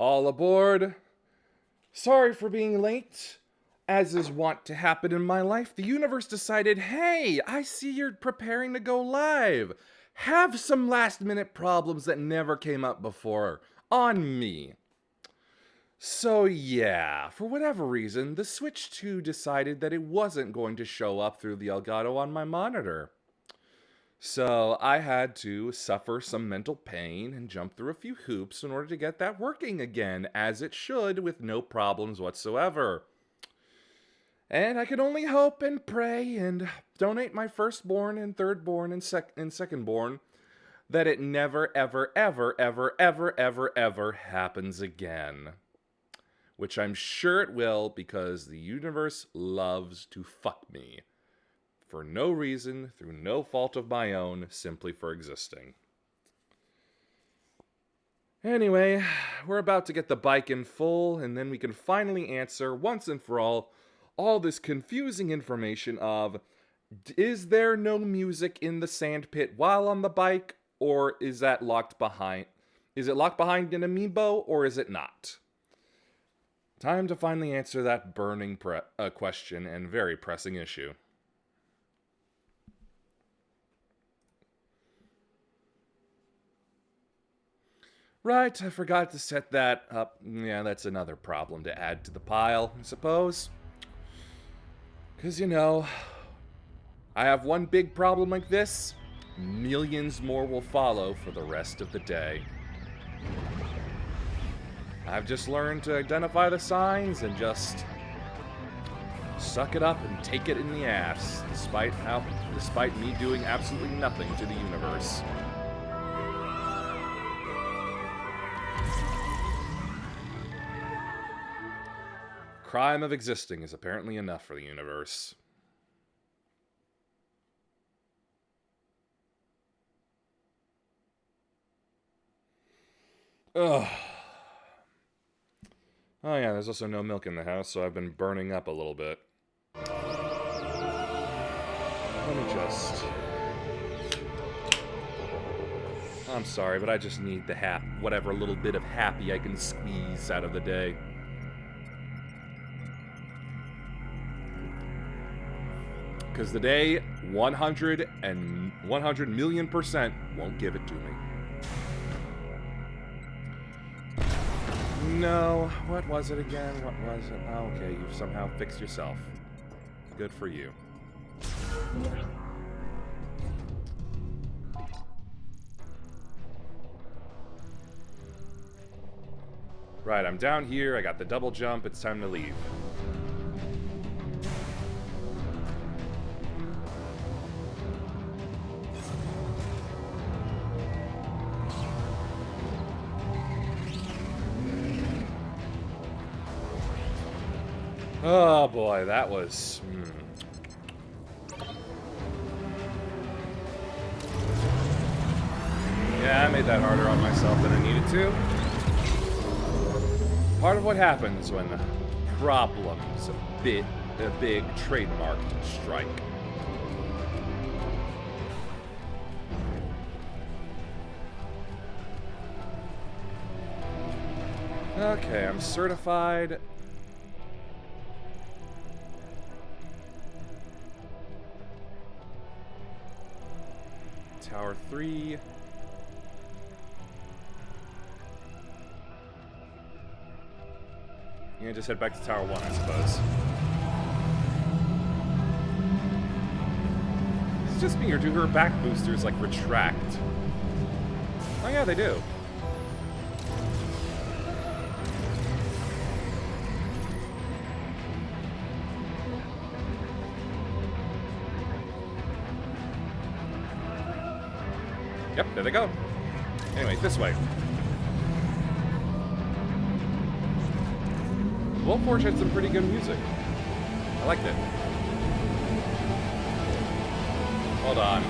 All aboard. Sorry for being late. As is wont to happen in my life, the universe decided, hey, I see you're preparing to go live. Have some last minute problems that never came up before. On me. So yeah, for whatever reason, the Switch 2 decided that it wasn't going to show up through the Elgato on my monitor. So I had to suffer some mental pain and jump through a few hoops in order to get that working again, as it should, with no problems whatsoever. And I can only hope and pray and donate my firstborn and thirdborn and secondborn that it never, ever, ever, ever, ever, ever, ever happens again. Which I'm sure it will, because the universe loves to fuck me. For no reason, through no fault of my own, simply for existing. Anyway, we're about to get the bike in full, and then we can finally answer, once and for all this confusing information of, is there no music in the sandpit while on the bike, or is that locked behind? Is it locked behind an amiibo, or is it not? Time to finally answer that burning question and very pressing issue. Right, I forgot to set that up. Yeah, that's another problem to add to the pile, I suppose. Because, you know, I have one big problem like this, millions more will follow for the rest of the day. I've just learned to identify the signs and just suck it up and take it in the ass, despite me doing absolutely nothing to the universe. Crime of existing is apparently enough for the universe. Ugh. Oh yeah, there's also no milk in the house, so I've been burning up a little bit. Let me just... I'm sorry, but I just need the whatever little bit of happy I can squeeze out of the day. Because the day 100 million% won't give it to me. No, what was it again? What was it? Oh, okay, you've somehow fixed yourself. Good for you. Right, I'm down here, I got the double jump, it's time to leave. Oh boy, that was... Yeah, I made that harder on myself than I needed to. Part of what happens when problems a big trademark strike. Okay, I'm certified. Tower 3. Yeah, just head back to Tower 1, I suppose. Is it just me, or do her back boosters, like, retract? Oh yeah, they do. Yep, there they go. Anyway, this way. Wolfforge had some pretty good music. I liked it. Hold on.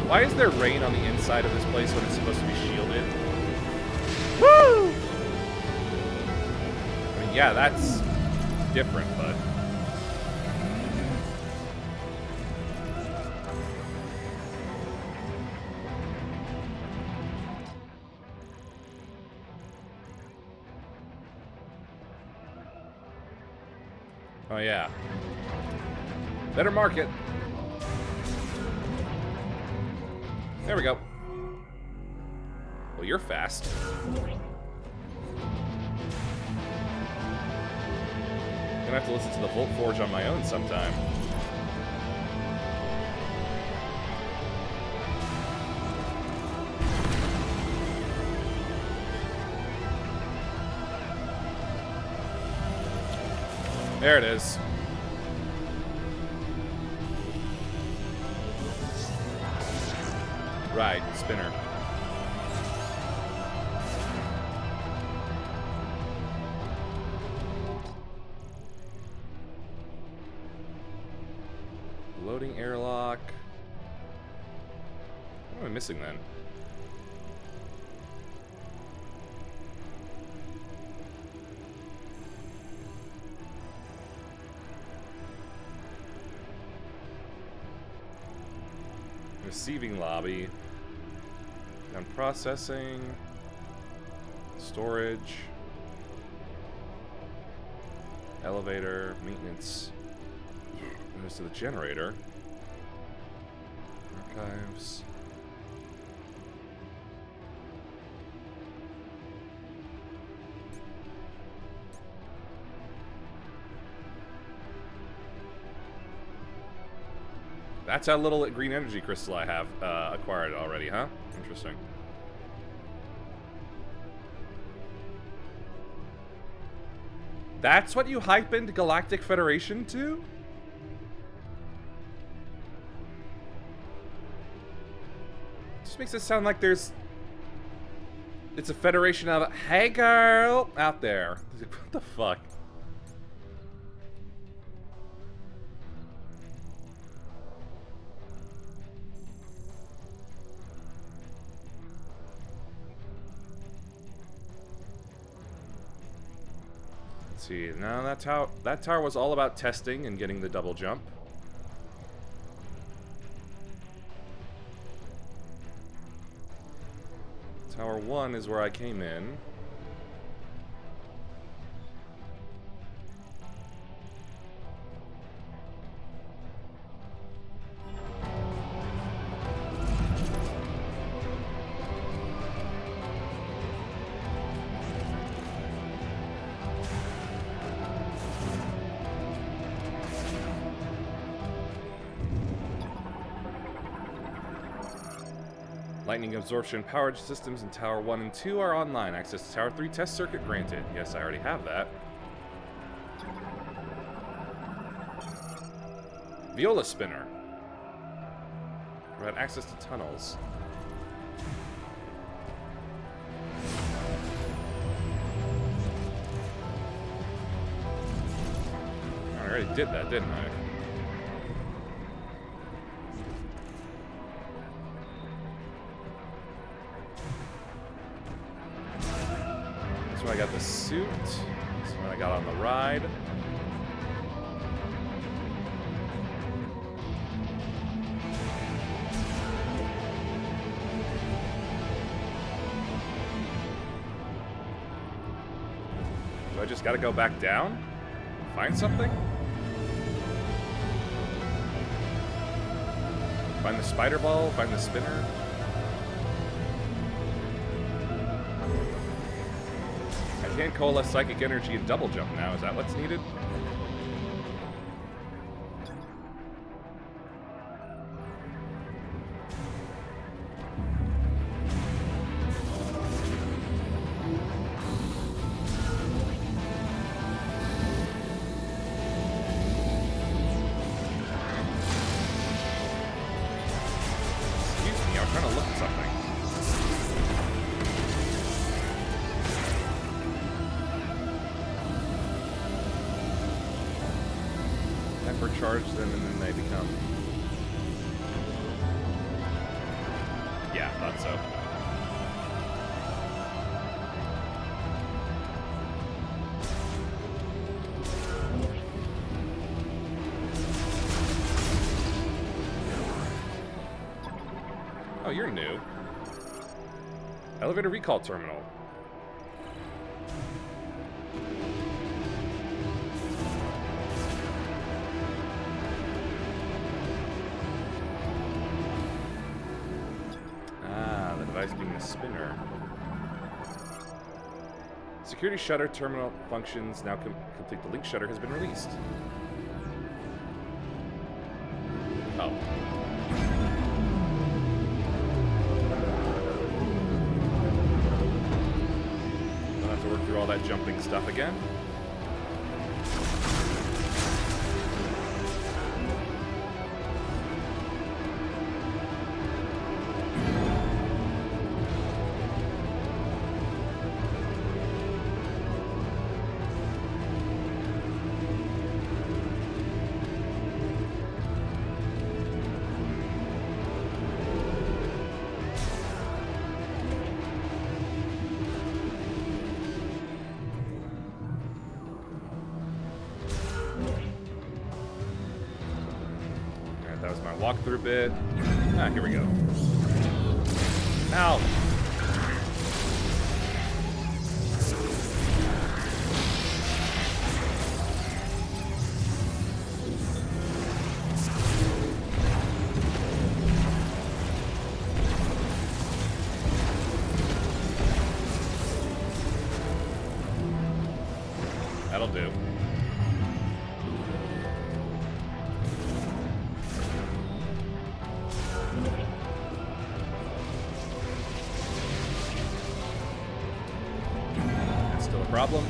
Why is there rain on the inside of this place when it's supposed to be shielded? Woo! I mean, yeah, that's different, but... Oh, yeah. Better mark it. There we go. Well, you're fast. Gonna have to listen to the Volt Forge on my own sometime. There it is. Right, spinner. Loading airlock. What am I missing then? Receiving lobby. Down processing. Storage. Elevator. Maintenance. Goes to the generator. Archives. That's how little green energy crystal I have acquired already, huh? Interesting. That's what you hype into Galactic Federation to? Just makes it sound like there's... It's a federation of, hey girl, out there. What the fuck? See, no, that tower was all about testing and getting the double jump. Tower 1 is where I came in. Lightning absorption powered systems in Tower 1 and 2 are online. Access to Tower 3 test circuit granted. Yes, I already have that. Viola spinner. Provide access to tunnels. I already did that, didn't I? I got the suit. That's when I got on the ride. So I just gotta go back down? Find something? Find the spider ball? Find the spinner? Can't coalesce psychic energy and double jump now. Is that what's needed? Excuse me, I was trying to look at something. Charge them and then they become... Yeah, thought so. Oh, you're new. Elevator recall terminal. device being a spinner. Security shutter terminal functions now complete. The link shutter has been released. Oh. I'll have to work through all that jumping stuff again. Walkthrough bit. Ah, here we go. Ow! That'll do. Problem.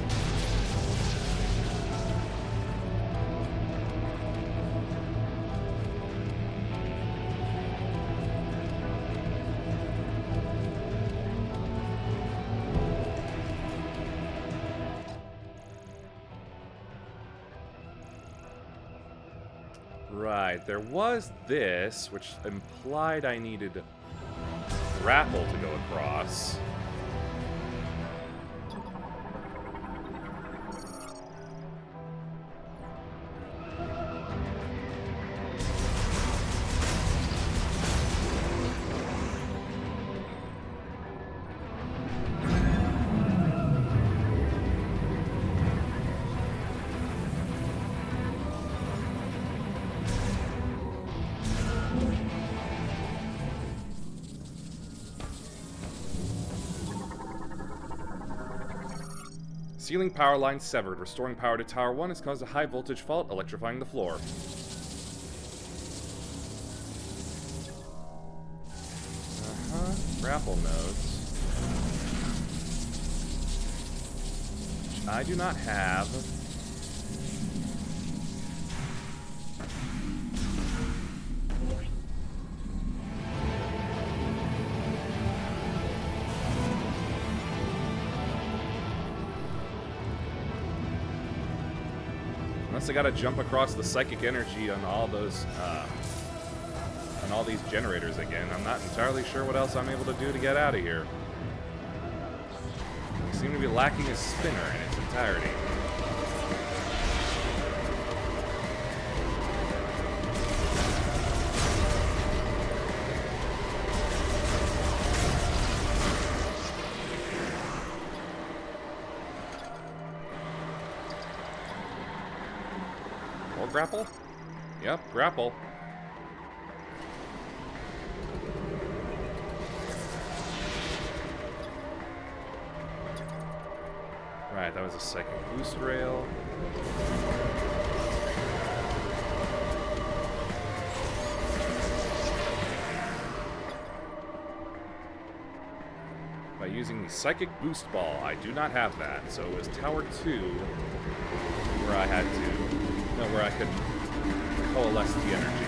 Right, there was this, which implied I needed grapple to go across. Ceiling power line severed. Restoring power to Tower 1 has caused a high voltage fault, electrifying the floor. Grapple nodes. Which I do not have. Unless I gotta jump across the psychic energy on all those, on all these generators again. I'm not entirely sure what else I'm able to do to get out of here. I seem to be lacking a spinner in its entirety. Grapple? Yep, grapple. Right, that was a psychic boost rail. By using the psychic boost ball, I do not have that, so it was Tower 2 where I had to... where I could coalesce the energy.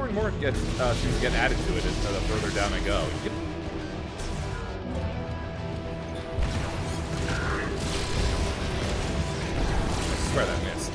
and more gets seems to get added to it the further down I go. I swear that missed.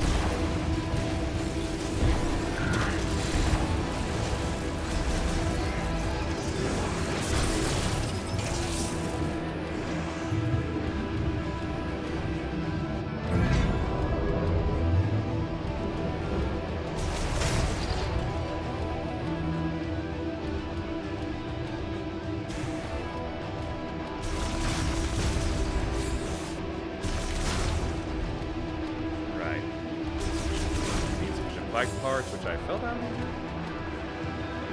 Bike parts, which I fell down into.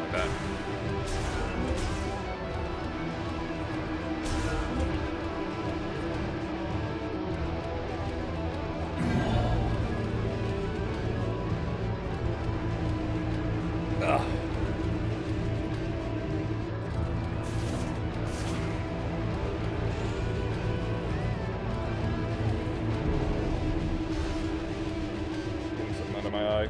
Like that. Ugh. Getting something under my eye.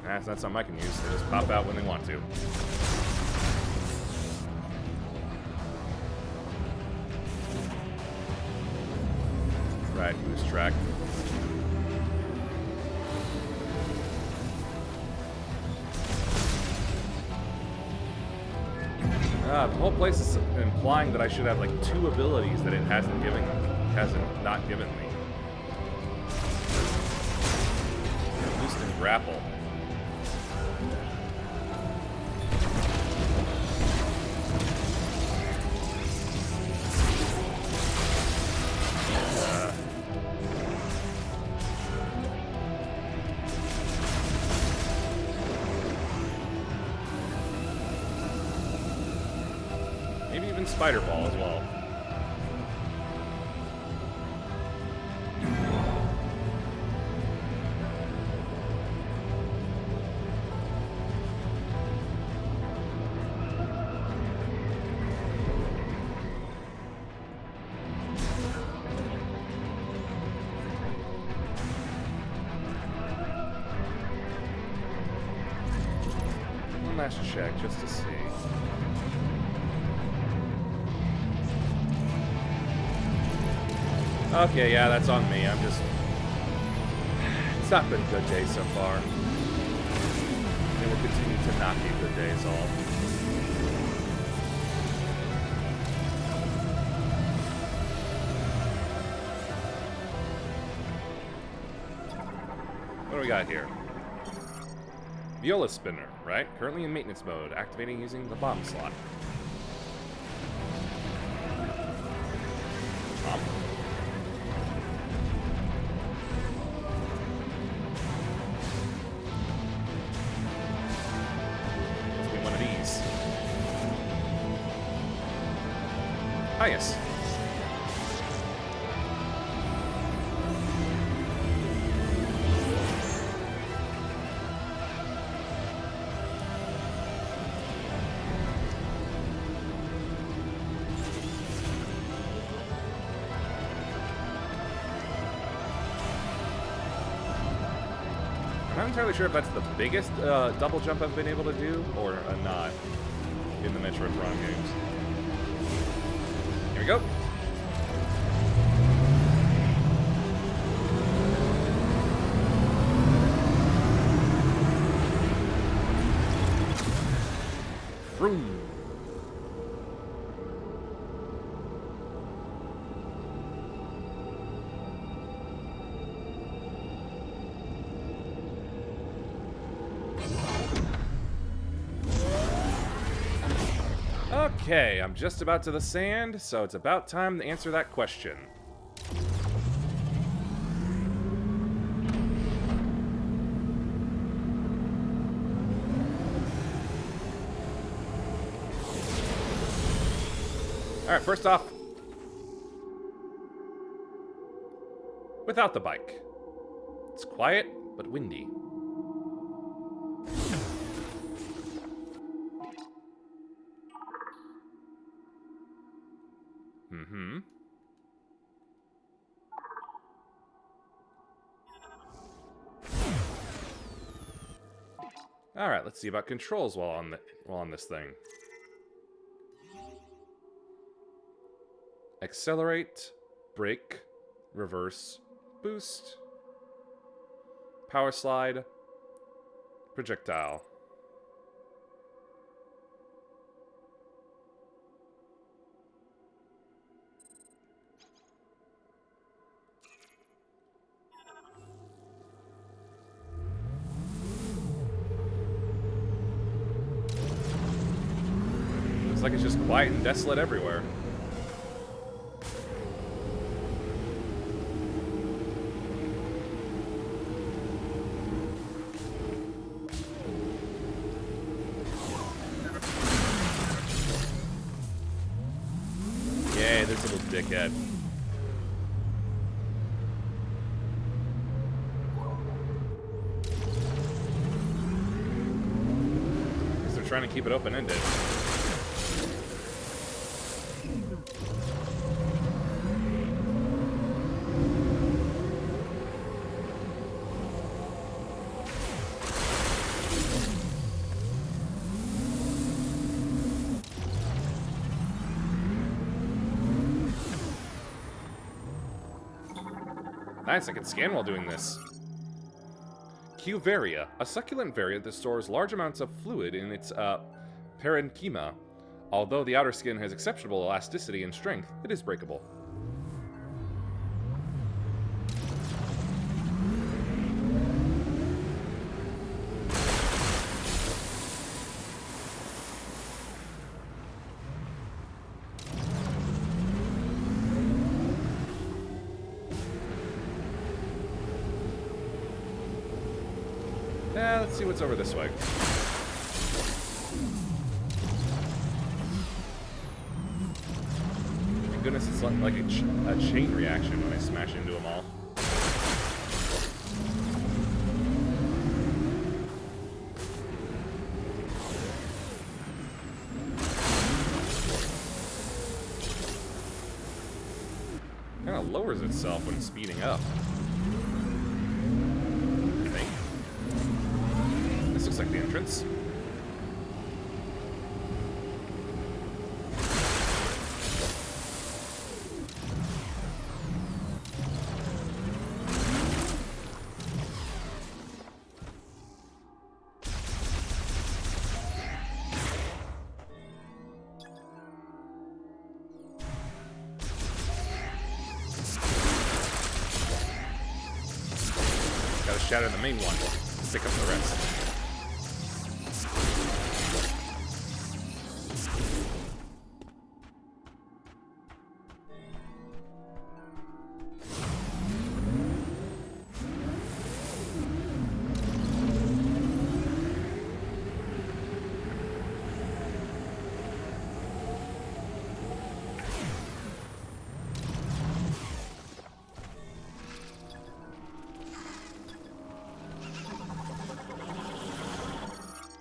That's not something I can use. They just pop out when they want to. Right, lose track. The whole place is implying that I should have like 2 abilities that it hasn't not given me. Boost and grapple. Maybe even Spider Ball as well. One last check just to see. Okay, yeah, that's on me. It's not been good days so far. It will continue to not be good days all. What do we got here? Viola spinner, right? Currently in maintenance mode, activating using the bomb slot. Ah, yes. I'm not entirely sure if that's the biggest double jump I've been able to do, or not, in the Metroid Prime games. Here we go. Vroom. Okay, I'm just about to the sand, so it's about time to answer that question. Alright, first off, without the bike. It's quiet, but windy. Mm-hmm. Alright, let's see about controls while on this thing. Accelerate, brake, reverse, boost, power slide, projectile. Looks like it's just quiet and desolate everywhere. Yay, this little dickhead. Guess they're trying to keep it open-ended. Nice, I can scan while doing this. Q-Varia, a succulent variant that stores large amounts of fluid in its parenchyma. Although the outer skin has exceptional elasticity and strength, it is breakable. Let's see what's over this way. Thank goodness it's like a chain reaction when I smash into them all. Kind of lowers itself when speeding up. Looks like the entrance. Gotta shatter the main one. Pick up the rest.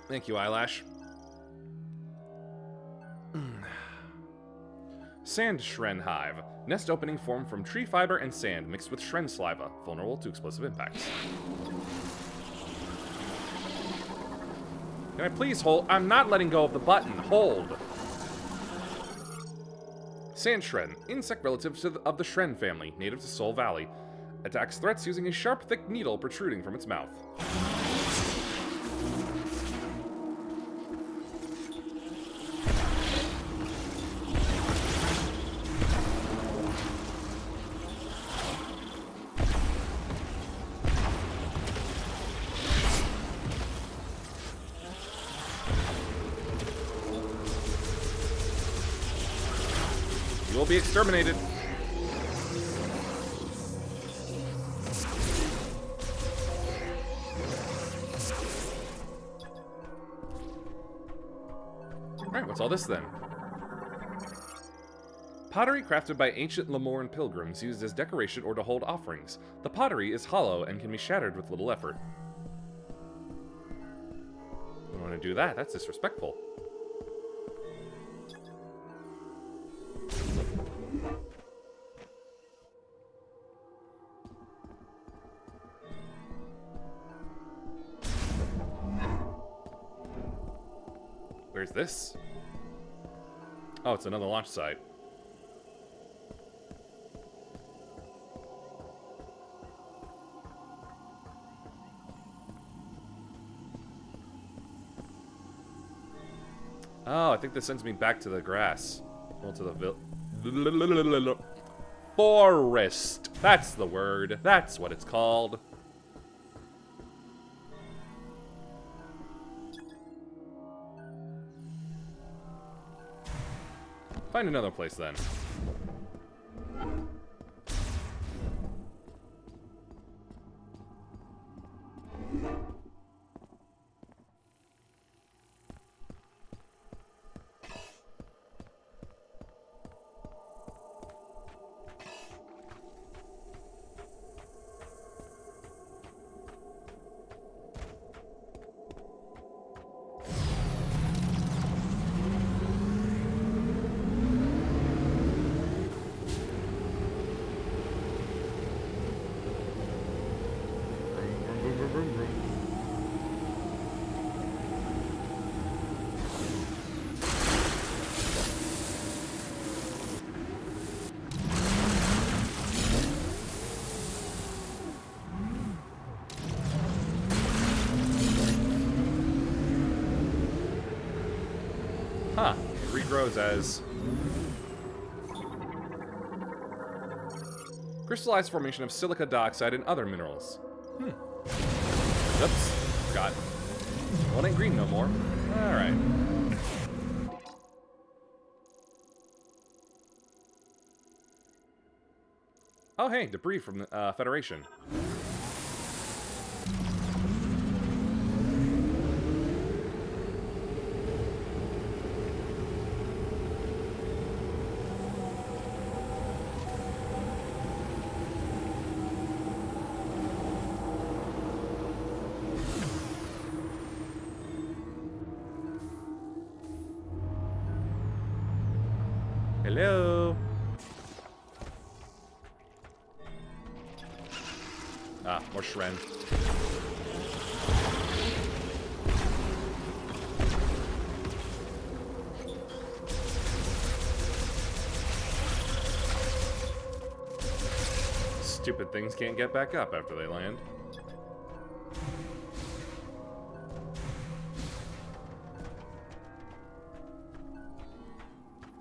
Thank you, Eyelash. Sand Shren Hive. Nest opening formed from tree fiber and sand mixed with Shren saliva. Vulnerable to explosive impacts. Can I please hold? I'm not letting go of the button. Hold. Sand Shren. Insect relative of the Shren family, native to Soul Valley. Attacks threats using a sharp, thick needle protruding from its mouth. You will be exterminated. Alright, what's all this then? Pottery crafted by ancient Lamorn pilgrims used as decoration or to hold offerings. The pottery is hollow and can be shattered with little effort. I don't want to do that. That's disrespectful. Where's this? Oh, it's another launch site. Oh, I think this sends me back to the grass. Well, to the forest. That's the word. That's what it's called. Find another place then. Huh. It regrows as crystallized formation of silica dioxide and other minerals. Oops. Forgot. Well, it ain't green no more. Alright. Oh, hey, debris from the Federation. Hello? Ah, more Shren. Stupid things can't get back up after they land.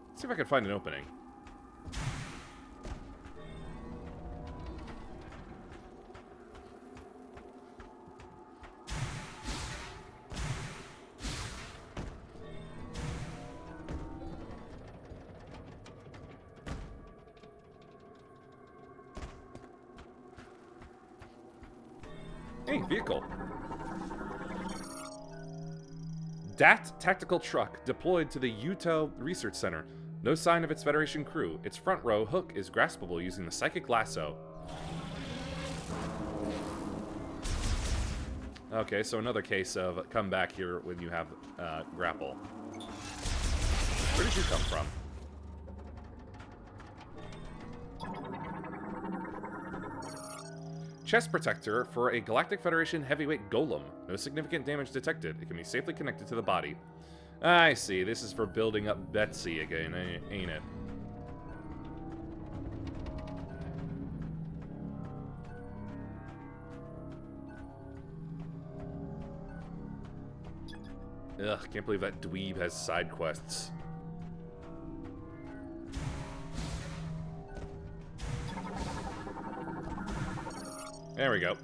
Let's see if I can find an opening. Hey, vehicle. DAT tactical truck deployed to the Uto Research Center. No sign of its Federation crew. Its front row hook is graspable using the psychic lasso. Okay, so another case of come back here when you have grapple. Where did you come from? Chest protector for a Galactic Federation heavyweight golem. No significant damage detected. It can be safely connected to the body. I see. This is for building up Betsy again, ain't it? Ugh, can't believe that dweeb has side quests. There we go.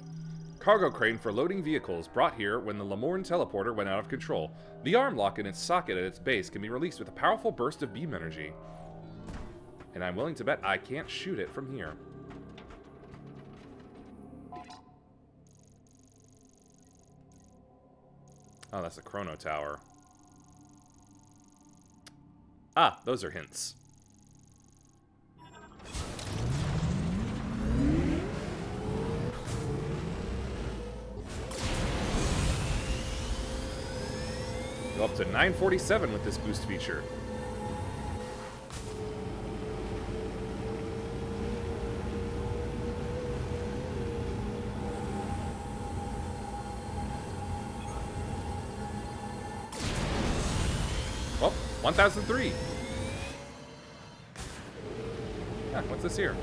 Cargo crane for loading vehicles brought here when the Lamorn teleporter went out of control. The arm lock in its socket at its base can be released with a powerful burst of beam energy. And I'm willing to bet I can't shoot it from here. Oh, that's the Chrono Tower. Ah, those are hints. Go up to 947 with this boost feature. Oh, 1003. Huh, what's this here?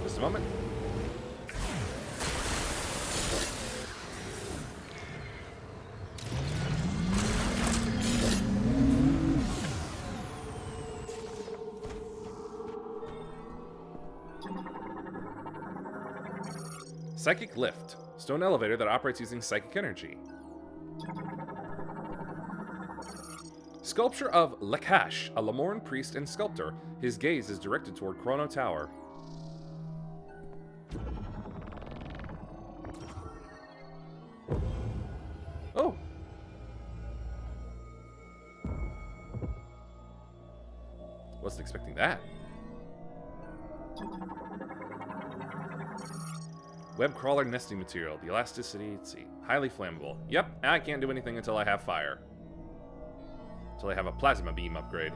Just a moment. Psychic Lift. Stone elevator that operates using psychic energy. Sculpture of Lakash, a Lamorn priest and sculptor. His gaze is directed toward Chrono Tower. Oh! Wasn't expecting that. Web crawler nesting material. The elasticity, let's see. Highly flammable. Yep, I can't do anything until I have fire. Until I have a plasma beam upgrade.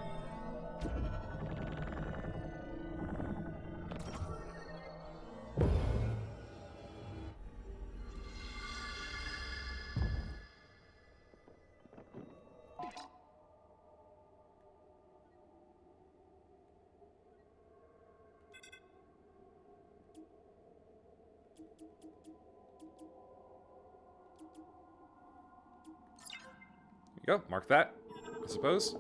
There you go, mark that, I suppose.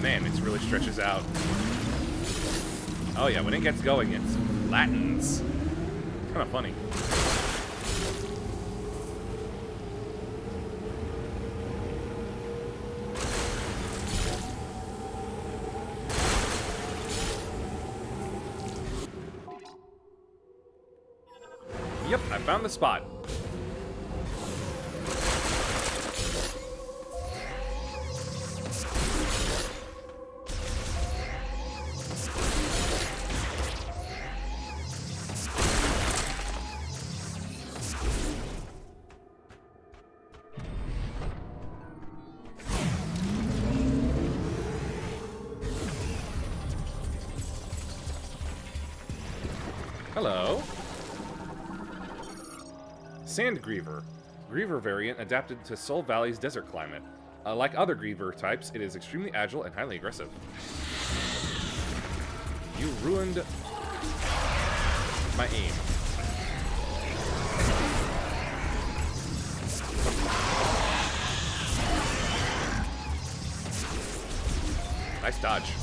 Man, it really stretches out. Oh yeah, when it gets going, it's flattens. It's kind of funny. Yep, I found the spot. Hello. Sand Griever. Griever variant adapted to Soul Valley's desert climate. Like other Griever types, it is extremely agile and highly aggressive. You ruined my aim. Nice dodge.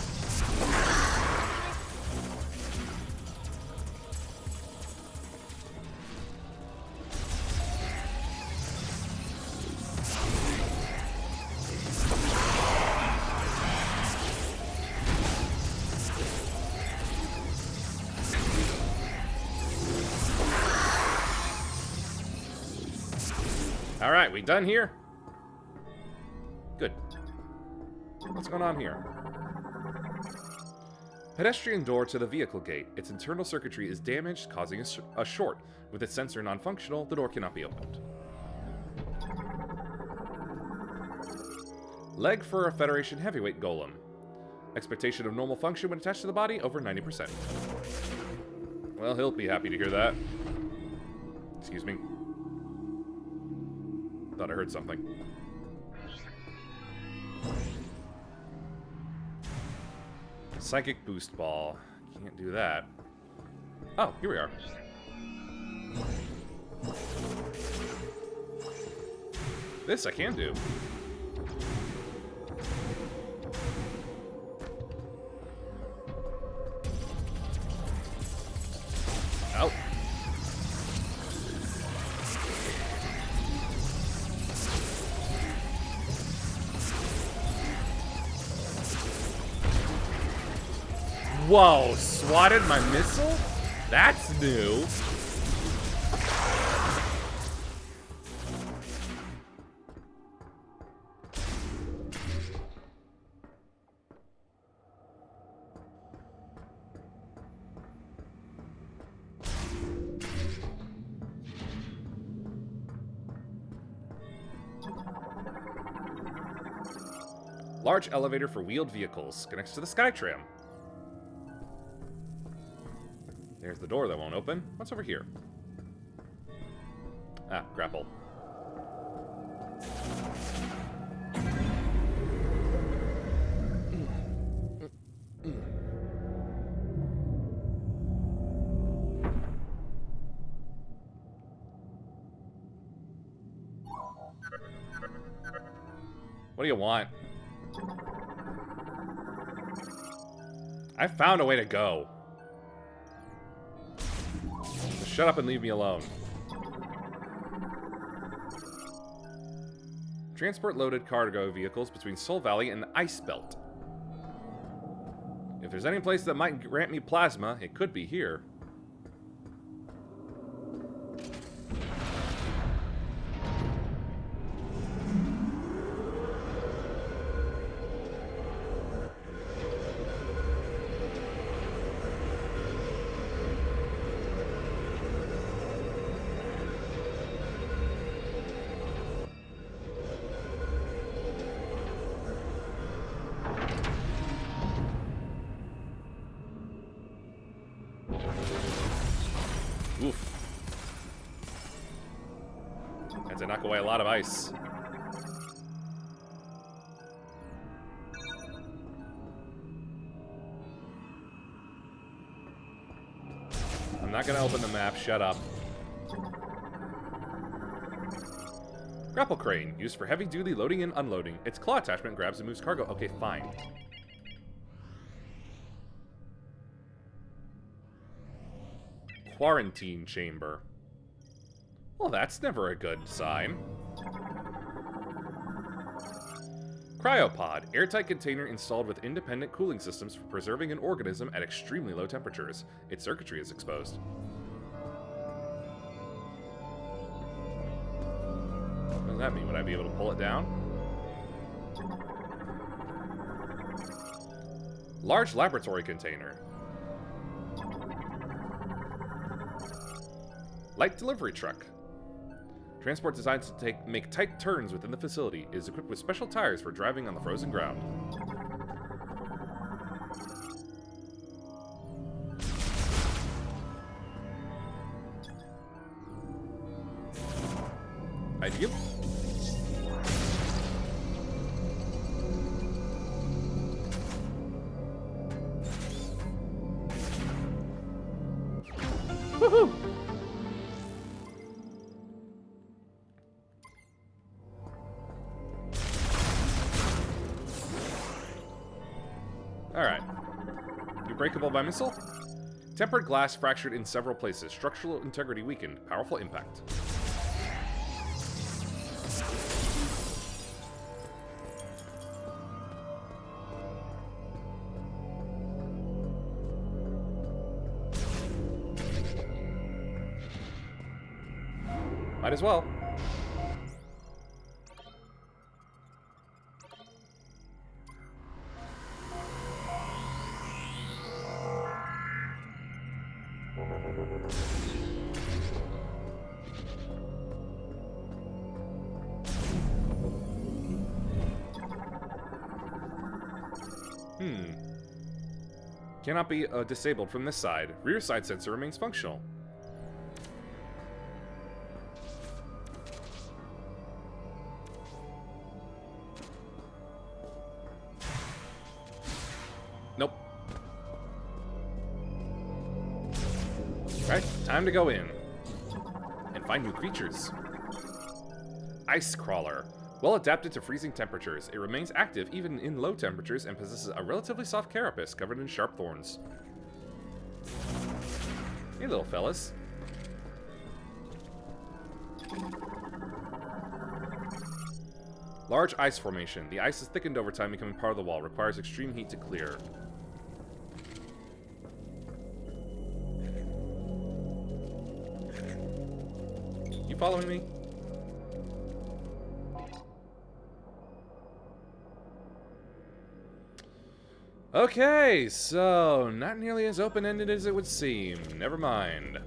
Alright, we done here? Good. What's going on here? Pedestrian door to the vehicle gate. Its internal circuitry is damaged, causing a short. With its sensor non-functional, the door cannot be opened. Leg for a Federation heavyweight golem. Expectation of normal function when attached to the body, over 90%. Well, he'll be happy to hear that. Excuse me. Thought I heard something. Psychic boost ball. Can't do that. Oh, here we are. This I can do. Out. Whoa, swatted my missile? That's new. Large elevator for wheeled vehicles connects to the Skytram. There's the door that won't open. What's over here? Ah, grapple. What do you want? I found a way to go. Just shut up and leave me alone. Transport loaded cargo vehicles between Soul Valley and the Ice Belt. If there's any place that might grant me plasma, it could be here. Oof. Had to knock away a lot of ice. I'm not gonna open the map, shut up. Grapple crane, used for heavy-duty loading and unloading. Its claw attachment grabs and moves cargo. Okay, fine. Quarantine chamber. Well, that's never a good sign. Cryopod, airtight container installed with independent cooling systems for preserving an organism at extremely low temperatures. Its circuitry is exposed. What does that mean? Would I be able to pull it down? Large laboratory container. Light delivery truck. Transport designed to make tight turns within the facility. It is equipped with special tires for driving on the frozen ground. Ideal. Woohoo! Alright. Breakable by missile? Tempered glass fractured in several places. Structural integrity weakened. Powerful impact. Might as well. Cannot be disabled from this side. Rear side sensor remains functional. Nope. Alright, time to go in. And find new creatures. Ice Crawler. Well adapted to freezing temperatures, it remains active even in low temperatures and possesses a relatively soft carapace covered in sharp thorns. Hey, little fellas. Large ice formation. The ice is thickened over time, becoming part of the wall. Requires extreme heat to clear. You following me? Okay, so not nearly as open-ended as it would seem. Never mind.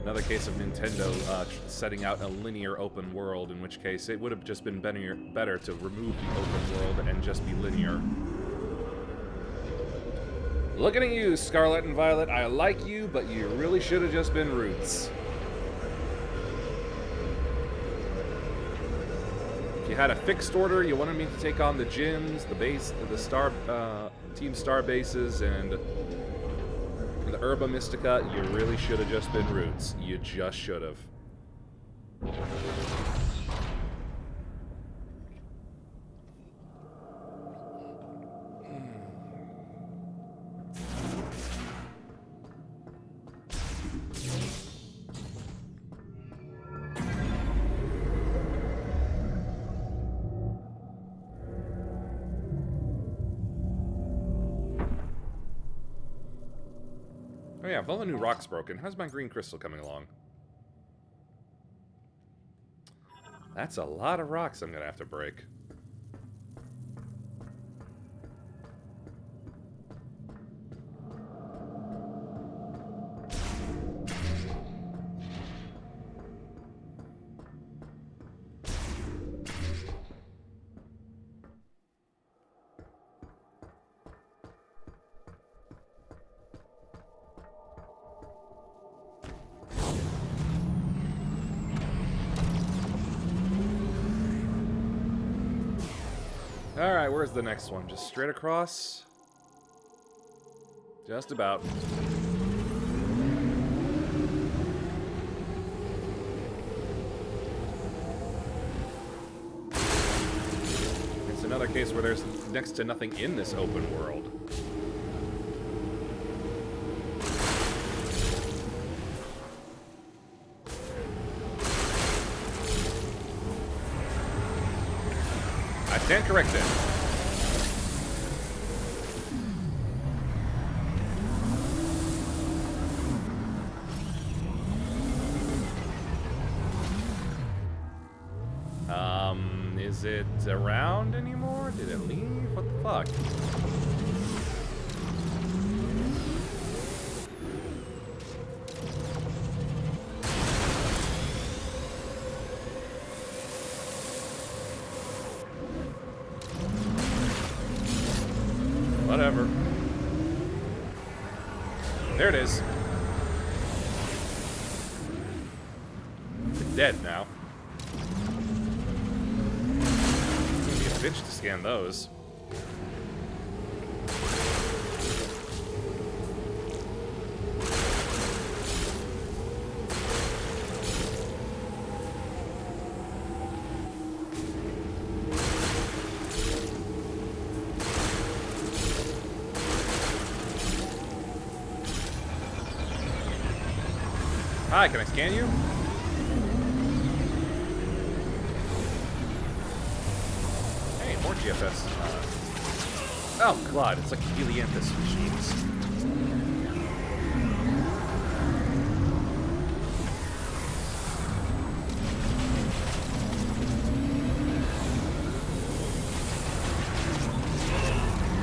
Another case of Nintendo setting out a linear open world, in which case it would have just been better to remove the open world and just be linear. Looking at you, Scarlet and Violet, I like you, but you really should have just been Roots. If you had a fixed order, you wanted me to take on the gyms, the base, the star, Team Star bases, and the Herba Mystica, you really should have just been Roots. You just should have. Oh yeah, if all the new rock's broken, how's my green crystal coming along? That's a lot of rocks I'm gonna have to break. Alright, where's the next one? Just straight across? Just about. It's another case where there's next to nothing in this open world. I stand corrected. Is it around anymore? Did it leave? What the fuck? Whatever. There it is. It's dead now. It's gonna be a bitch to scan those. Hi, can I scan you? Hey, more GFS. Oh god, it's like Helianthus machines.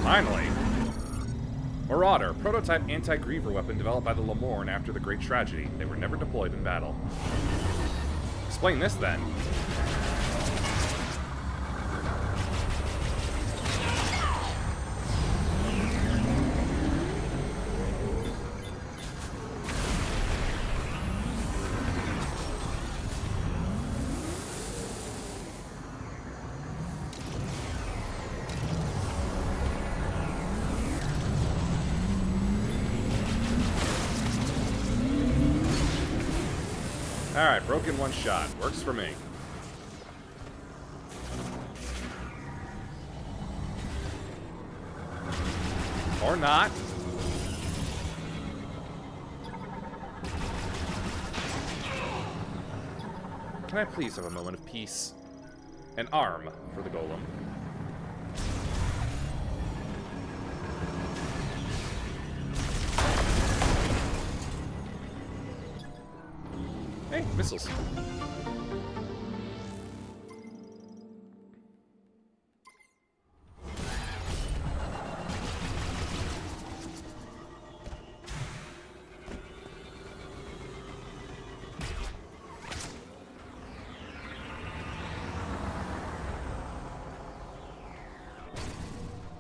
Finally. Marauder, prototype anti-griever weapon developed by the Lamorn after the Great Tragedy. They were never deployed in battle. Explain this, then. Alright, broken one shot. Works for me. Or not. Can I please have a moment of peace? An arm for the golem. Hey, missiles.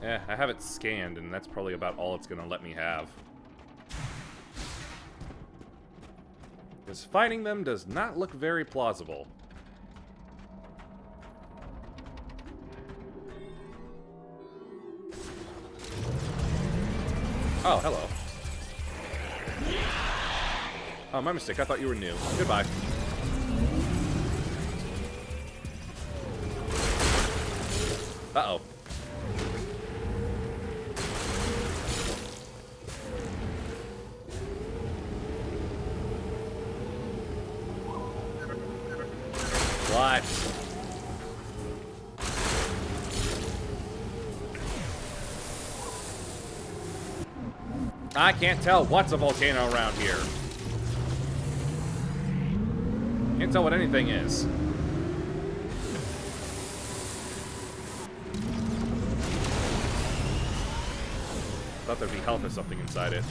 I have it scanned, and that's probably about all it's gonna let me have. Because fighting them does not look very plausible. Oh, hello. Oh, my mistake. I thought you were new. Goodbye. Uh-oh. What? I can't tell what's a volcano around here. Can't tell what anything is. Thought there'd be health or something inside it.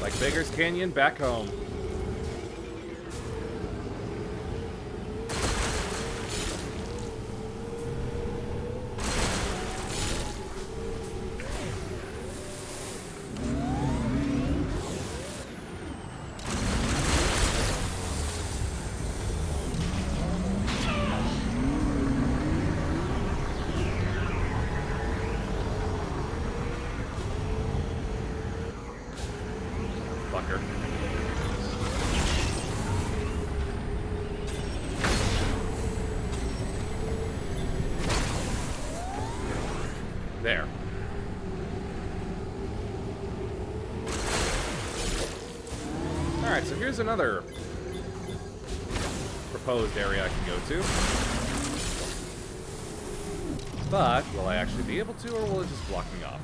Like Beggar's Canyon back home. Fucker. There. Alright, so here's another proposed area I can go to. But, will I actually be able to, or will it just block me off?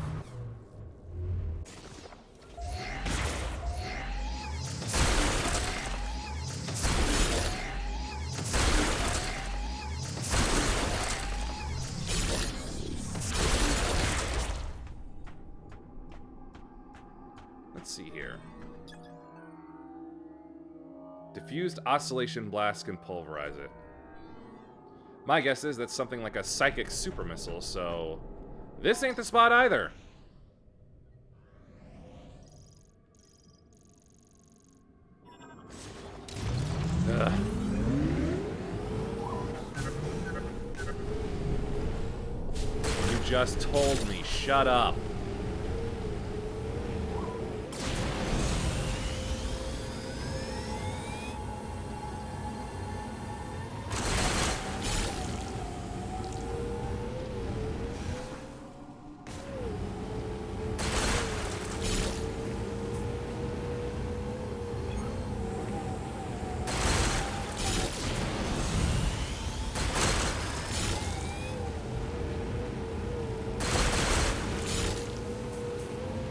Let's see here. Diffused oscillation blast can pulverize it. My guess is that's something like a psychic super missile, so this ain't the spot either. Ugh. You just told me, shut up.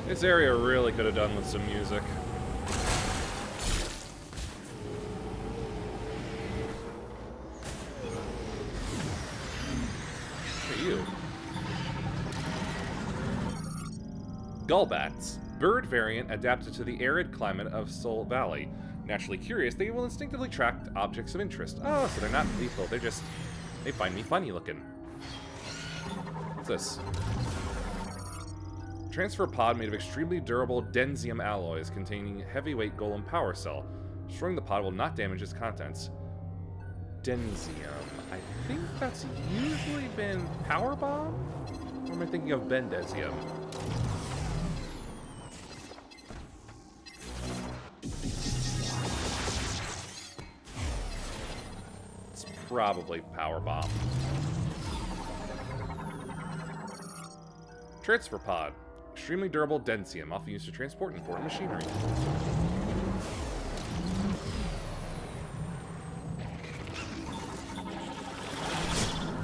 This area really could have done with some music. Look at you. Gullbats. Bird variant adapted to the arid climate of Soul Valley. Naturally curious, they will instinctively track objects of interest. Oh, so they're not lethal, they're just... they find me funny looking. What's this? Transfer pod made of extremely durable densium alloys containing heavyweight golem power cell. Destroying the pod will not damage its contents. Densium. I think that's usually been power bomb? Or am I thinking of Bendesium? It's probably power bomb. Transfer pod. Extremely durable densium, often used to transport important machinery.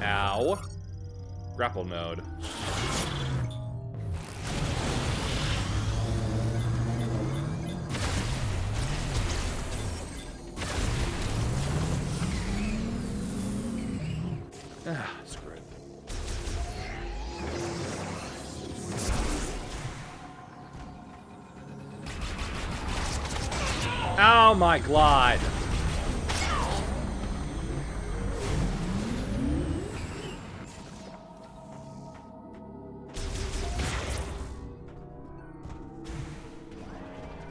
Ow. Grapple node. Ah, screw it. Oh my god.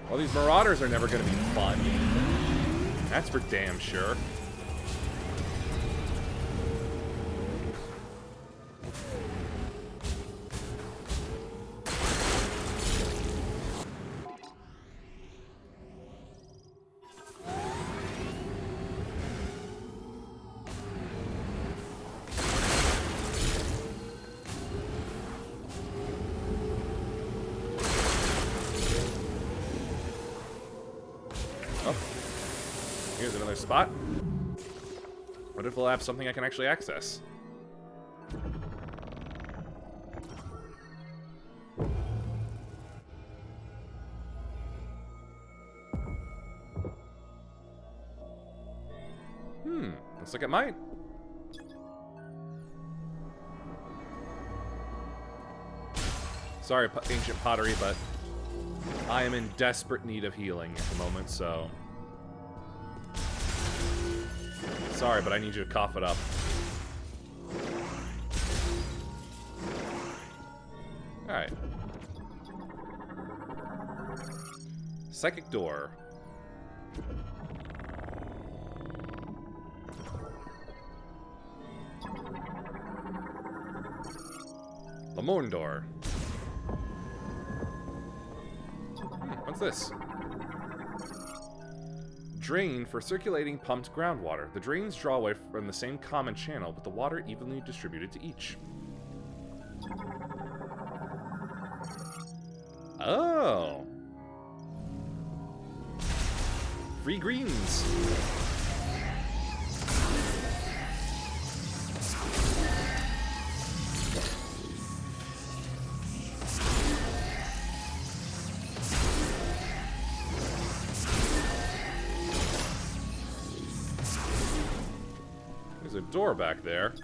Well, these marauders are never going to be fun. That's for damn sure. Here's another spot. What if we'll have something I can actually access? Looks like it might. Sorry, ancient pottery, but I am in desperate need of healing at the moment, so... Sorry, but I need you to cough it up. Alright. Psychic door. Lamorn door. What's this? Drain for circulating pumped groundwater. The drains draw away from the same common channel, with the water evenly distributed to each. Oh. Free greens. There's a door back there.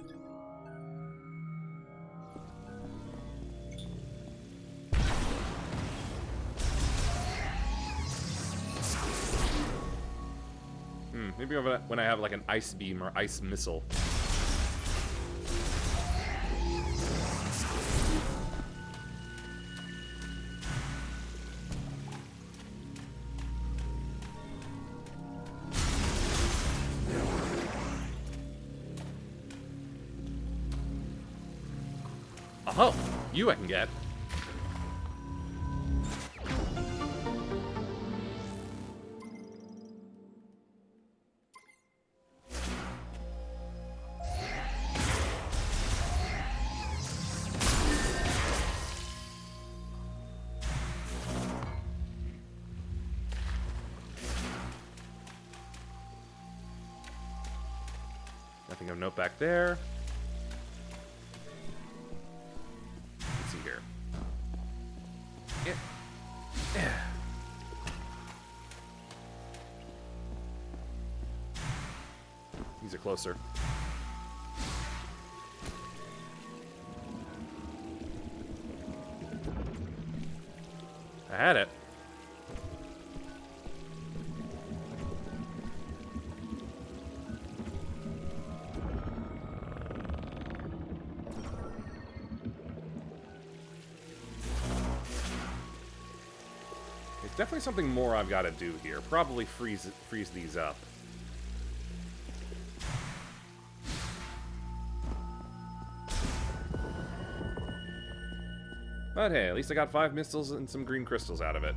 Maybe when I have like an ice beam or ice missile. Oh, you I can get. Nothing of note back there. Let's see here. Yeah. These are closer. I had it. Definitely something more I've got to do here. Probably freeze these up. But hey, at least I got 5 missiles and some green crystals out of it.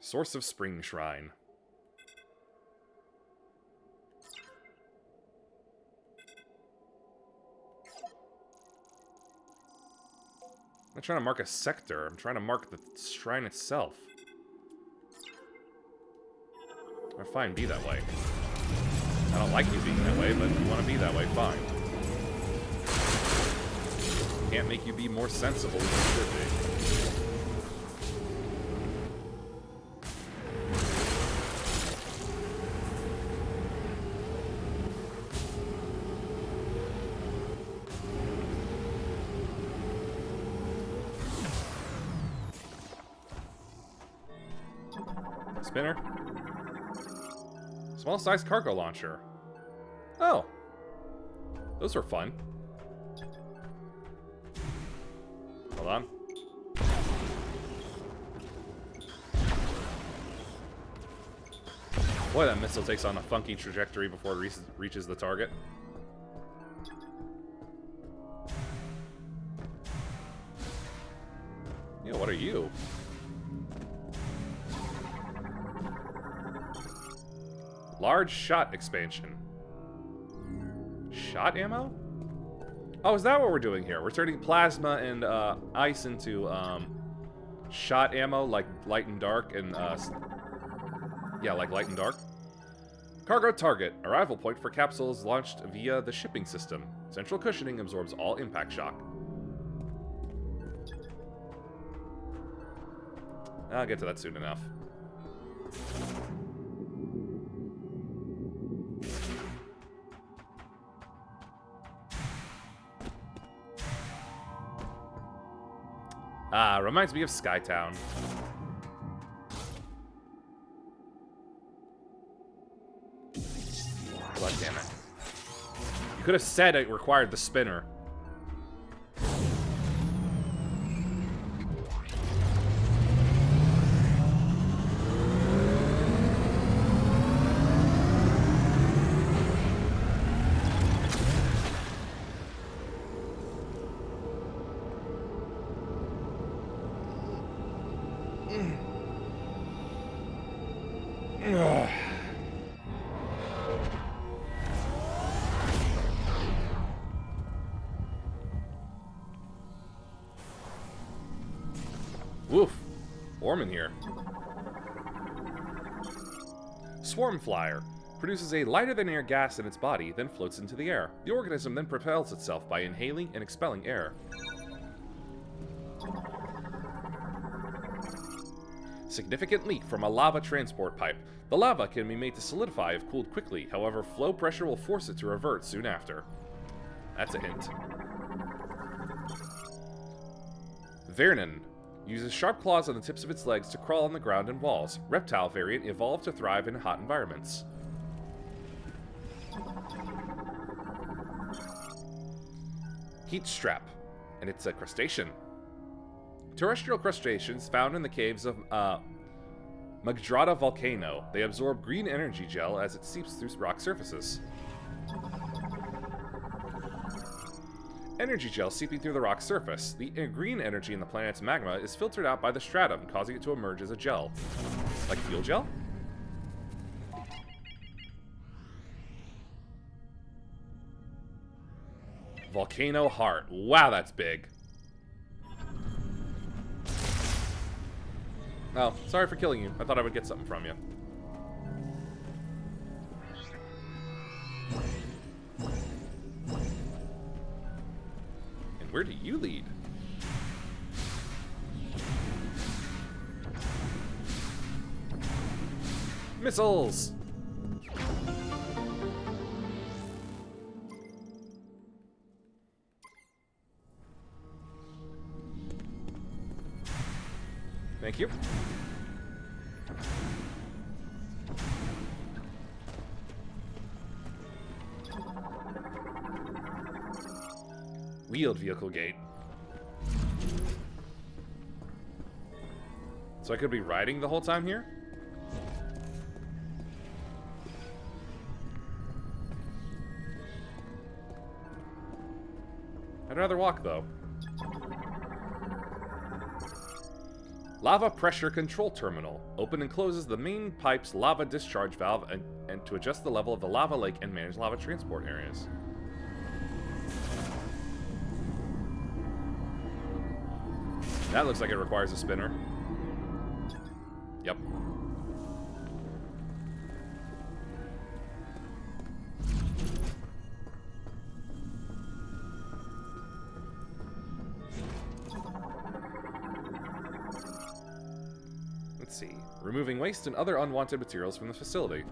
Source of Spring Shrine. I'm not trying to mark a sector. I'm trying to mark the shrine itself. Fine, be that way. I don't like you being that way, but if you want to be that way, fine. Can't make you be more sensible than you should be. Spinner. Small size cargo launcher. Oh. Those were fun. Hold on. Boy, that missile takes on a funky trajectory before it reaches the target. Yo, what are you? Large shot expansion. Shot ammo? Oh, is that what we're doing here? We're turning plasma and ice into shot ammo, like light and dark, and yeah, like light and dark. Cargo target. Arrival point for capsules launched via the shipping system. Central cushioning absorbs all impact shock. I'll get to that soon enough. Ah, reminds me of Skytown. God damn it. You could have said it required the spinner. Woof. Warm in here. Swarm Flyer produces a lighter-than-air gas in its body, then floats into the air. The organism then propels itself by inhaling and expelling air. Significant leak from a lava transport pipe. The lava can be made to solidify if cooled quickly, however, flow pressure will force it to revert soon after. That's a hint. Vernon uses sharp claws on the tips of its legs to crawl on the ground and walls. Reptile variant evolved to thrive in hot environments. Heat strap, and it's a crustacean. Terrestrial crustaceans found in the caves of Magdrada volcano. They absorb green energy gel as it seeps through rock surfaces. Energy gel seeping through the rock's surface. The green energy in the planet's magma is filtered out by the stratum, causing it to emerge as a gel. Like fuel gel? Volcano heart. Wow, that's big. Oh, sorry for killing you. I thought I would get something from you. And where do you lead? Missiles! Thank you. Wheeled vehicle gate. So I could be riding the whole time here? I'd rather walk, though. Lava pressure control terminal. Open and closes the main pipe's lava discharge valve and to adjust the level of the lava lake and manage lava transport areas. That looks like it requires a spinner. Yep. Let's see. Removing waste and other unwanted materials from the facility.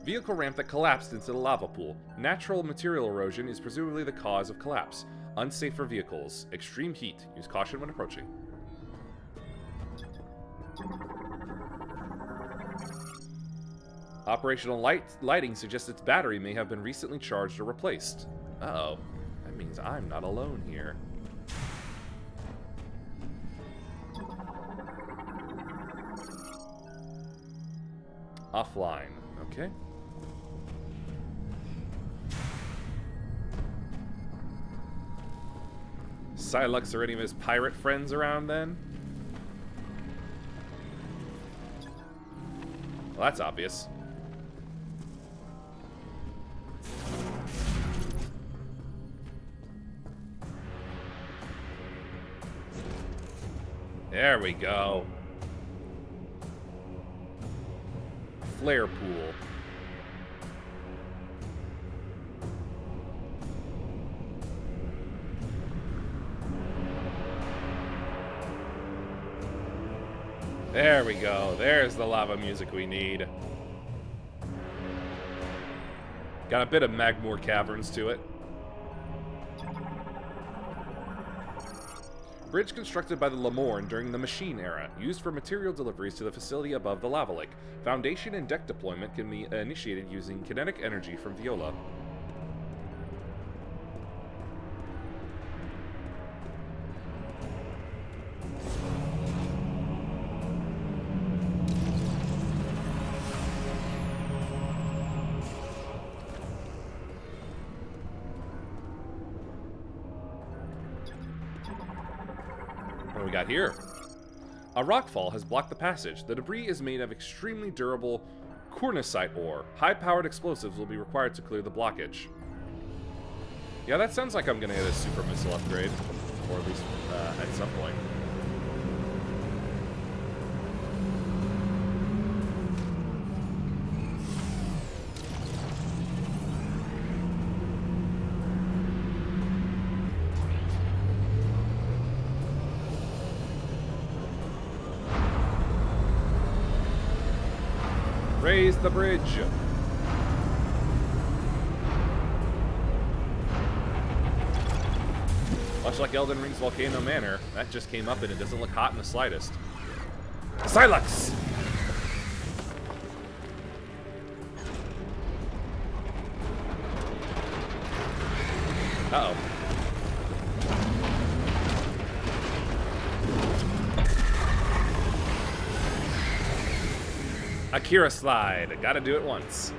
Vehicle ramp that collapsed into the lava pool. Natural material erosion is presumably the cause of collapse. Unsafe for vehicles. Extreme heat. Use caution when approaching. Operational lighting suggests its battery may have been recently charged or replaced. Uh-oh. That means I'm not alone here. Offline. Okay. Psylux or any of his pirate friends around then? Well, that's obvious. There we go. Flare pool. There we go. There's the lava music we need. Got a bit of Magmoor Caverns to it. Bridge constructed by the Lamorn during the Machine Era, used for material deliveries to the facility above the lava lake. Foundation and deck deployment can be initiated using kinetic energy from Viola. What do we got here? A rockfall has blocked the passage. The debris is made of extremely durable cornicite ore. High-powered explosives will be required to clear the blockage. Yeah, that sounds like I'm gonna get a super missile upgrade. Or at least, at some point. Raise the bridge. Much like Elden Ring's Volcano Manor, that just came up and it doesn't look hot in the slightest. Psylux! Uh-oh. Akira slide. Gotta do it once.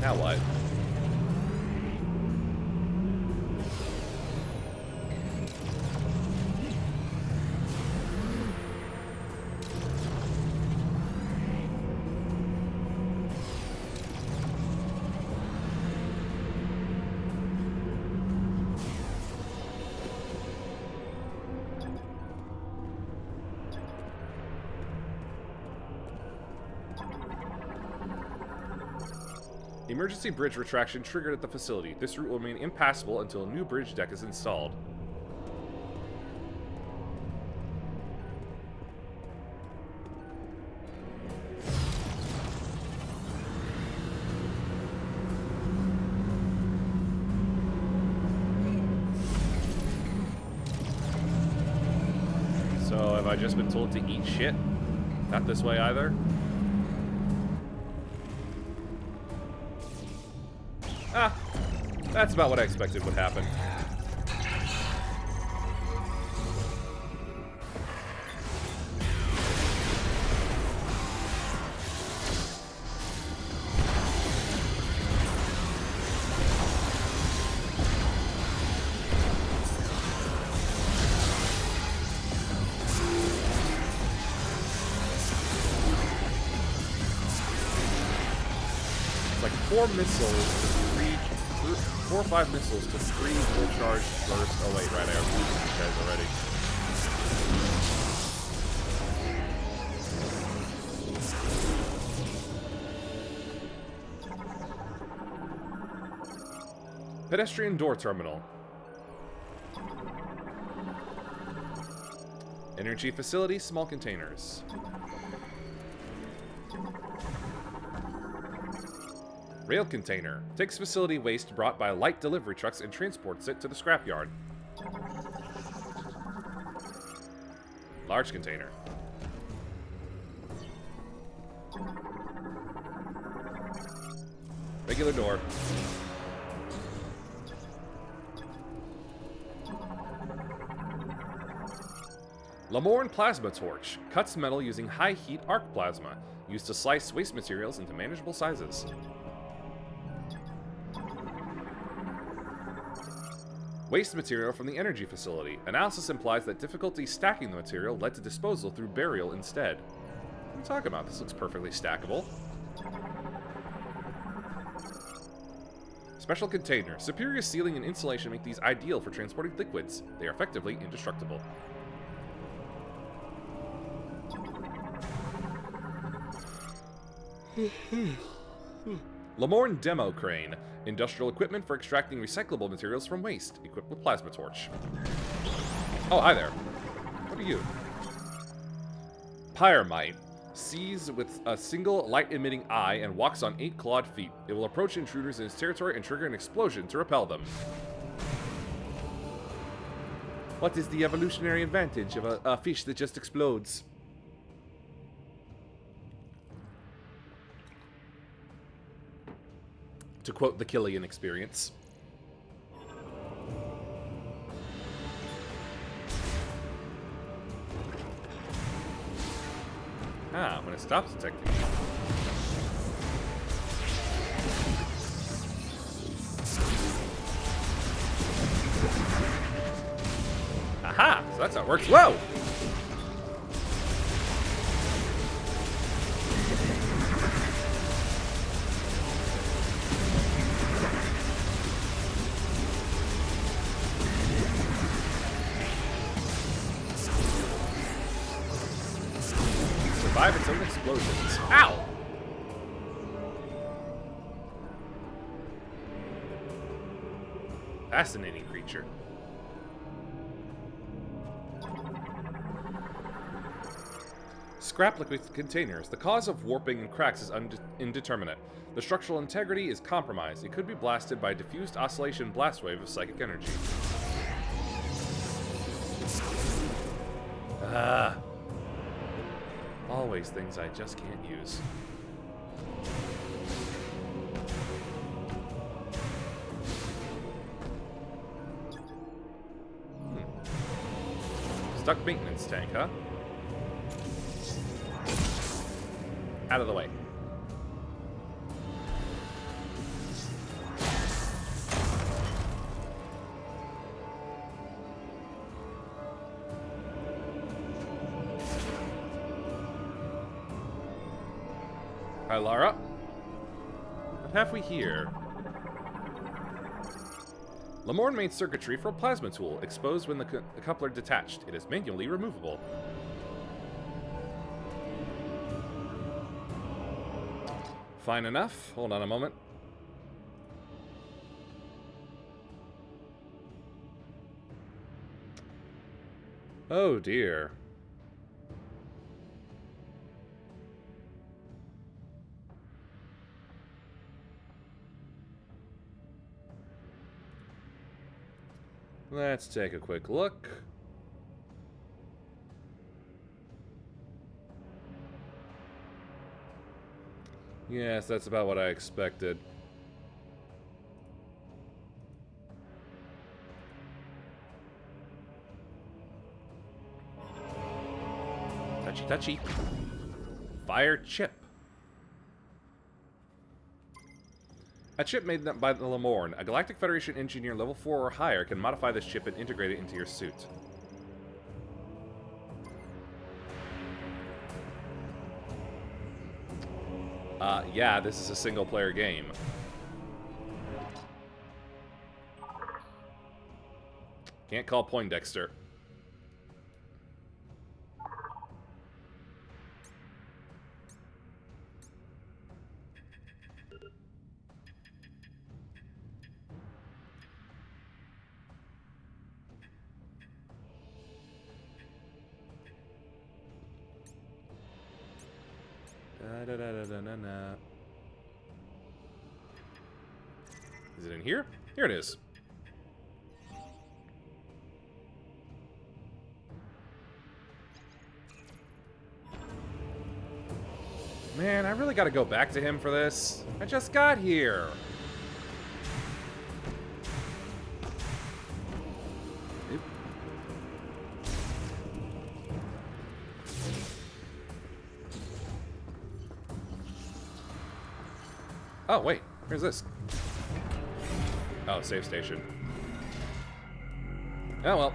Now what? Emergency bridge retraction triggered at the facility. This route will remain impassable until a new bridge deck is installed. So, have I just been told to eat shit? Not this way either? Ah, that's about what I expected would happen. It's like 4 missiles to 4 or 5 missiles to 3 full charge bursts. Oh wait, right, I already used these guys already. Pedestrian door terminal. Energy facility, small containers. Rail container. Takes facility waste brought by light delivery trucks and transports it to the scrapyard. Large container. Regular door. Lamorn plasma torch. Cuts metal using high heat arc plasma. Used to slice waste materials into manageable sizes. Waste material from the energy facility. Analysis implies that difficulty stacking the material led to disposal through burial instead. What are you talking about? This looks perfectly stackable. Special container. Superior sealing and insulation make these ideal for transporting liquids. They are effectively indestructible. Lamorn demo crane. Industrial equipment for extracting recyclable materials from waste, equipped with plasma torch. Oh, hi there. What are you? Pyromite. Sees with a single light-emitting eye and walks on 8 clawed feet. It will approach intruders in its territory and trigger an explosion to repel them. What is the evolutionary advantage of a fish that just explodes? To quote the Killian experience. Ah, when it stops detecting you. Aha! So that's how it works. Whoa! Survive its own explosions. Ow! Fascinating creature. Scrap liquid containers. The cause of warping and cracks is indeterminate. The structural integrity is compromised. It could be blasted by a diffused oscillation blast wave of psychic energy. Ah. Always things I just can't use. Stuck maintenance tank, huh? Out of the way. Hi, Lara. What have we here? Lamorn made circuitry for a plasma tool, exposed when the coupler detached. It is manually removable. Fine enough. Hold on a moment. Oh dear. Let's take a quick look. Yes, that's about what I expected. Touchy, touchy. Fire chip. A chip made by the Lamorn. A Galactic Federation engineer level 4 or higher can modify this chip and integrate it into your suit. Yeah, this is a single-player game. Can't call Poindexter. Da, da, da, da, da, da, da. Is it in here? Here it is. Man, I really gotta go back to him for this. I just got here. Oop. Oh, wait. Where's this? Oh, save station. Oh, well.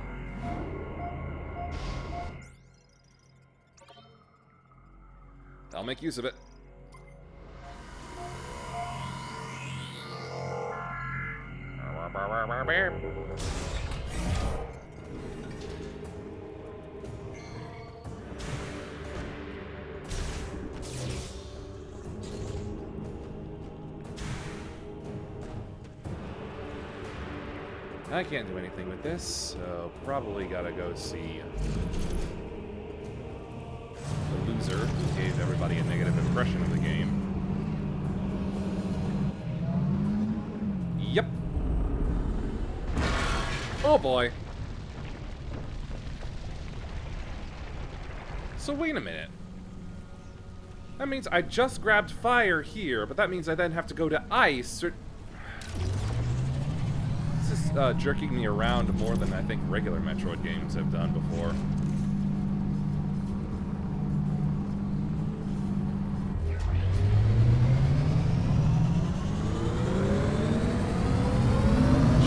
I'll make use of it. I can't do anything with this, so probably gotta go see the loser who gave everybody a negative impression of the game. Yep. Oh boy. So wait a minute. That means I just grabbed fire here, but that means I then have to go to ice. Or... This is jerking me around more than I think regular Metroid games have done before.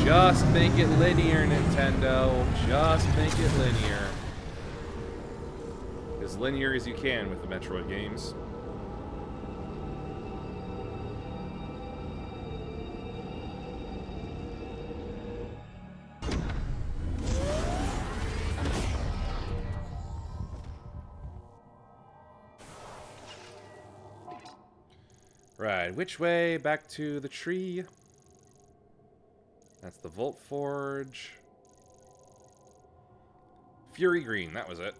Just make it linear, Nintendo. Just make it linear. As linear as you can with the Metroid games. Right, which way? Back to the tree. That's the Volt Forge. Fury Green, that was it.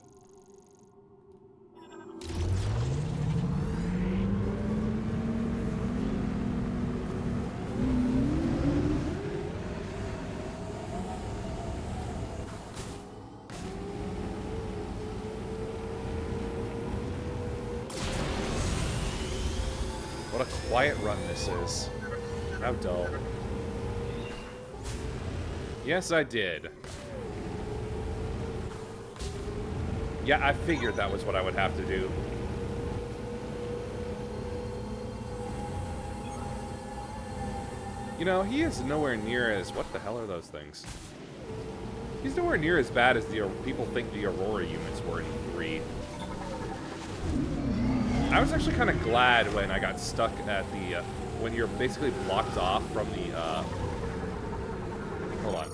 What a quiet run this is. How dull. Yes, I did. Yeah, I figured that was what I would have to do. You know, he is nowhere near as... What the hell are those things? He's nowhere near as bad as the people think the Aurora units were in 3. I was actually kind of glad when I got stuck at the... when you're basically blocked off from the... Hold on.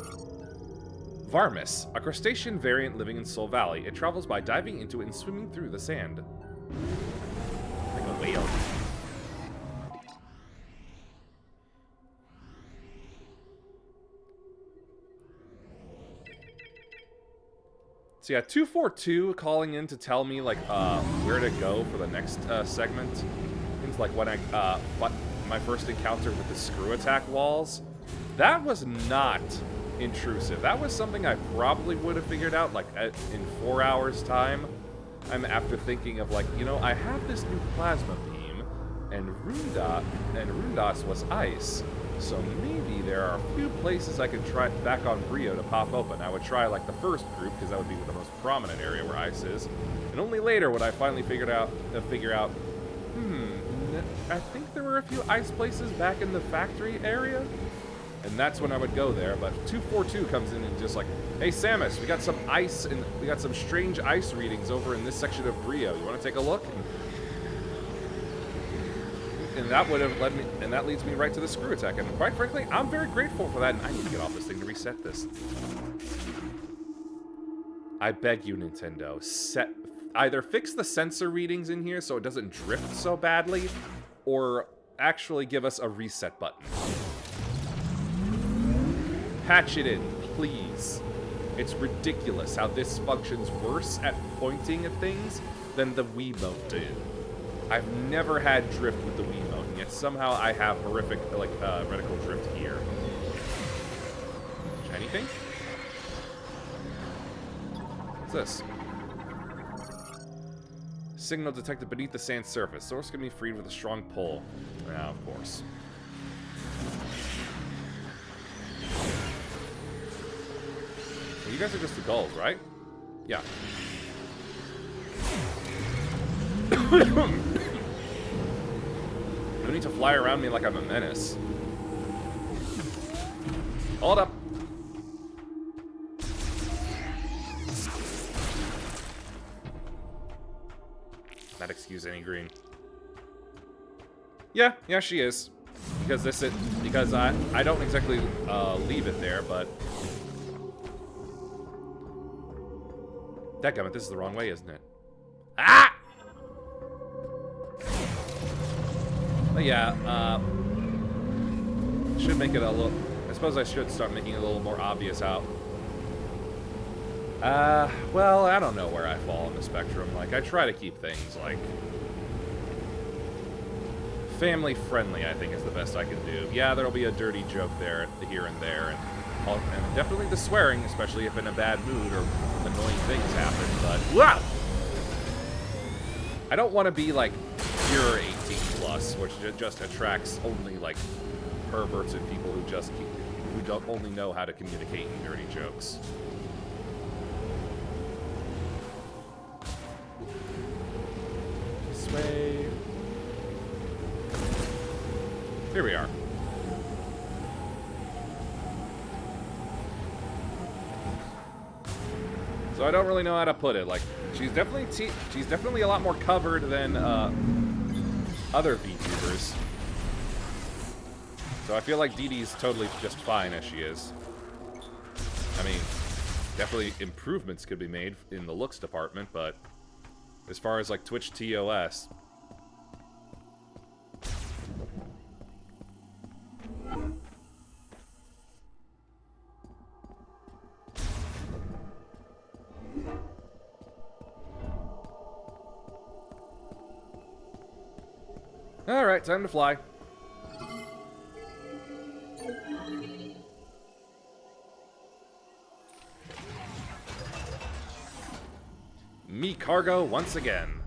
Varmis, a crustacean variant living in Soul Valley. It travels by diving into it and swimming through the sand. Like a whale. So yeah, 242 calling in to tell me, like, where to go for the next segment. Things like when my first encounter with the screw attack walls. That was not intrusive. That was something I probably would have figured out, like, in 4 hours' time. I'm after thinking of, like, you know, I have this new plasma beam, and Rundas was ice, so maybe there are a few places I could try back on Brio to pop open. I would try, like, the first group, because that would be the most prominent area where ice is, and only later would I finally figure out, I think there were a few ice places back in the factory area. And that's when I would go there, but 242 comes in and just like, hey Samus, we got some ice and we got some strange ice readings over in this section of Brio. You want to take a look? And that would have led me, and that leads me right to the screw attack. And quite frankly, I'm very grateful for that. And I need to get off this thing to reset this. I beg you, Nintendo, either fix the sensor readings in here so it doesn't drift so badly, or actually give us a reset button. Patch it in, please. It's ridiculous how this functions worse at pointing at things than the Wiimote did. I've never had drift with the Wiimote, and yet somehow I have horrific, like, reticle drift here. Anything? What's this? Signal detected beneath the sand surface. Source can be freed with a strong pull. Yeah, of course. Well, you guys are just the gulls, right? Yeah. No need to fly around me like I'm a menace. Hold up. Not excuse any green. Yeah, she is. Because I don't exactly leave it there, but dadgummit, this is the wrong way, isn't it? Ah! But yeah, should make it a little. I suppose I should start making it a little more obvious out. Well, I don't know where I fall on the spectrum. Like, I try to keep things, like, family-friendly, I think is the best I can do. Yeah, there'll be a dirty joke there, here and there, and definitely the swearing, especially if in a bad mood or annoying things happen, but, wow! I don't want to be, like, pure 18+, which just attracts only, like, perverts and people who don't only know how to communicate in dirty jokes. This way. Here we are. So I don't really know how to put it. Like, she's definitely a lot more covered than other VTubers. So I feel like Dee Dee's totally just fine as she is. I mean, definitely improvements could be made in the looks department, but as far as like Twitch TOS. Alright, time to fly. Me cargo once again.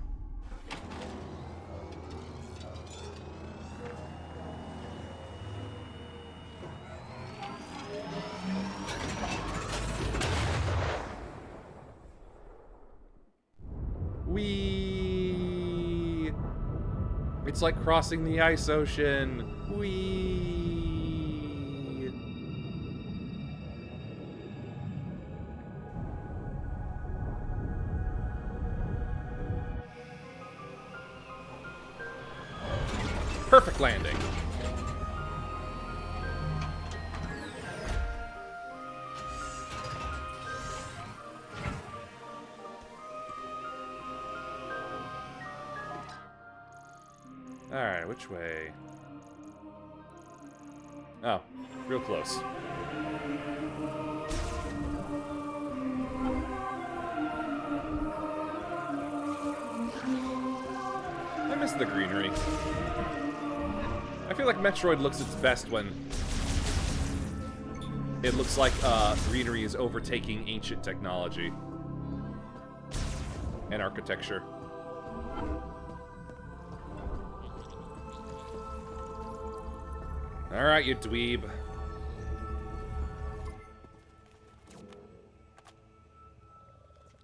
Whee! It's like crossing the ice ocean. Whee! Perfect landing. Alright, which way? Oh, real close. I miss the greenery. I feel like Metroid looks its best when it looks like greenery is overtaking ancient technology and architecture. Alright, you dweeb.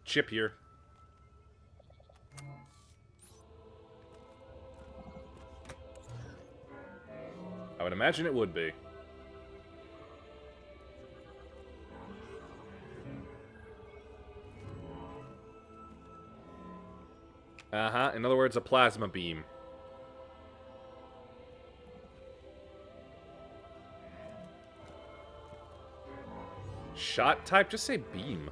Chip here. I would imagine it would be. Uh-huh. In other words, a plasma beam. Shot type? Just say beam.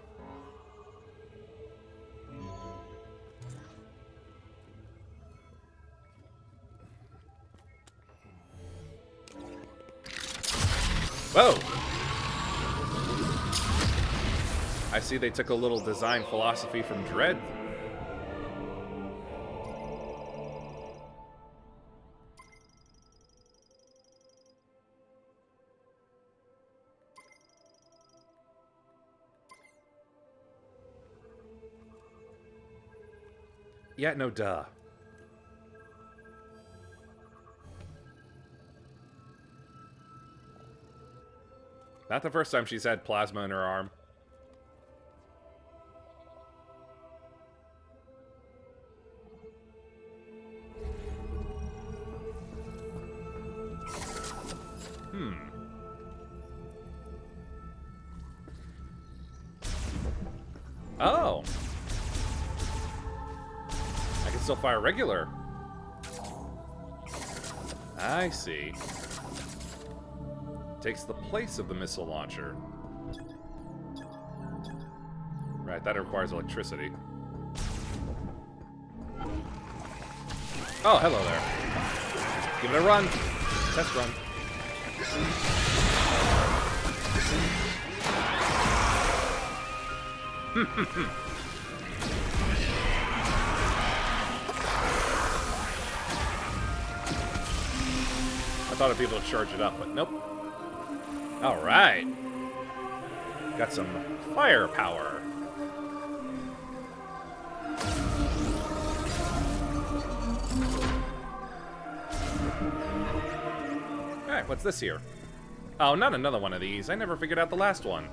Whoa! I see they took a little design philosophy from Dread. Yeah, no, duh. Not the first time she's had plasma in her arm. Oh. I can still fire regular. I see. Takes the place of the missile launcher. Right, that requires electricity. Oh, hello there. Give it a run. Test run. I thought I'd be able to charge it up, but nope. Alright. Got some firepower. Alright, what's this here? Oh, not another one of these. I never figured out the last one.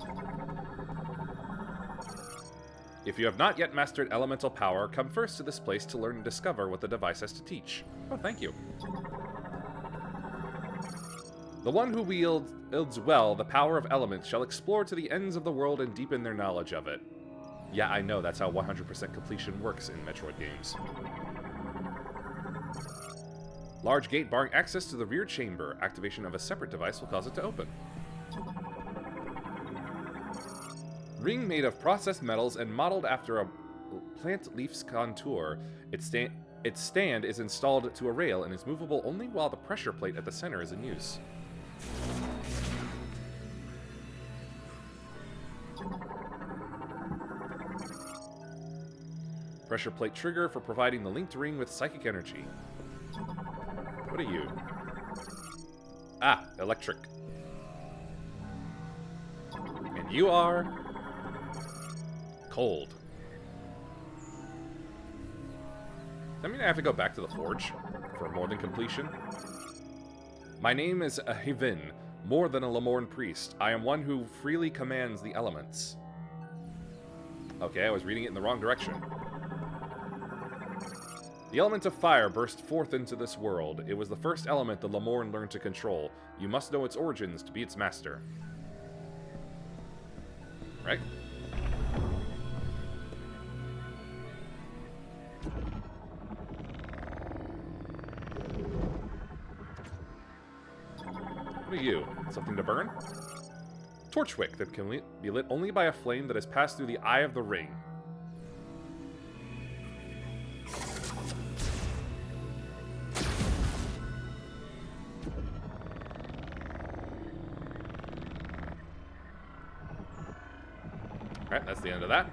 If you have not yet mastered elemental power, come first to this place to learn and discover what the device has to teach. Oh, thank you. The one who wields well the power of elements shall explore to the ends of the world and deepen their knowledge of it. Yeah, I know, that's how 100% completion works in Metroid games. Large gate barring access to the rear chamber. Activation of a separate device will cause it to open. Ring made of processed metals and modeled after a plant leaf's contour. Its stand is installed to a rail and is movable only while the pressure plate at the center is in use. Pressure plate trigger for providing the linked ring with psychic energy. What are you? Ah, electric. And you are... cold. Does that mean I have to go back to the forge for more than completion? My name is Ahivin, more than a Lamorn priest. I am one who freely commands the elements. Okay, I was reading it in the wrong direction. The element of fire burst forth into this world. It was the first element the Lamorn learned to control. You must know its origins to be its master. Right? What are you? Something to burn? Torchwick that can be lit only by a flame that has passed through the eye of the ring. Alright, that's the end of that.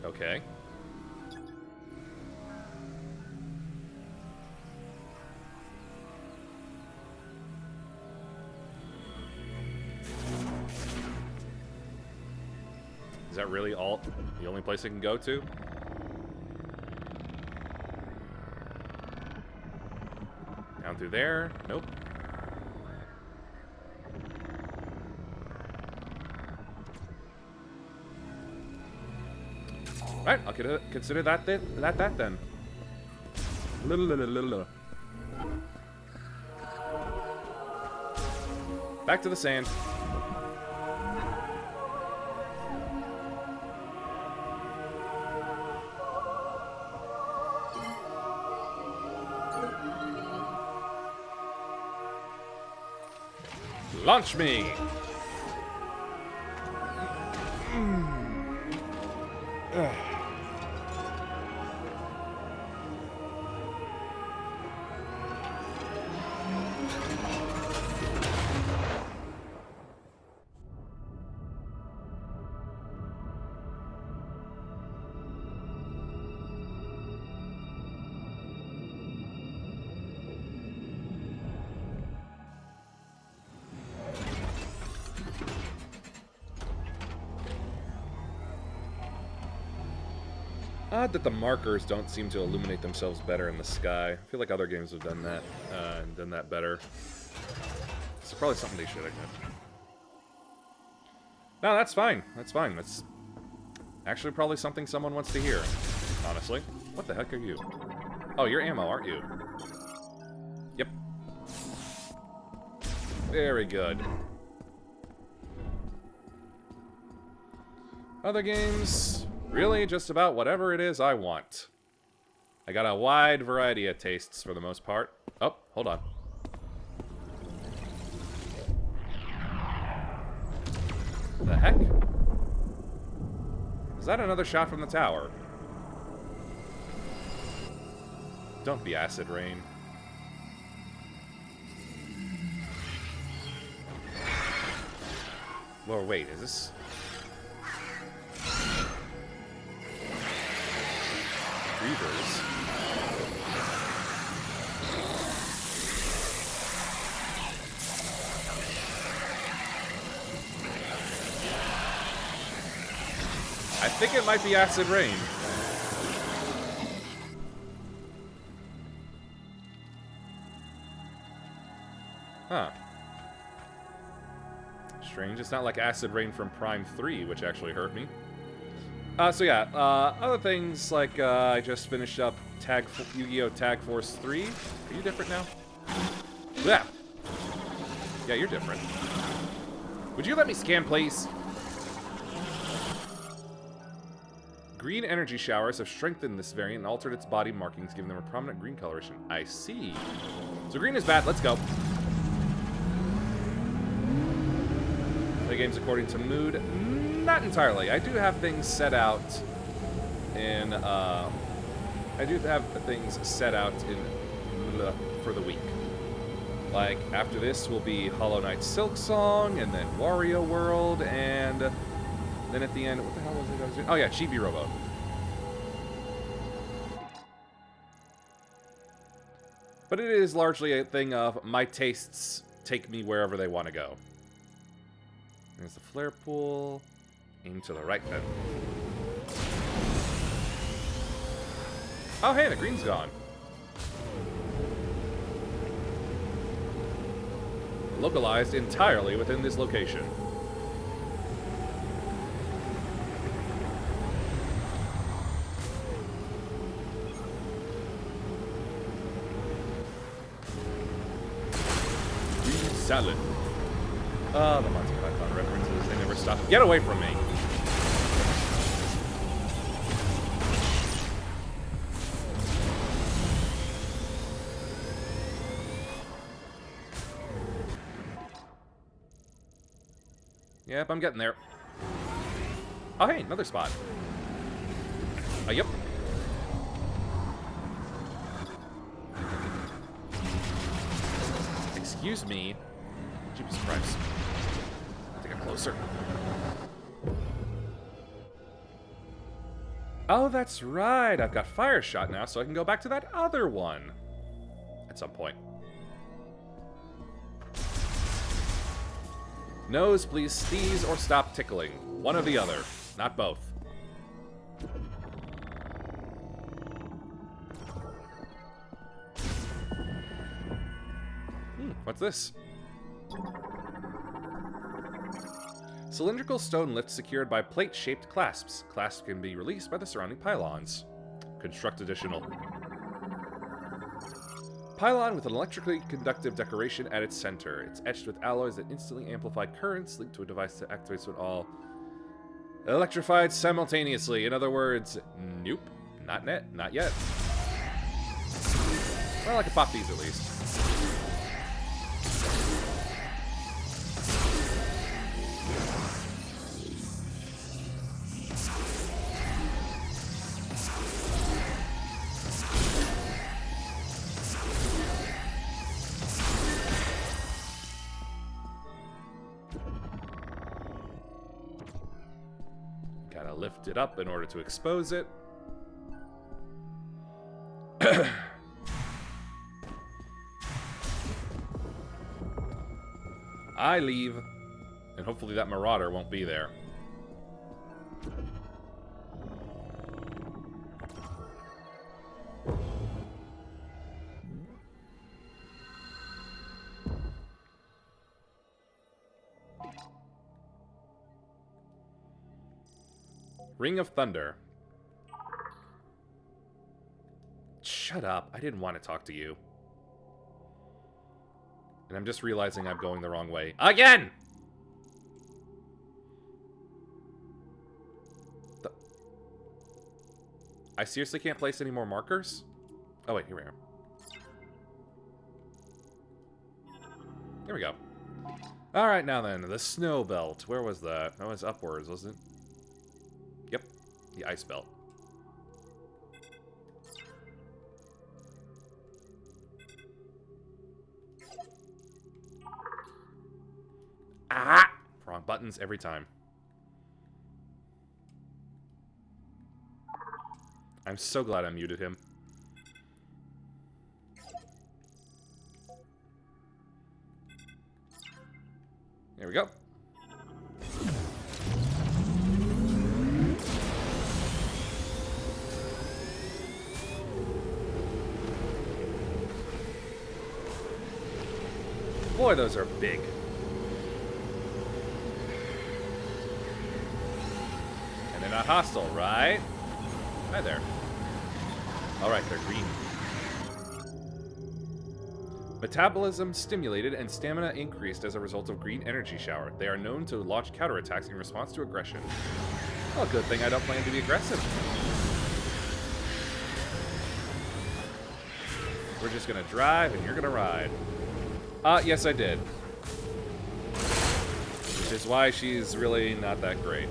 Okay. Is that really all? The only place I can go to? Down through there? Nope. Right, I'll consider that then. Back to the sand. Launch me! Odd that the markers don't seem to illuminate themselves better in the sky. I feel like other games have done that, and done that better. It's probably something they should have done. No, that's fine. That's fine. That's actually probably something someone wants to hear, honestly. What the heck are you? Oh, you're ammo, aren't you? Yep. Very good. Other games, really just about whatever it is I want. I got a wide variety of tastes for the most part. Oh, hold on. The heck? Is that another shot from the tower? Don't be acid rain. Whoa, wait, is this... Reavers? I think it might be acid rain. Huh. Strange. It's not like acid rain from Prime 3, which actually hurt me. So yeah, other things like I just finished up Yu-Gi-Oh! Tag Force 3. Are you different now? Yeah. Yeah, you're different. Would you let me scan, please? Green energy showers have strengthened this variant and altered its body markings, giving them a prominent green coloration. I see. So green is bad. Let's go. Play games according to mood. Not entirely. I do have things set out in, for the week. Like, after this will be Hollow Knight Silk Song, and then Wario World, and then at the end, what the hell was it I was doing? Oh yeah, Chibi Robo. But it is largely a thing of my tastes take me wherever they want to go. There's the flare pool. Aim to the right then. Oh hey, the green's gone. Localized entirely within this location. Green salad. Oh, the Monty Python references, they never stop. Get away from me! Yep, I'm getting there. Oh, hey, another spot. Yep. Excuse me. Jesus Christ. I think I'm closer. Oh, that's right. I've got Fire Shot now, so I can go back to that other one. At some point. Nose, please sneeze or stop tickling. One or the other. Not both. What's this? Cylindrical stone lift secured by plate-shaped clasps. Clasps can be released by the surrounding pylons. Construct additional. Pylon with an electrically conductive decoration at its center. It's etched with alloys that instantly amplify currents linked to a device that activates when all electrified simultaneously. In other words, nope. Not yet. Well, I can pop these at least. Lift it up in order to expose it. I leave, and hopefully that Marauder won't be there. Ring of Thunder. Shut up. I didn't want to talk to you. And I'm just realizing I'm going the wrong way. Again! I seriously can't place any more markers? Oh, wait. Here we are. Here we go. Alright, now then. The snow belt. Where was that? That was upwards, wasn't it? Yep. The ice belt. Ah! Wrong buttons every time. I'm so glad I muted him. There we go. Boy, those are big. And they're not hostile, right? Hi there. Alright, they're green. Metabolism stimulated and stamina increased as a result of green energy shower. They are known to launch counterattacks in response to aggression. Well, good thing I don't plan to be aggressive. We're just gonna drive and you're gonna ride. Yes I did. Which is why she's really not that great.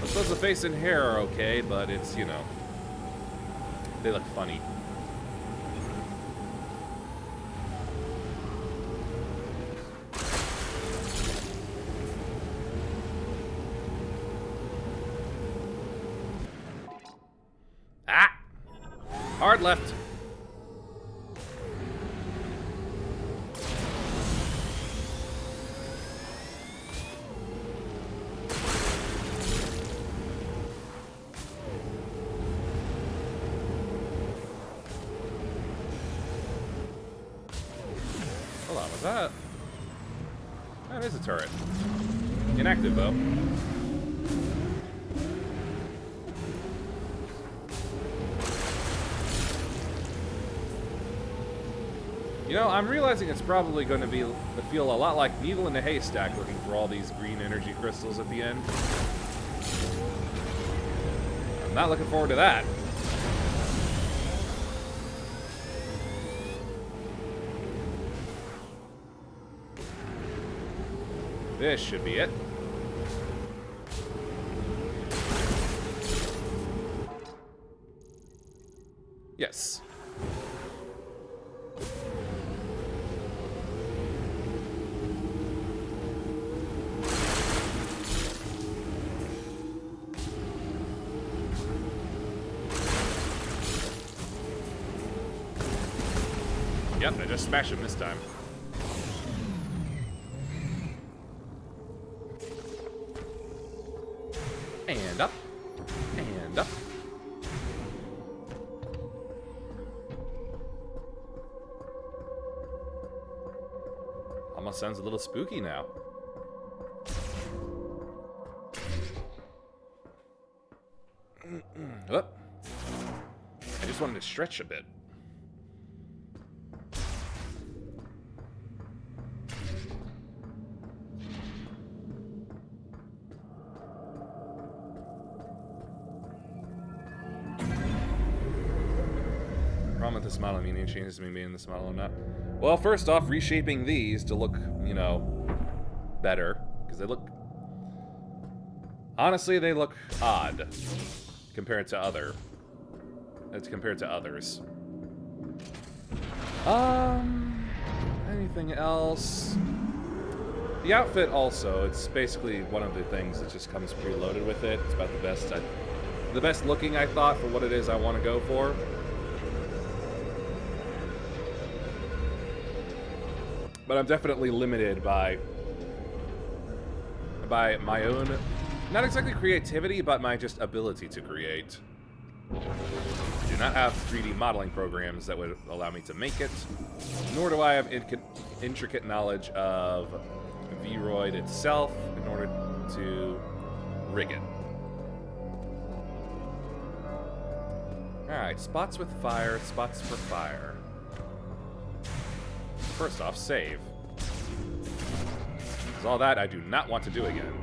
I suppose the face and hair are okay, but it's, you know, they look funny. Ah! Hard left. Hold on, was that? That is a turret. Inactive, though. You know, I'm realizing it's probably going to feel a lot like needle in a haystack looking for all these green energy crystals at the end. I'm not looking forward to that. This should be it. Yes. Yep, I just smashed him this time. And up. And up. Almost sounds a little spooky now. Oh. I just wanted to stretch a bit. With this model, I mean, any changes to me being this model or not? Well, first off, reshaping these to look, you know, better, because they look, honestly, they look odd compared to others. Anything else? The outfit also, it's basically one of the things that just comes preloaded with it. It's about the best looking, I thought, for what it is I want to go for. But I'm definitely limited by my own, not exactly creativity, but my just ability to create. I do not have 3D modeling programs that would allow me to make it, nor do I have intricate knowledge of Vroid itself in order to rig it. Alright, spots with fire, spots for fire. First off, save. Because all that I do not want to do again.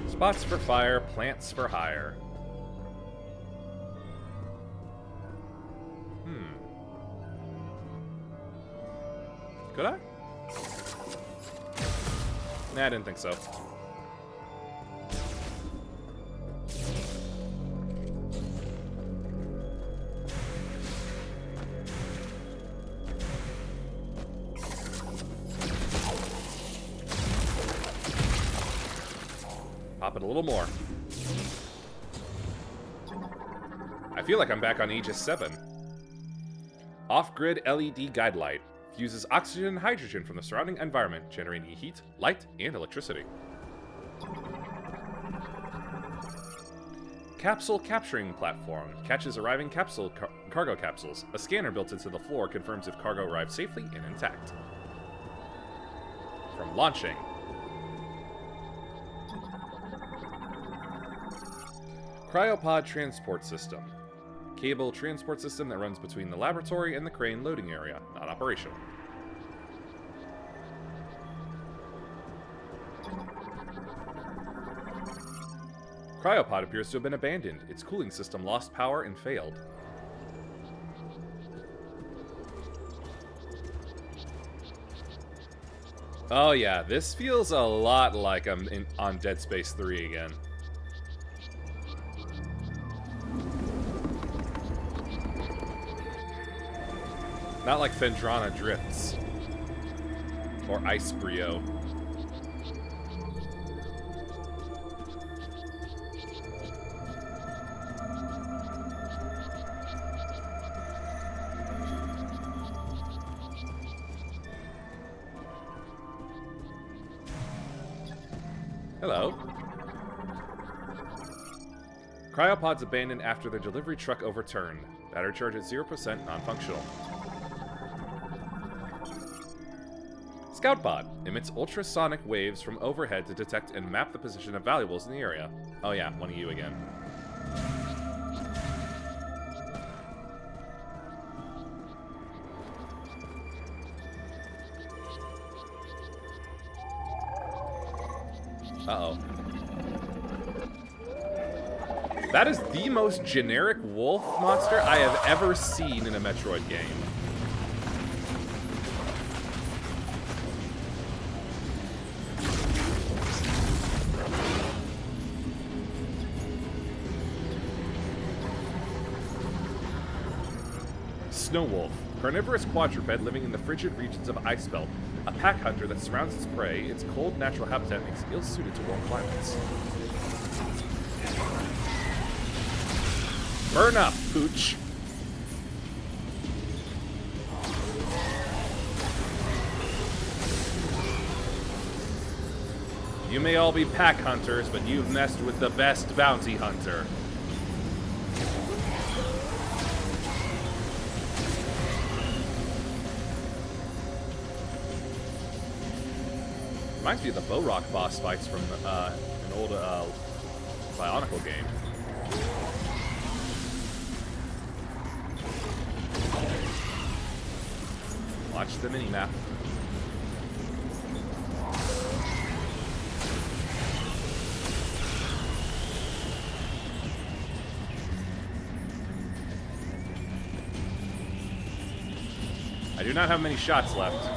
Spots for fire, plants for hire. Could I? Nah, I didn't think so. Pop it a little more. I feel like I'm back on Aegis 7. Off-grid LED guide light. Uses oxygen and hydrogen from the surrounding environment, generating heat, light, and electricity. Capsule capturing platform. Catches arriving cargo capsules. A scanner built into the floor confirms if cargo arrived safely and intact. From launching. Cryopod transport system. Cable transport system that runs between the laboratory and the crane loading area. Not operational. Cryopod appears to have been abandoned. Its cooling system lost power and failed. Oh yeah, this feels a lot like I'm on Dead Space 3 again. Not like Phendrana Drifts. Or Ice Brio. Hello. Cryopods abandoned after their delivery truck overturned. Battery charge at 0%, non-functional. Scout pod emits ultrasonic waves from overhead to detect and map the position of valuables in the area. Oh yeah, one of you again. Uh-oh. That is the most generic wolf monster I have ever seen in a Metroid game. Snow wolf, carnivorous quadruped living in the frigid regions of Icebelt. A pack hunter that surrounds its prey, its cold natural habitat makes it ill-suited to warm climates. Burn up, pooch! You may all be pack hunters, but you've messed with the best bounty hunter. Reminds me of the Bo-Rock boss fights from an old Bionicle game. Watch the mini-map. I do not have many shots left.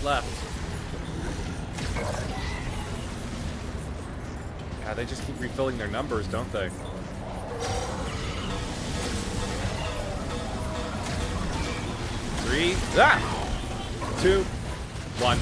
Left. God, they just keep refilling their numbers, don't they? Three, 2, 1.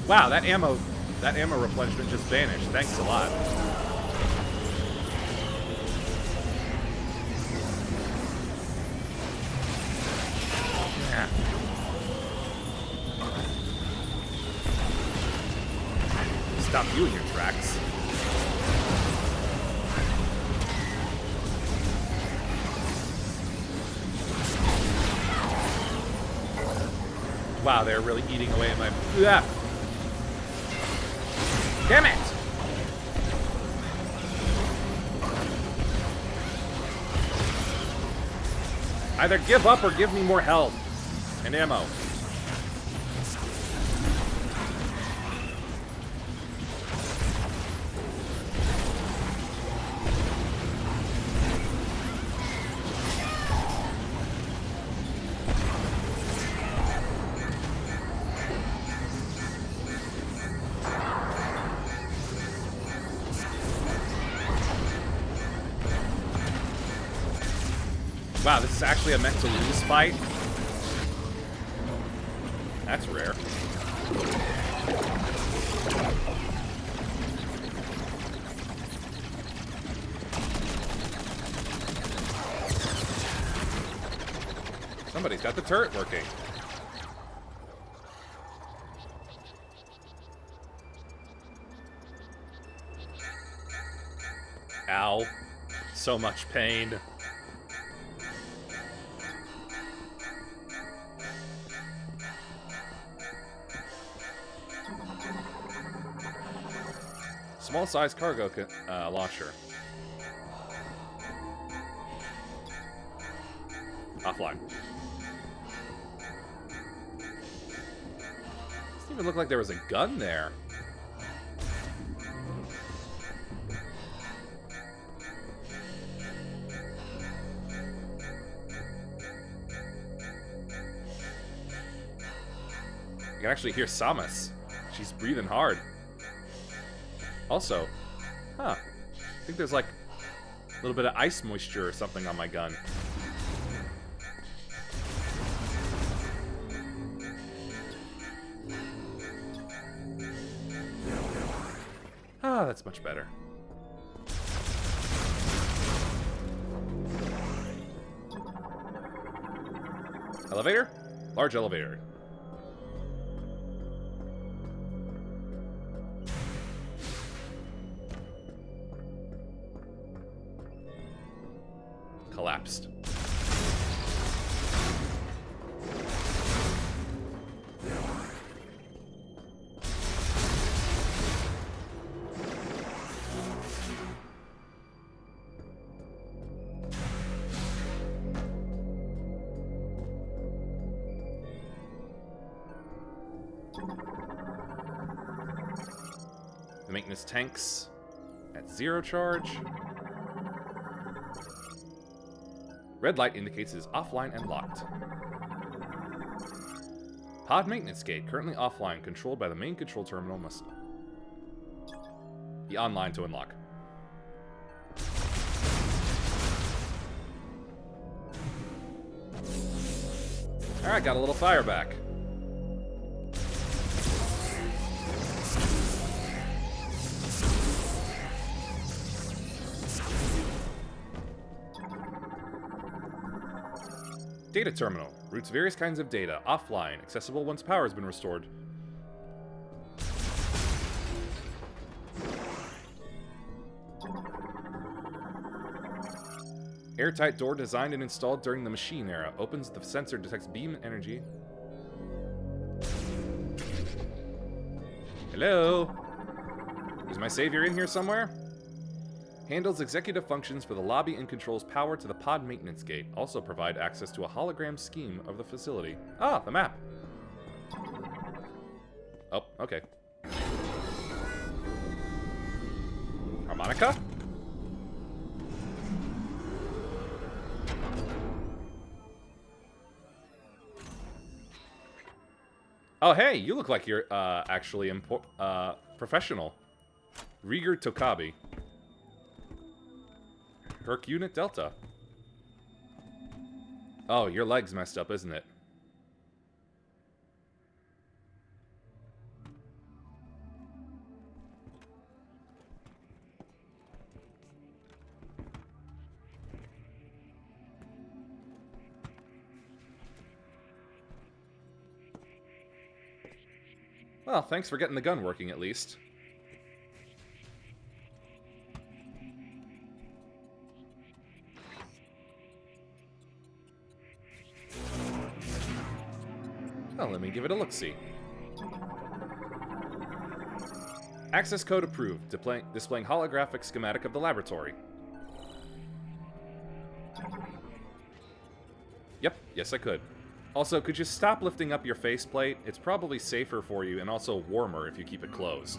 Wow, that ammo replenishment just vanished. Thanks a lot. Yeah. Stop you in your tracks. Wow, they're really eating away at my... Yeah. Damn it! Either give up or give me more health and ammo. Wow, this is actually a meant to lose fight. That's rare. Somebody's got the turret working. Ow. So much pain. Small-sized cargo launcher. Offline. Doesn't even look like there was a gun there. You can actually hear Samus. She's breathing hard. Also, I think there's like a little bit of ice moisture or something on my gun. Ah, that's much better. Elevator? Large elevator. Collapsed. The maintenance tanks at 0 charge. Red light indicates it is offline and locked. Pod maintenance gate, currently offline, controlled by the main control terminal, must be online to unlock. Alright, got a little fire back. Data terminal. Routes various kinds of data. Offline. Accessible once power has been restored. Airtight door designed and installed during the machine era. Opens the sensor, detects beam energy. Hello? Is my savior in here somewhere? Handles executive functions for the lobby and controls power to the pod maintenance gate. Also provide access to a hologram scheme of the facility. Ah, the map. Oh, okay. Harmonica? Oh, hey, you look like you're actually professional. Rieger Tokabi. Herc Unit Delta. Oh, your leg's messed up, isn't it? Well, thanks for getting the gun working at least. Well, let me give it a look-see. Access code approved. Displaying holographic schematic of the laboratory. Yep, yes I could. Also, could you stop lifting up your faceplate? It's probably safer for you and also warmer if you keep it closed.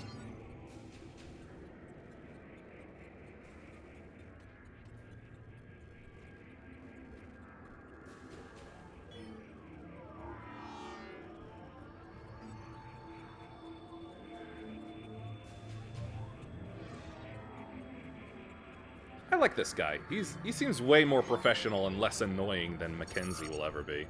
I like this guy. He seems way more professional and less annoying than Mackenzie will ever be.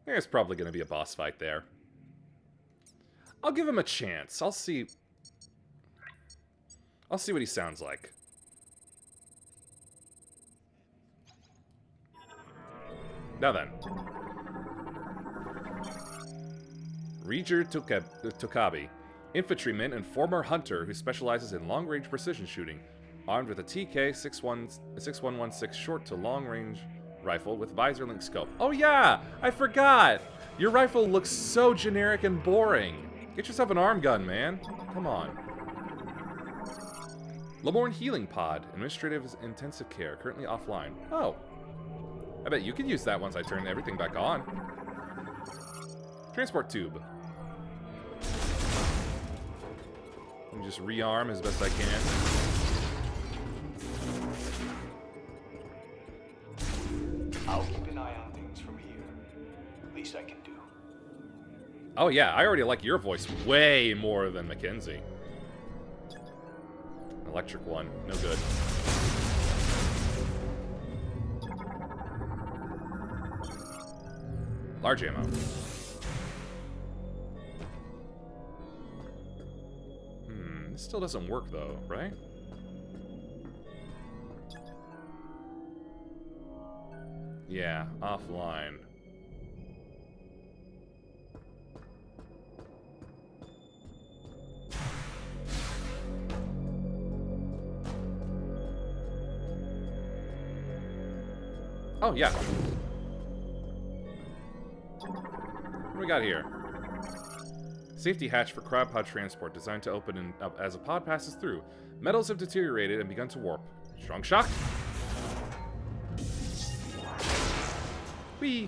There's probably going to be a boss fight there. I'll give him a chance. I'll see what he sounds like. Now then. Reger Tokabi, infantryman and former hunter who specializes in long-range precision shooting, armed with a TK-6116 short to long-range rifle with visor-link scope. Oh yeah! I forgot! Your rifle looks so generic and boring. Get yourself an arm gun, man. Come on. Lamorn Healing Pod, Administrative Intensive Care, currently offline. Oh. I bet you could use that once I turn everything back on. Transport Tube. Let me just rearm as best I can. I'll keep an eye on things from here. Least I can do. Oh yeah, I already like your voice way more than Mackenzie. Electric one, no good. Large ammo. This still doesn't work though, right? Yeah, offline. Oh, yeah. What do we got here? Safety hatch for crab pod transport, designed to open up as a pod passes through. Metals have deteriorated and begun to warp. Strong shock? Whee!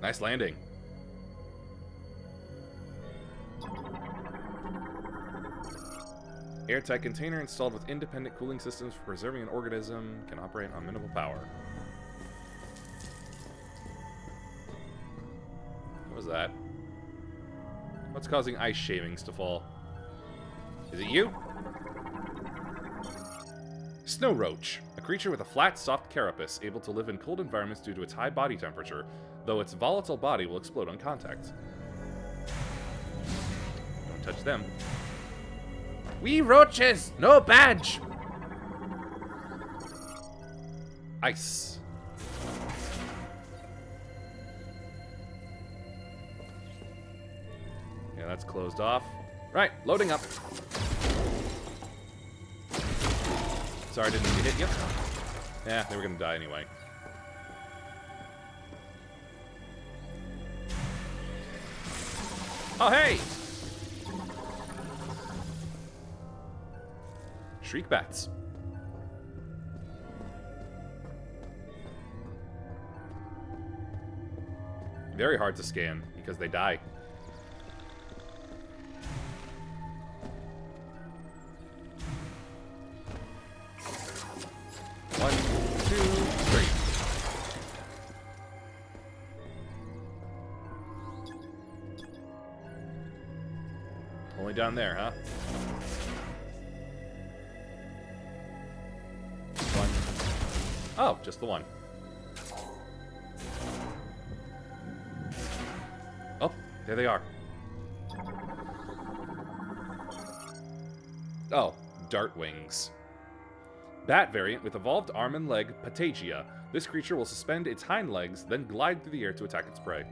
Nice landing. Airtight container installed with independent cooling systems for preserving an organism, can operate on minimal power. What was that? What's causing ice shavings to fall? Is it you? Snow Roach, a creature with a flat, soft carapace, able to live in cold environments due to its high body temperature, though its volatile body will explode on contact. Don't touch them. We roaches! No badge! Ice. Yeah, that's closed off. Right, loading up. Sorry, I didn't mean to hit you. Yeah, they were gonna die anyway. Oh, hey! Shriek bats. Very hard to scan because they die. One, two, three. Only down there, huh? Oh, just the one. Oh, there they are. Oh, dart wings. Bat variant with evolved arm and leg, Patagia. This creature will suspend its hind legs, then glide through the air to attack its prey.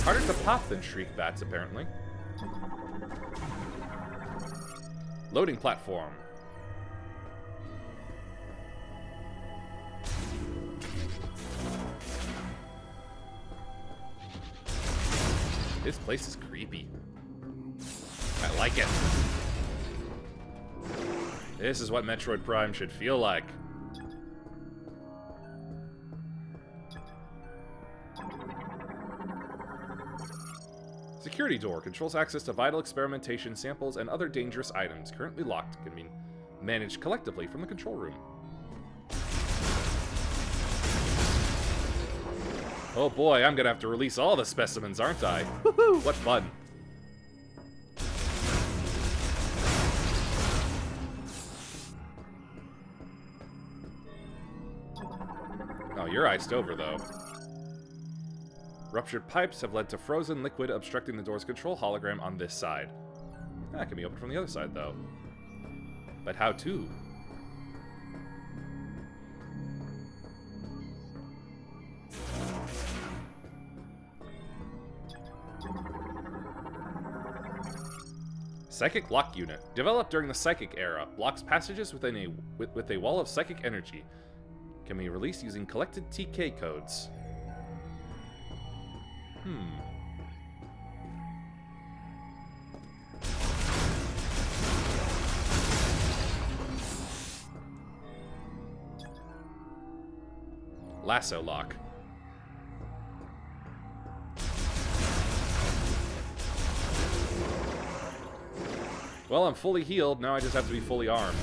Harder to pop than Shriek Bats, apparently. Loading platform. This place is creepy. I like it. This is what Metroid Prime should feel like. Security door controls access to vital experimentation samples and other dangerous items. Currently locked, can be managed collectively from the control room. Oh boy, I'm gonna have to release all the specimens, aren't I? Woohoo! What fun. Oh, you're iced over, though. Ruptured pipes have led to frozen liquid obstructing the door's control hologram on this side. That can be opened from the other side, though. But how to? Psychic Lock Unit. Developed during the Psychic Era. Blocks passages within with a wall of psychic energy. Can be released using collected TK codes. Lasso lock. Well, I'm fully healed, now I just have to be fully armed.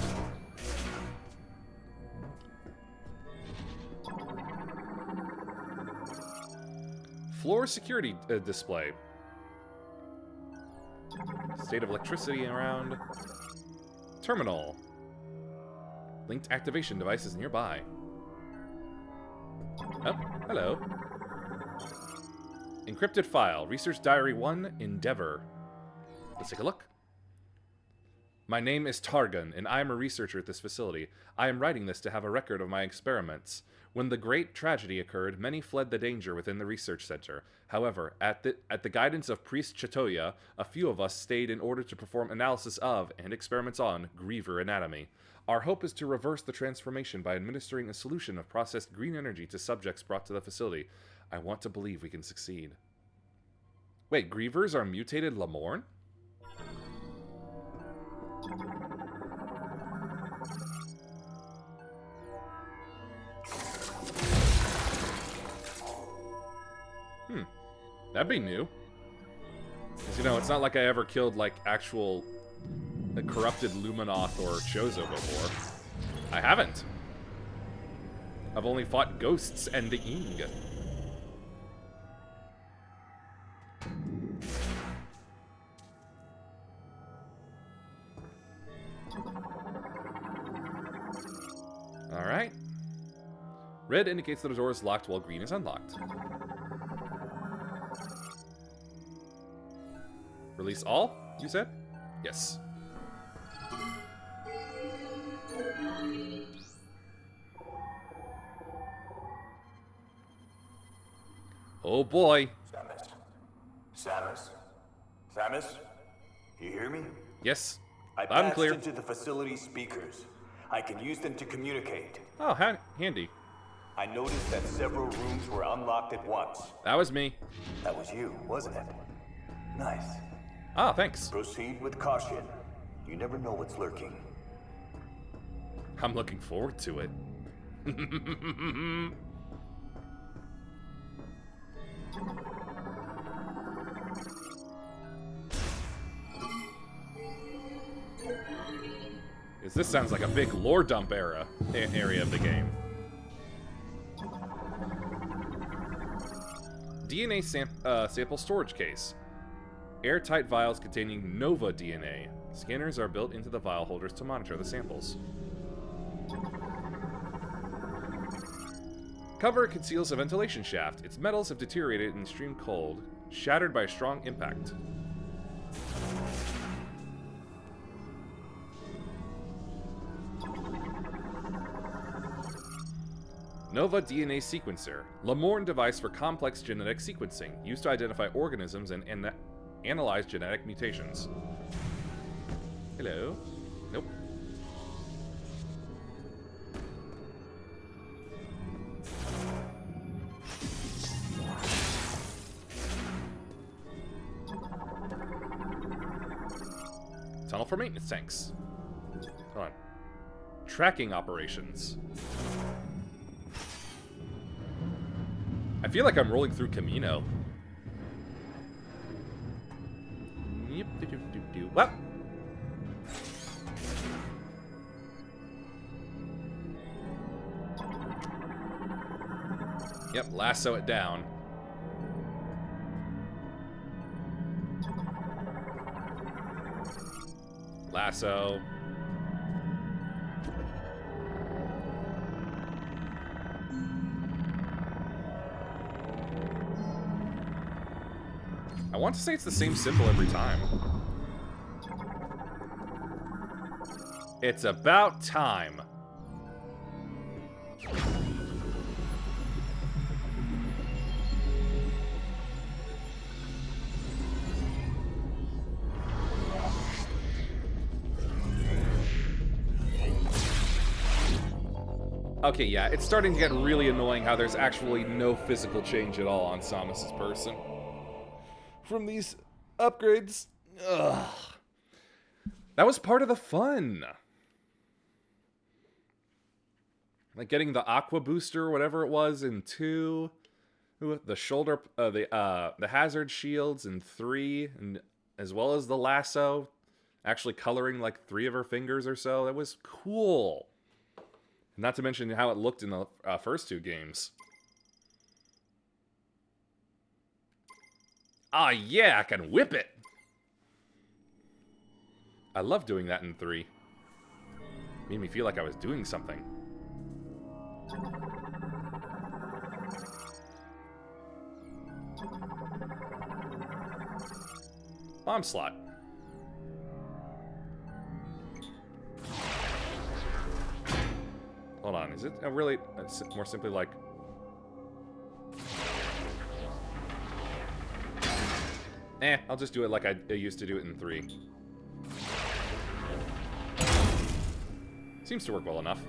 Floor security display. State of electricity around. Terminal. Linked activation devices nearby. Oh, hello. Encrypted file. Research Diary 1, Endeavor. Let's take a look. My name is Targon, and I am a researcher at this facility. I am writing this to have a record of my experiments. When the great tragedy occurred, many fled the danger within the research center. However, at the guidance of Priest Chatoya, a few of us stayed in order to perform analysis of, and experiments on, Griever anatomy. Our hope is to reverse the transformation by administering a solution of processed green energy to subjects brought to the facility. I want to believe we can succeed. Wait, Grievers are mutated Lamorn? That'd be new. Because, you know, it's not like I ever killed, like, actual corrupted Luminoth or Chozo before. I haven't. I've only fought ghosts and the Ing. Alright. Red indicates that the door is locked while green is unlocked. Release all, you said? Yes. Oh boy. Samus? You hear me? Yes. I Loud and passed clear. into the facility speakers. I can use them to communicate. Oh, handy. I noticed that several rooms were unlocked at once. That was me. That was you, wasn't it? Nice. Ah, thanks. Proceed with caution. You never know what's lurking. I'm looking forward to it. This sounds like a big lore dump area of the game. DNA sample storage case. Airtight vials containing Nova DNA. Scanners are built into the vial holders to monitor the samples. Cover conceals a ventilation shaft. Its metals have deteriorated in extreme cold, shattered by a strong impact. Nova DNA Sequencer. Lamorn device for complex genetic sequencing, used to identify organisms and analyze genetic mutations. Hello? Nope. Tunnel for maintenance tanks. Hold on. Tracking operations. I feel like I'm rolling through Camino. Yep, do. What? Yep, lasso it down. Lasso. I want to say it's the same symbol every time. It's about time. Okay, yeah, it's starting to get really annoying how there's actually no physical change at all on Samus's person. From these upgrades. Ugh. That was part of the fun. Like getting the Aqua Booster or whatever it was in 2. The shoulder, the hazard shields in 3, and as well as the lasso. Actually coloring like 3 of her fingers or so. That was cool. Not to mention how it looked in the first 2 games. Ah, yeah, I can whip it! I love doing that in 3. Made me feel like I was doing something. Bomb slot. Hold on, is it really more simply like... I'll just do it like I used to do it in 3. Seems to work well enough.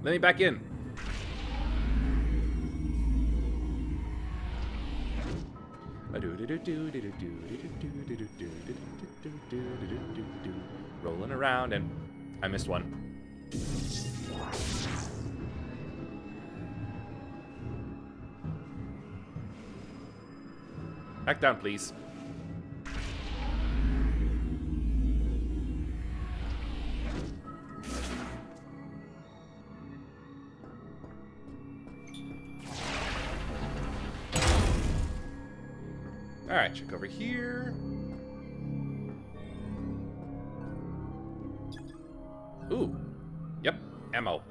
Let me back in. Rolling around, and I missed one. Back down, please. Alright, check over here. Ooh. Yep, ammo.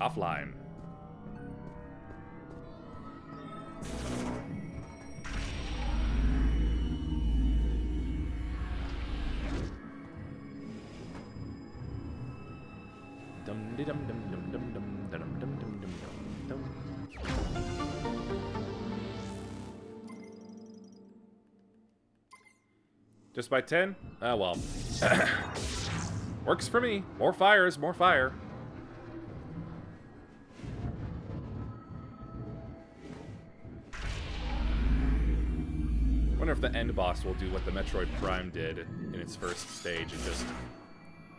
Offline. Just by 10? Oh, well. Works for me. More fire is more fire. Wonder if the end boss will do what the Metroid Prime did in its first stage and just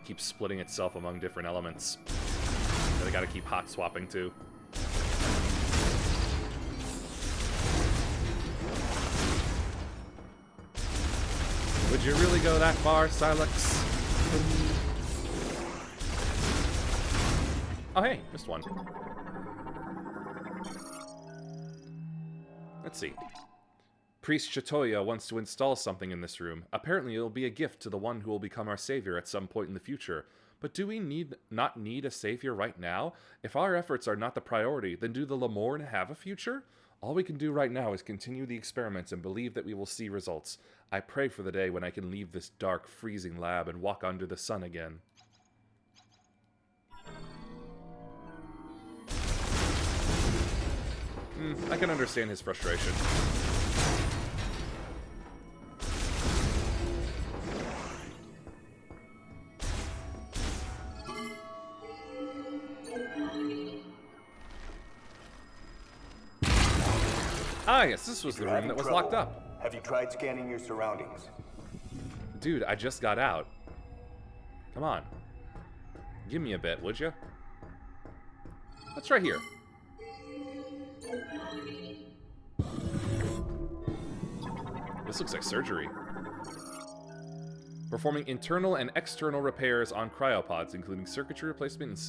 keep splitting itself among different elements. They gotta keep hot swapping too. Did you really go that far, Silex? Oh, hey, missed one. Let's see. Priest Chatoya wants to install something in this room. Apparently it'll be a gift to the one who will become our savior at some point in the future. But do we not need a savior right now? If our efforts are not the priority, then do the Lamorn have a future? All we can do right now is continue the experiments and believe that we will see results. I pray for the day when I can leave this dark, freezing lab and walk under the sun again. I can understand his frustration. Ah, yes, this was the room that was locked up. Have you tried scanning your surroundings? Dude, I just got out. Come on. Give me a bit, would you? Let's try here. This looks like surgery. Performing internal and external repairs on cryopods, including circuitry replacement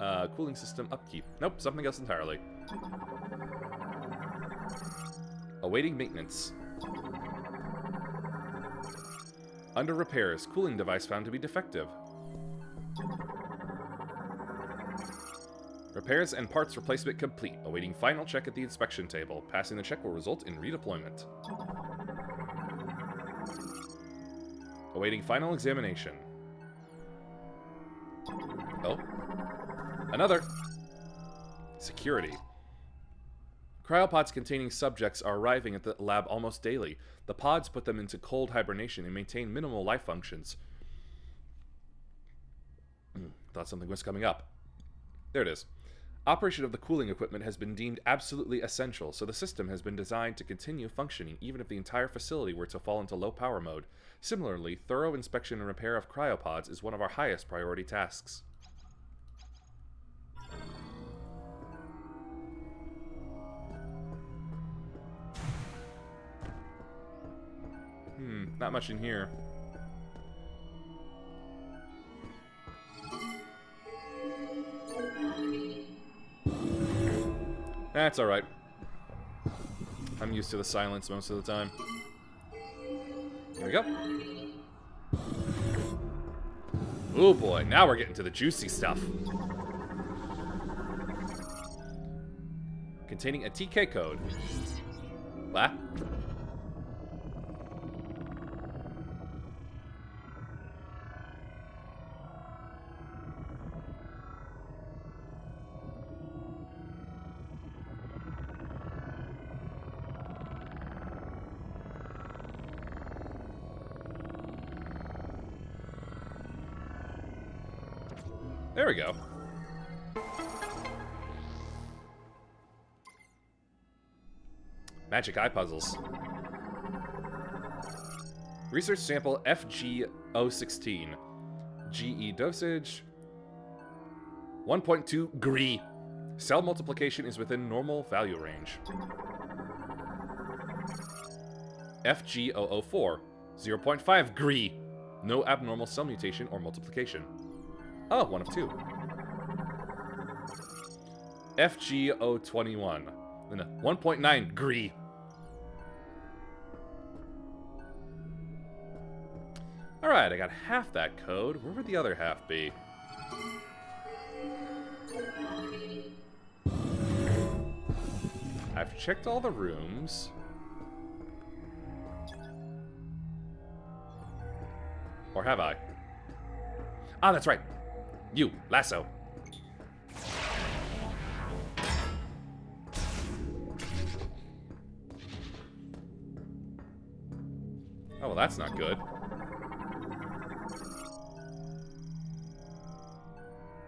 and cooling system upkeep. Nope, something else entirely. Awaiting maintenance. Under repairs, cooling device found to be defective. Repairs and parts replacement complete. Awaiting final check at the inspection table. Passing the check will result in redeployment. Awaiting final examination. Oh. Another. Security. Cryopods containing subjects are arriving at the lab almost daily. The pods put them into cold hibernation and maintain minimal life functions. Thought something was coming up. There it is. Operation of the cooling equipment has been deemed absolutely essential, so the system has been designed to continue functioning even if the entire facility were to fall into low power mode. Similarly, thorough inspection and repair of cryopods is one of our highest priority tasks. Not much in here. That's alright. I'm used to the silence most of the time. Here we go. Oh boy, now we're getting to the juicy stuff. Containing a TK code. What? There we go. Magic eye puzzles. Research sample FG016. GE dosage 1.2 Gri. Cell multiplication is within normal value range. FG004 0.5 Gri. No abnormal cell mutation or multiplication. Oh, one of two. FG021. 1.9 Gri. Alright, I got half that code. Where would the other half be? I've checked all the rooms. Or have I? Ah, that's right. You, lasso. Oh, well, that's not good.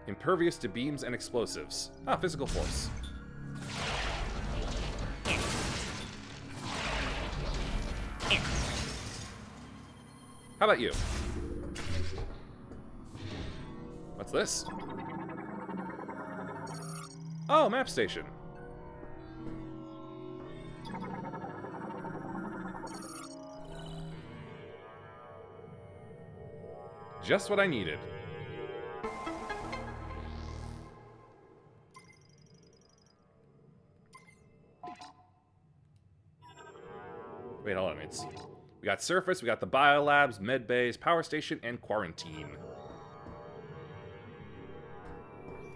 Impervious to beams and explosives. Ah, physical force. How about you? What's this? Oh, map station. Just what I needed. Wait, hold on. We got surface, we got the biolabs, med bays, power station, and quarantine.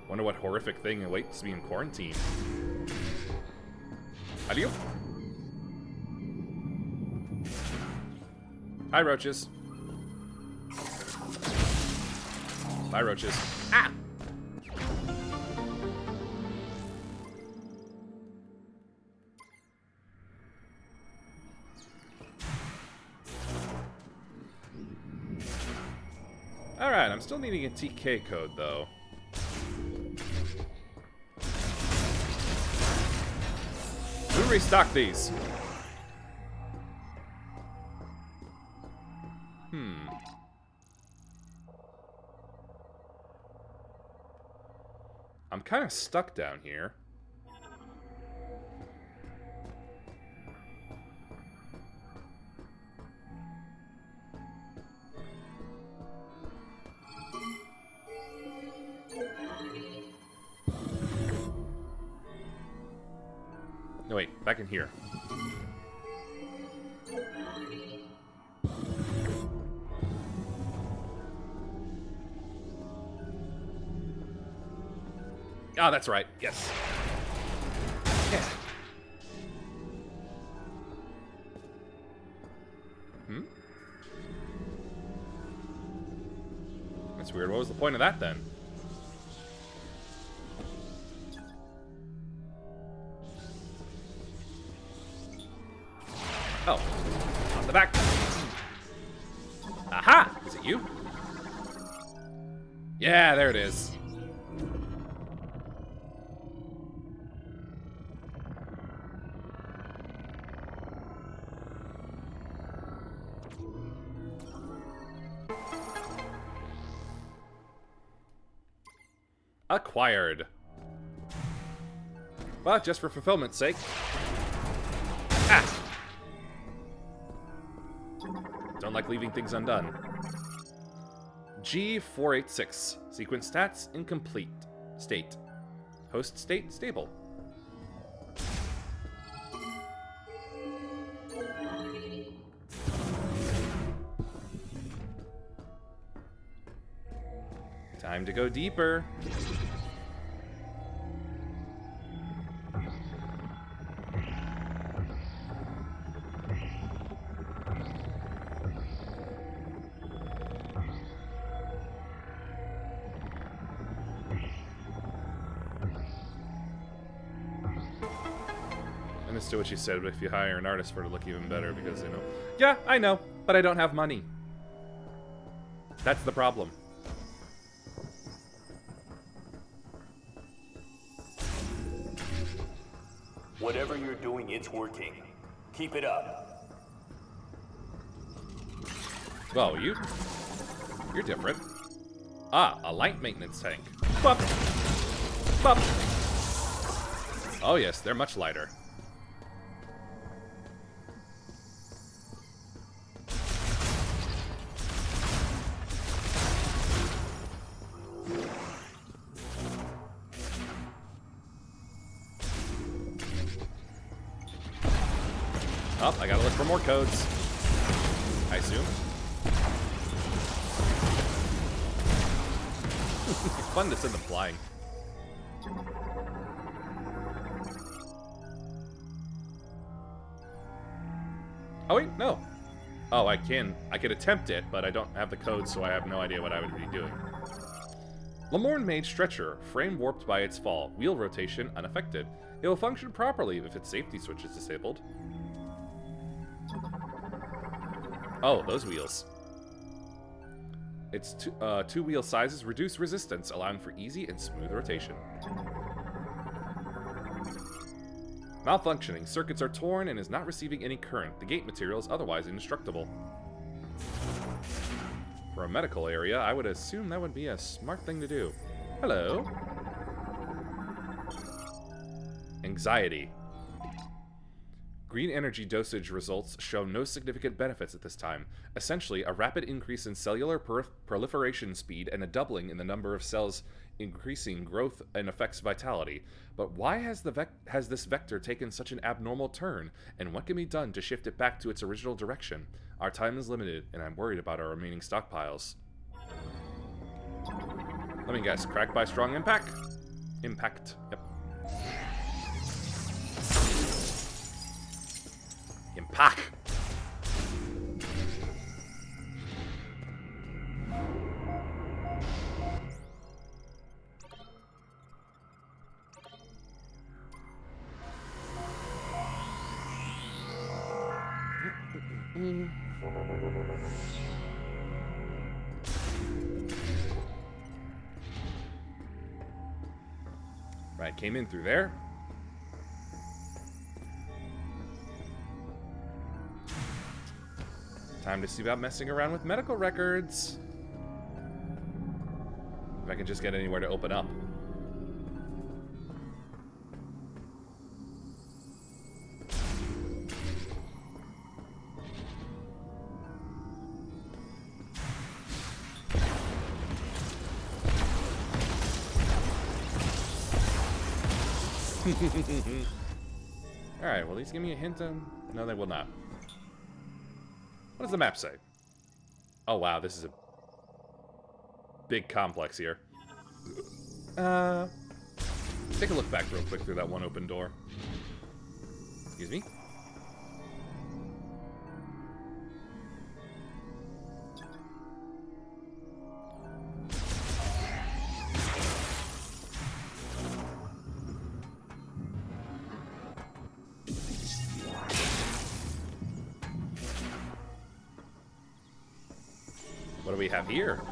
Wonder what horrific thing awaits me in quarantine. Adieu. Hi, roaches. Bye, roaches. Ah! Alright, I'm still needing a TK code, though. Who restocked these? I'm kind of stuck down here. No, wait, back in here. Ah, that's right. Yes. Yeah. That's weird. What was the point of that, then? Oh. On the back. Aha! Is it you? Yeah, there it is. Acquired. But just for fulfillment's sake. Ah! Don't like leaving things undone. G486. Sequence stats incomplete. State. Host state stable. Time to go deeper. And it's to what she said, but if you hire an artist for it to look even better, because, you know... Yeah, I know, but I don't have money. That's the problem. Whatever you're doing, it's working. Keep it up. Well, you're different. Ah, a light maintenance tank. Bop! Bop! Oh yes, they're much lighter. Oh, I gotta look for more codes. I assume. It's fun to send them flying. Oh wait, no. Oh, I could attempt it, but I don't have the code, so I have no idea what I would be doing. Lamorn made stretcher, frame warped by its fall, wheel rotation unaffected. It will function properly if its safety switch is disabled. Oh, those wheels. Its two wheel sizes reduce resistance, allowing for easy and smooth rotation. Malfunctioning. Circuits are torn and is not receiving any current. The gate material is otherwise indestructible. For a medical area, I would assume that would be a smart thing to do. Hello. Anxiety. Green energy dosage results show no significant benefits at this time. Essentially, a rapid increase in cellular proliferation speed and a doubling in the number of cells, increasing growth and affects vitality. But why has this vector taken such an abnormal turn, and what can be done to shift it back to its original direction? Our time is limited, and I'm worried about our remaining stockpiles. Let me guess, cracked by strong impact? Impact, yep. Impact! Right, came in through there. Time to see about messing around with medical records. If I can just get anywhere to open up. Alright, will these give me a hint of... No, they will not. What does the map say? Oh, wow, this is a big complex here. Take a look back real quick through that one open door. Excuse me? What do we have here?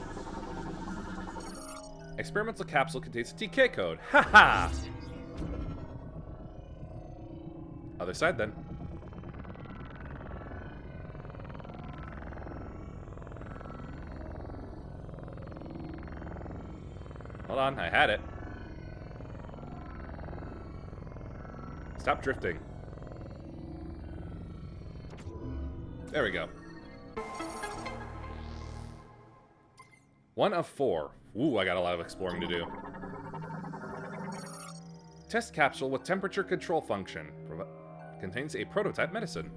Experimental capsule contains a TK code. Haha! Other side then. Hold on, I had it. Stop drifting. There we go. 1 of 4. Ooh, I got a lot of exploring to do. Test capsule with temperature control function. Contains a prototype medicine.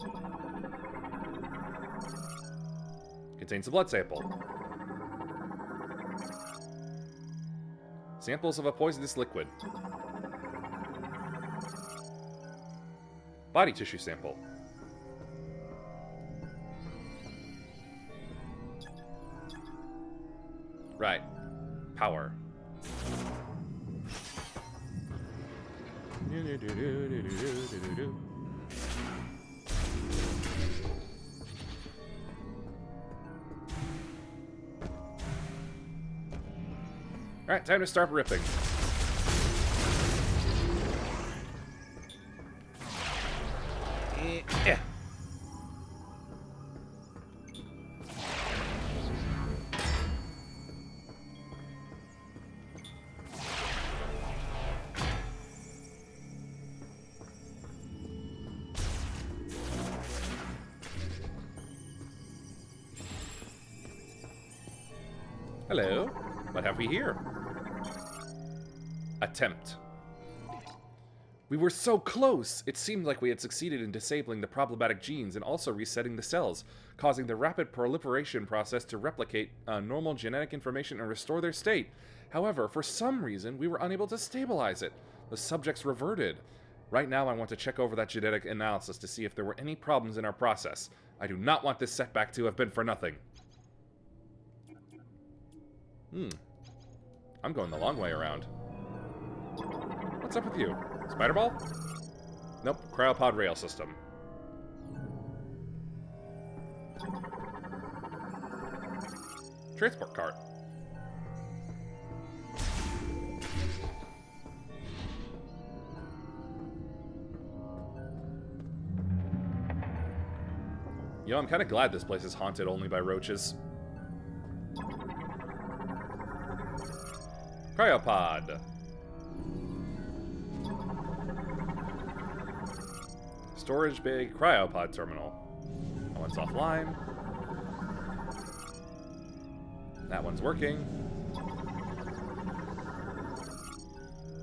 Contains a blood sample. Samples of a poisonous liquid. Body tissue sample. Right. Power. Alright, time to start ripping. Yeah. Hello. What have we here? Attempt. We were so close! It seemed like we had succeeded in disabling the problematic genes and also resetting the cells, causing the rapid proliferation process to replicate normal genetic information and restore their state. However, for some reason, we were unable to stabilize it. The subjects reverted. Right now, I want to check over that genetic analysis to see if there were any problems in our process. I do not want this setback to have been for nothing. I'm going the long way around. What's up with you? Spider ball? Nope, cryopod rail system. Transport cart. You know, I'm kind of glad this place is haunted only by roaches. Cryopod. Storage bay cryopod terminal. That one's offline. That one's working.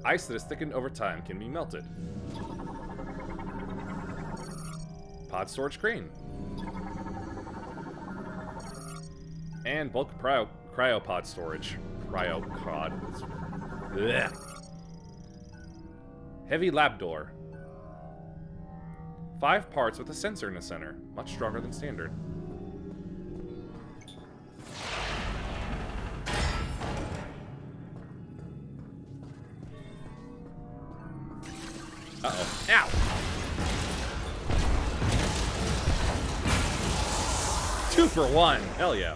Ice that is thickened over time can be melted. Pod storage crane. And bulk cryopod storage. Cryopod. Blech. Heavy lab door. 5 parts with a sensor in the center. Much stronger than standard. Uh-oh. Ow! Two for one! Hell yeah.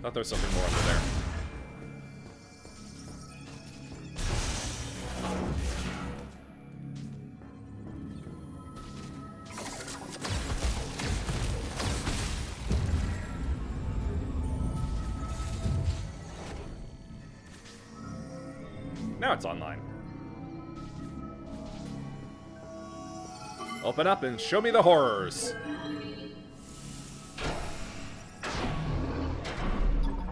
Thought there was something more under there. Now it's online. Open up and show me the horrors.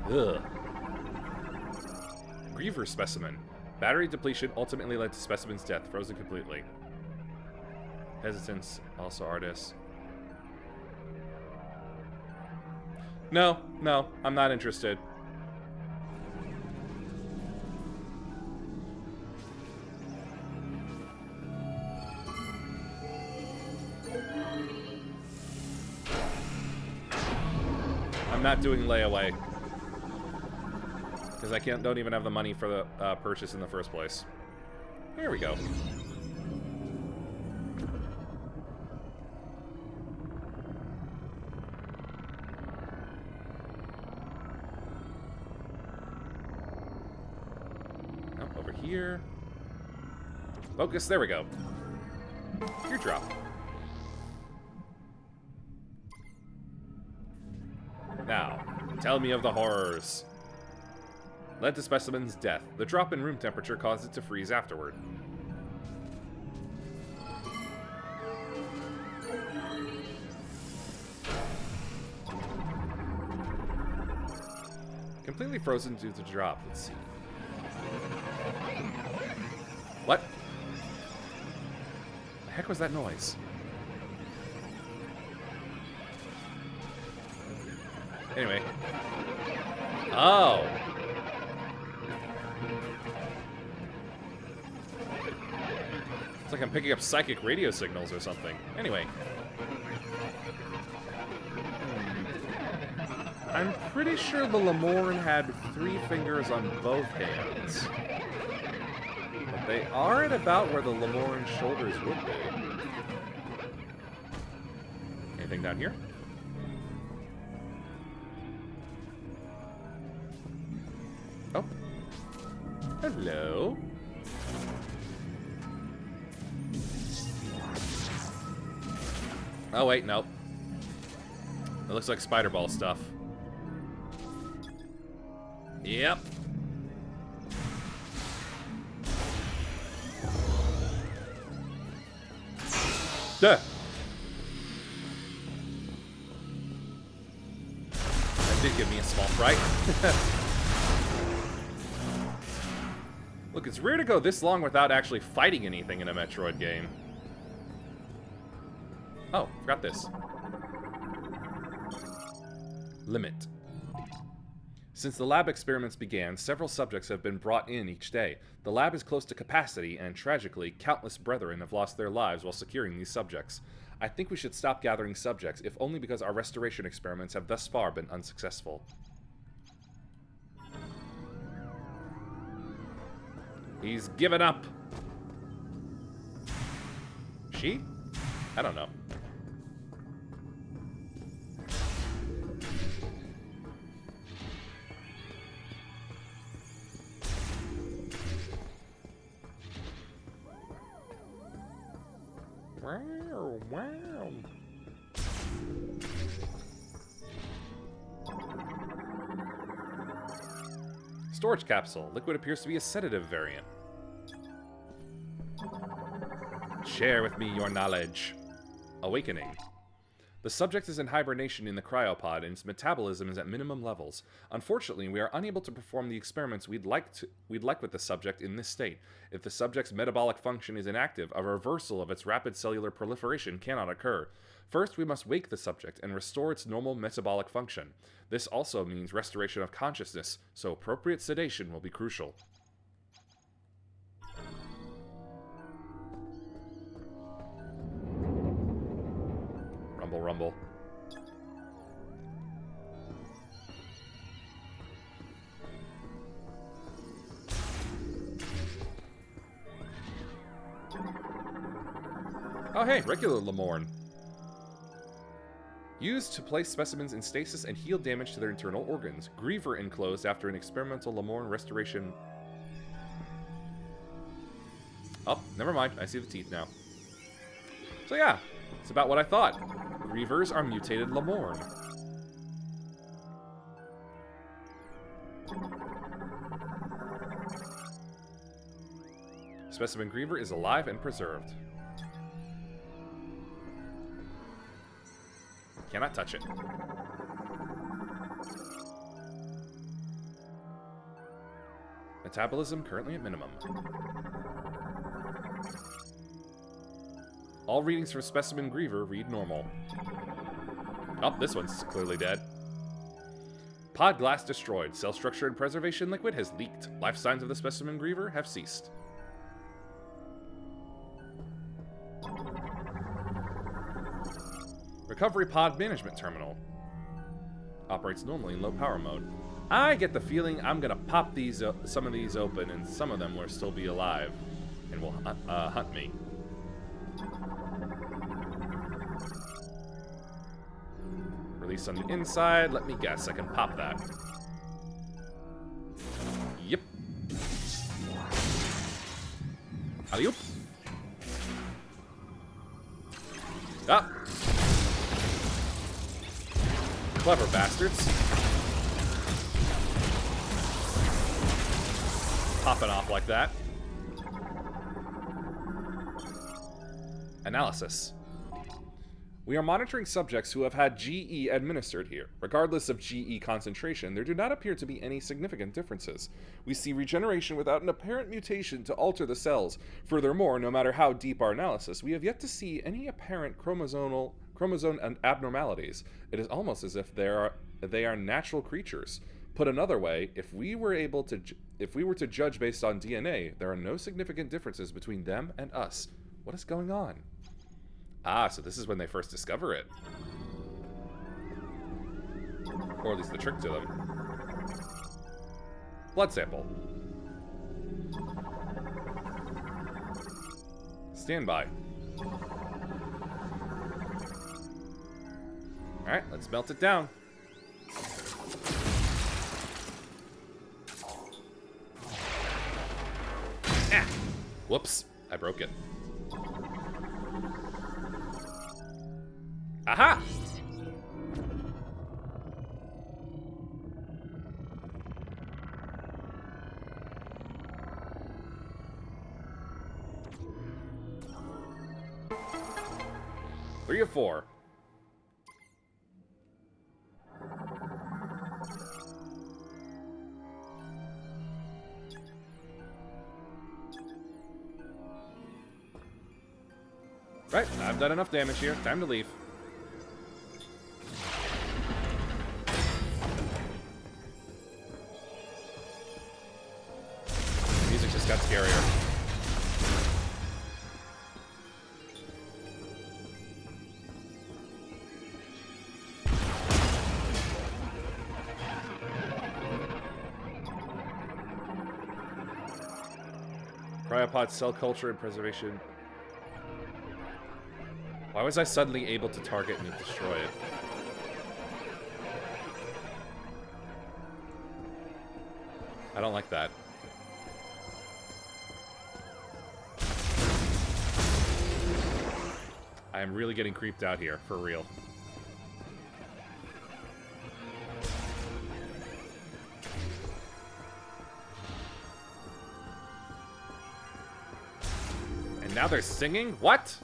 Ugh. Griever specimen. Battery depletion ultimately led to specimen's death, frozen completely. Hesitance, also artist. No, I'm not interested. I'm not doing layaway. Because I don't even have the money for the purchase in the first place. Here we go. Oh, over here. Focus, there we go. Teardrop. Now, tell me of the horrors. Led to specimen's death. The drop in room temperature caused it to freeze afterward. Completely frozen due to drop. Let's see. What? The heck was that noise? Anyway. Oh. It's like I'm picking up psychic radio signals or something. Anyway. I'm pretty sure the Lamorn had 3 fingers on both hands. But they are at about where the Lamorn's shoulders would be. Anything down here? Oh. Hello. Oh, wait, nope. It looks like spider ball stuff. Yep. Duh. That did give me a small fright. Look, it's rare to go this long without actually fighting anything in a Metroid game. Oh, forgot this. Limit. Since the lab experiments began, several subjects have been brought in each day. The lab is close to capacity, and tragically, countless brethren have lost their lives while securing these subjects. I think we should stop gathering subjects, if only because our restoration experiments have thus far been unsuccessful. He's given up. She? I don't know. Wow, wow. Storage capsule. Liquid appears to be a sedative variant. Share with me your knowledge. Awakening. The subject is in hibernation in the cryopod, and its metabolism is at minimum levels. Unfortunately, we are unable to perform the experiments we'd like with the subject in this state. If the subject's metabolic function is inactive, a reversal of its rapid cellular proliferation cannot occur. First, we must wake the subject and restore its normal metabolic function. This also means restoration of consciousness, so appropriate sedation will be crucial. Rumble, rumble. Oh hey, regular Lamorn. Used to place specimens in stasis and heal damage to their internal organs. Griever enclosed after an experimental Lamorn restoration. Oh, never mind. I see the teeth now. So yeah, it's about what I thought. Grievers are mutated Lamorn. Specimen Griever is alive and preserved. Cannot touch it. Metabolism currently at minimum. All readings from Specimen Griever read normal. Oh, this one's clearly dead. Pod glass destroyed. Cell structure and preservation liquid has leaked. Life signs of the Specimen Griever have ceased. Recovery pod management terminal. Operates normally in low power mode. I get the feeling I'm gonna pop these some of these open, and some of them will still be alive and will hunt me. Release on the inside. Let me guess. I can pop that. Yep. Alley-oop. Ah. Clever bastards. Popping off like that. Analysis. We are monitoring subjects who have had GE administered here. Regardless of GE concentration, there do not appear to be any significant differences. We see regeneration without an apparent mutation to alter the cells. Furthermore, no matter how deep our analysis, we have yet to see any apparent chromosome abnormalities. It is almost as if they are natural creatures. Put another way, if we were to judge based on DNA, there are no significant differences between them and us. What is going on? Ah, so this is when they first discover it. Or at least the trick to them. Blood sample. Stand by. Alright, let's melt it down. Ah! Whoops, I broke it. Aha! Three of four. Right, I've done enough damage here. Time to leave. Music just got scarier. Cryopod cell culture and preservation. Why was I suddenly able to target and destroy it? I don't like that. I am really getting creeped out here, for real. And now they're singing? What?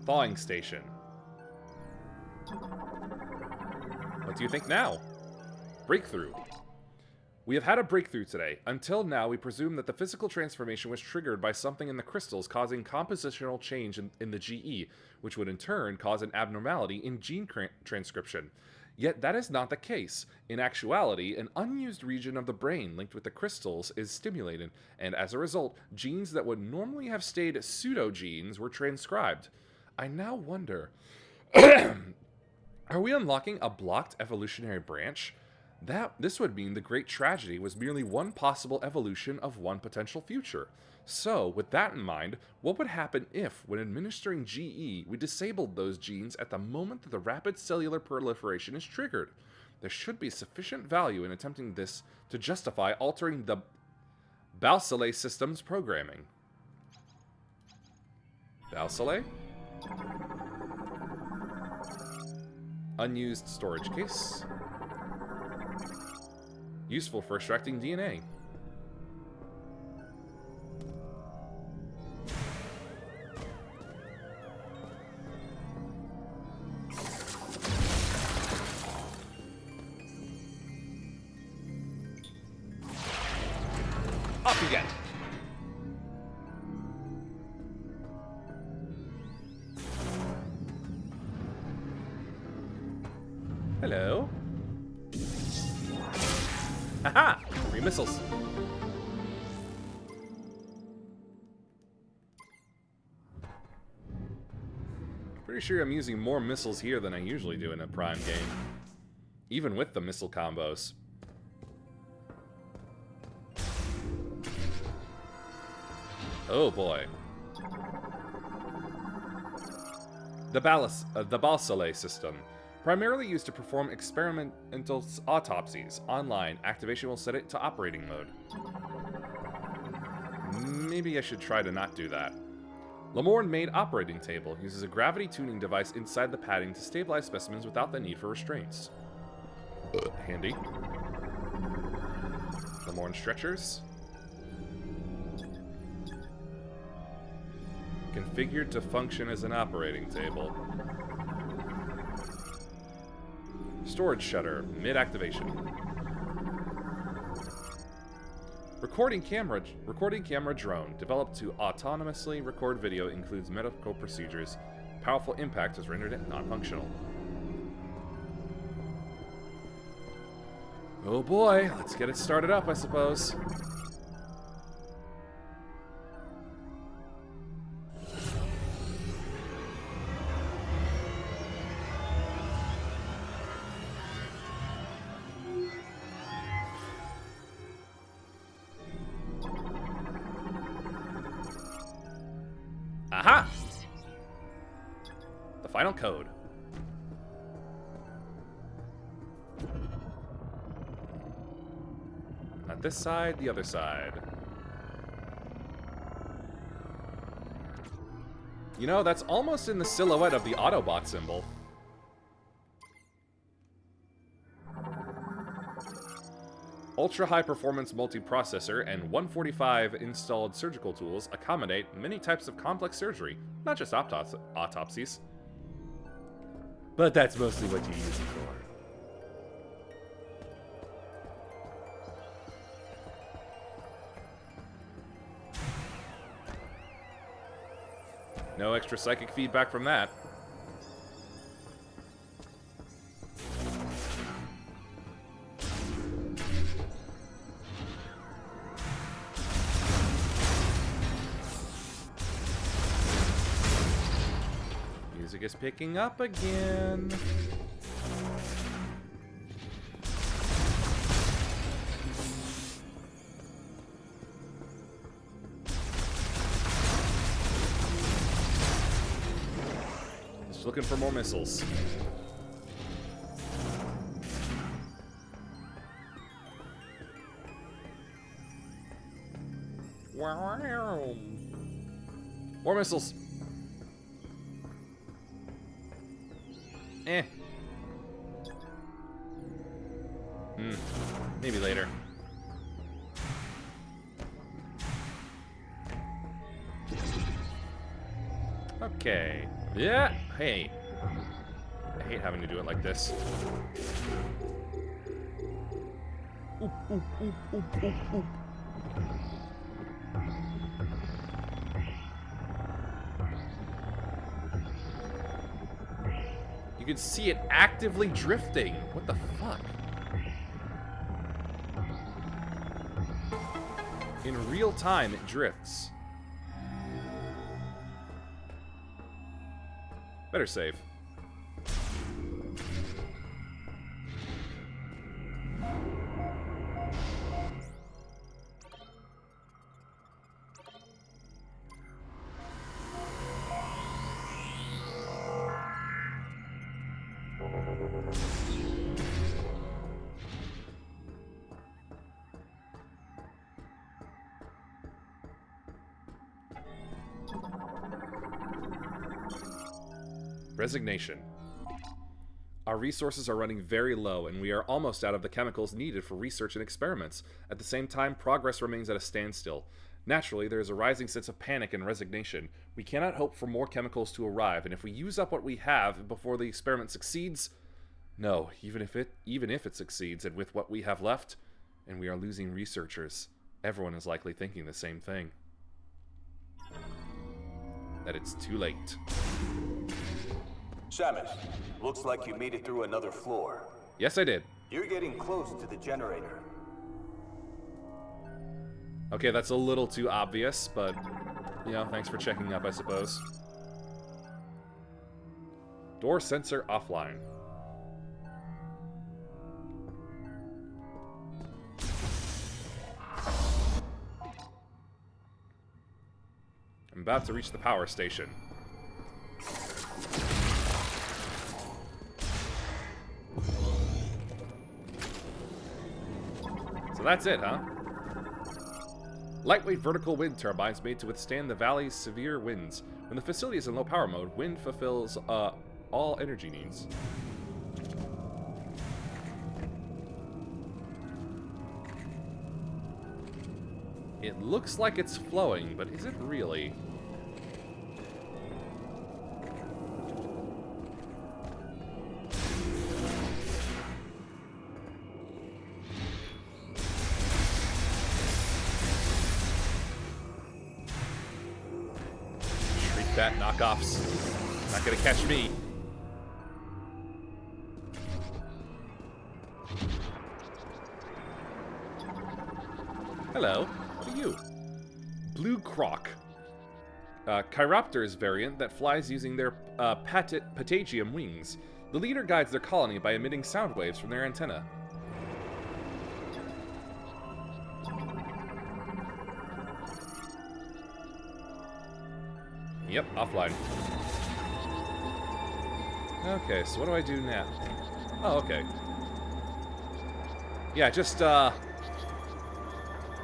Thawing station. What do you think now? Breakthrough. We have had a breakthrough today. Until now, we presume that the physical transformation was triggered by something in the crystals causing compositional change in the GE, which would in turn cause an abnormality in gene transcription. Yet that is not the case. In actuality, an unused region of the brain linked with the crystals is stimulated, and as a result, genes that would normally have stayed pseudogenes were transcribed. I now wonder, are we unlocking a blocked evolutionary branch? This would mean the great tragedy was merely one possible evolution of one potential future. So, with that in mind, what would happen if, when administering GE, we disabled those genes at the moment that the rapid cellular proliferation is triggered? There should be sufficient value in attempting this to justify altering the Balsale system's programming. Balsale? Unused storage case. Useful for extracting DNA. Off you get. Hello. Haha! 3 missiles. Pretty sure I'm using more missiles here than I usually do in a Prime game. Even with the missile combos. Oh boy. The Balsale system. Primarily used to perform experimental autopsies. Online, activation will set it to operating mode. Maybe I should try to not do that. Lamorn made operating table. Uses a gravity tuning device inside the padding to stabilize specimens without the need for restraints. Handy. Lamorn stretchers. Configured to function as an operating table. Storage shutter, mid-activation. Recording camera drone, developed to autonomously record video, includes medical procedures. Powerful impact has rendered it non-functional. Oh boy, let's get it started up, I suppose. Aha! The final code. Not this side, the other side. You know, that's almost in the silhouette of the Autobot symbol. Ultra-high performance multiprocessor and 145 installed surgical tools accommodate many types of complex surgery, not just autopsies. But that's mostly what you use it for. No extra psychic feedback from that. Music is picking up again. Just looking for more missiles. Wow. More missiles. Maybe later. Okay. Yeah. Hey. I hate having to do it like this. Oop, oop, oop, oop, oop, oop. You can see it actively drifting. What the fuck? In real time, it drifts. Better save. Resignation. Our resources are running very low, and we are almost out of the chemicals needed for research and experiments. At the same time, progress remains at a standstill. Naturally, there is a rising sense of panic and resignation. We cannot hope for more chemicals to arrive, and if we use up what we have before the experiment succeeds... No, even if it succeeds, and with what we have left, and we are losing researchers, everyone is likely thinking the same thing. That it's too late. Samus, looks like you made it through another floor. Yes, I did. You're getting close to the generator. Okay, that's a little too obvious, but, you know, thanks for checking up, I suppose. Door sensor offline. I'm about to reach the power station. So that's it, huh? Lightweight vertical wind turbines made to withstand the valley's severe winds. When the facility is in low power mode, wind fulfills all energy needs. It looks like it's flowing, but is it really? That knockoffs. Not gonna catch me. Hello. What are you? Blue Croc. Chiropter's variant that flies using their patagium wings. The leader guides their colony by emitting sound waves from their antenna. Yep, offline. Okay, so what do I do now? Oh, okay. Yeah, just,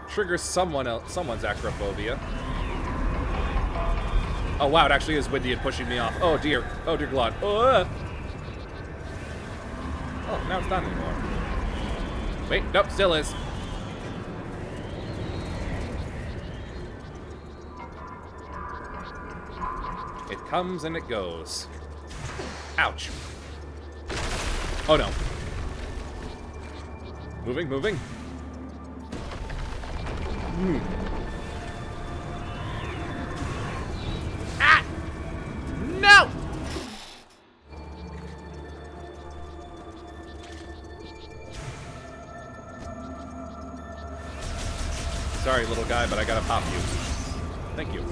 triggers someone's acrophobia. Oh, wow, it actually is windy and pushing me off. Oh, dear. Oh, dear God. Oh, now it's not anymore. Wait, nope, still is. It comes and it goes. Ouch. Oh no. Moving, moving. Ah! No! Sorry, little guy, but I gotta pop you. Thank you.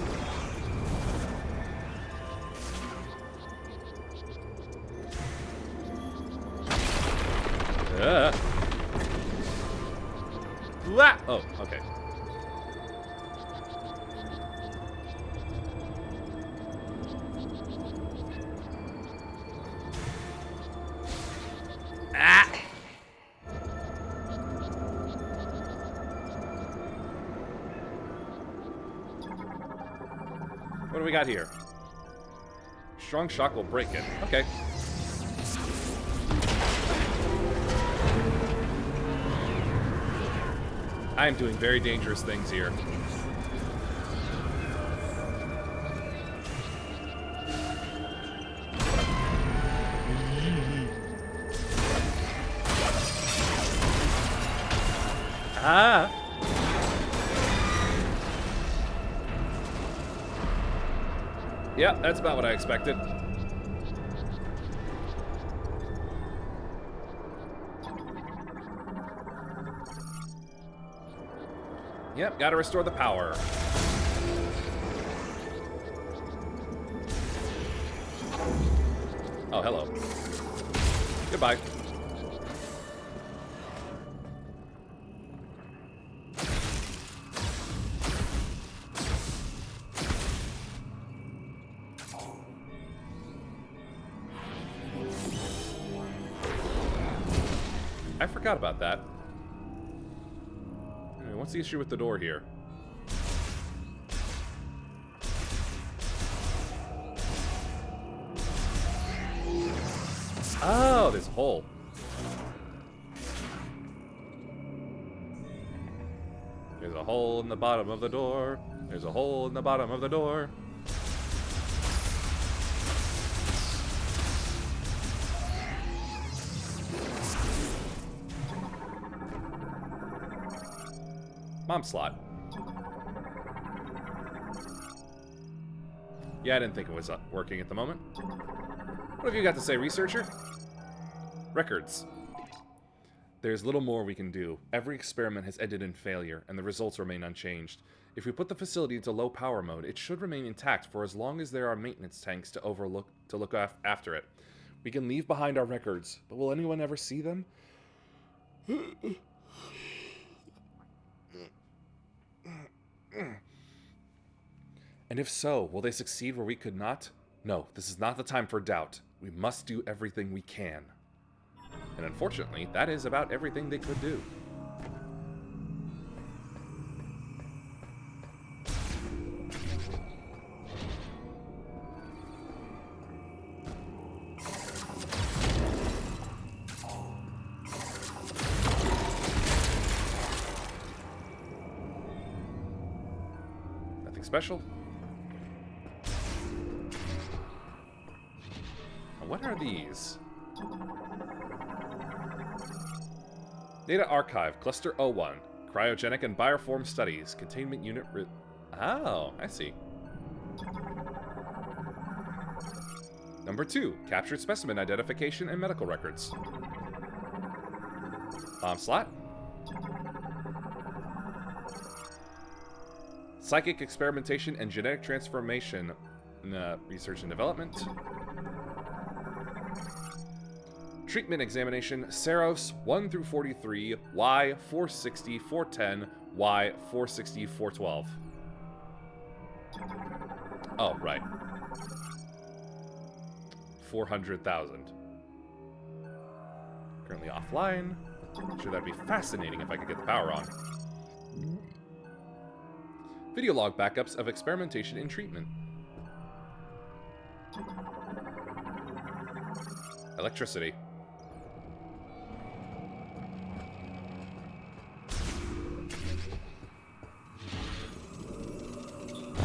Oh, okay. Ah! What do we got here? Strong shock will break it. Okay. I am doing very dangerous things here. Ah! Yeah, that's about what I expected. Yep, gotta restore the power. Oh, hello. Goodbye. I forgot about that. Anyway, what's the issue with the door here? Oh, there's a hole. There's a hole in the bottom of the door. There's a hole in the bottom of the door. Mom slot. Yeah, I didn't think it was working at the moment. What have you got to say, researcher? Records. There's little more we can do. Every experiment has ended in failure, and the results remain unchanged. If we put the facility into low power mode, it should remain intact for as long as there are maintenance tanks to look after it. We can leave behind our records, but will anyone ever see them? And if so, will they succeed where we could not? No, this is not the time for doubt. We must do everything we can. And unfortunately, that is about everything they could do. Nothing special. What are these? Data Archive, Cluster 01. Cryogenic and Bioform Studies. Containment Unit... Oh, I see. Number 2. Captured Specimen Identification and Medical Records. Bomb slot. Psychic Experimentation and Genetic Transformation. Research and Development. Treatment examination, Saros 1 through 43, Y 460 410, Y 460 412. Oh, right. 400,000. Currently offline. I'm sure that'd be fascinating if I could get the power on. Video log backups of experimentation and treatment. Electricity.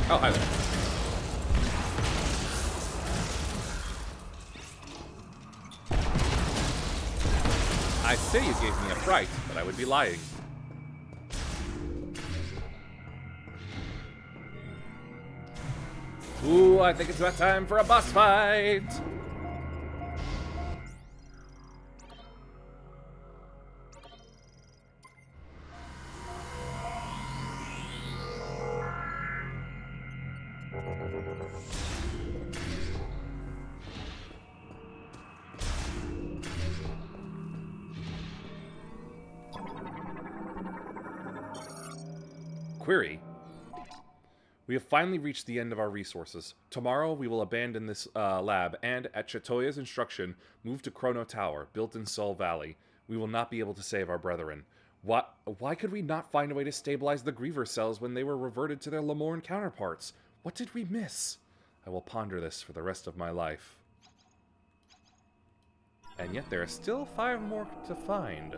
Oh, hi there. I say you gave me a fright, but I would be lying. Ooh, I think it's about time for a boss fight! Query. We have finally reached the end of our resources. Tomorrow we will abandon this lab and, at Chatoya's instruction, move to Chrono Tower, built in Sol Valley. We will not be able to save our brethren. Why could we not find a way to stabilize the Griever cells when they were reverted to their Lamorn counterparts? What did we miss? I will ponder this for the rest of my life. And yet there are still 5 more to find.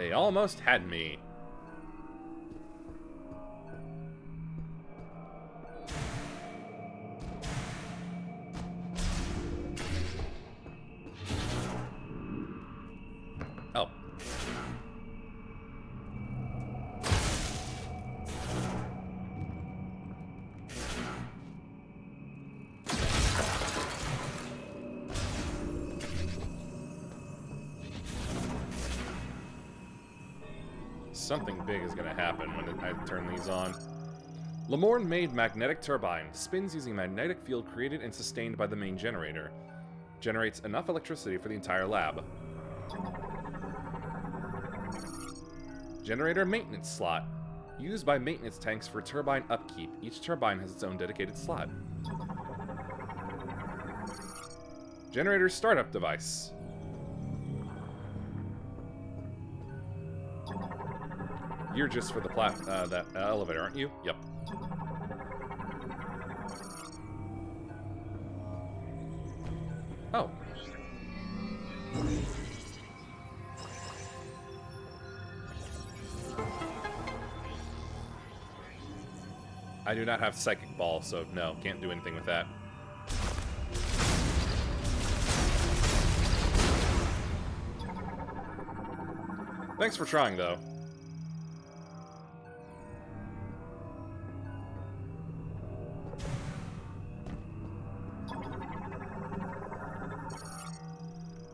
They almost had me. Oh. Something big is going to happen when I turn these on. Lamorn made magnetic turbine. Spins using magnetic field created and sustained by the main generator. Generates enough electricity for the entire lab. Generator maintenance slot. Used by maintenance tanks for turbine upkeep. Each turbine has its own dedicated slot. Generator startup device. You're just for the that elevator, aren't you? Yep. Oh. I do not have Psychic Ball, so no, can't do anything with that. Thanks for trying, though.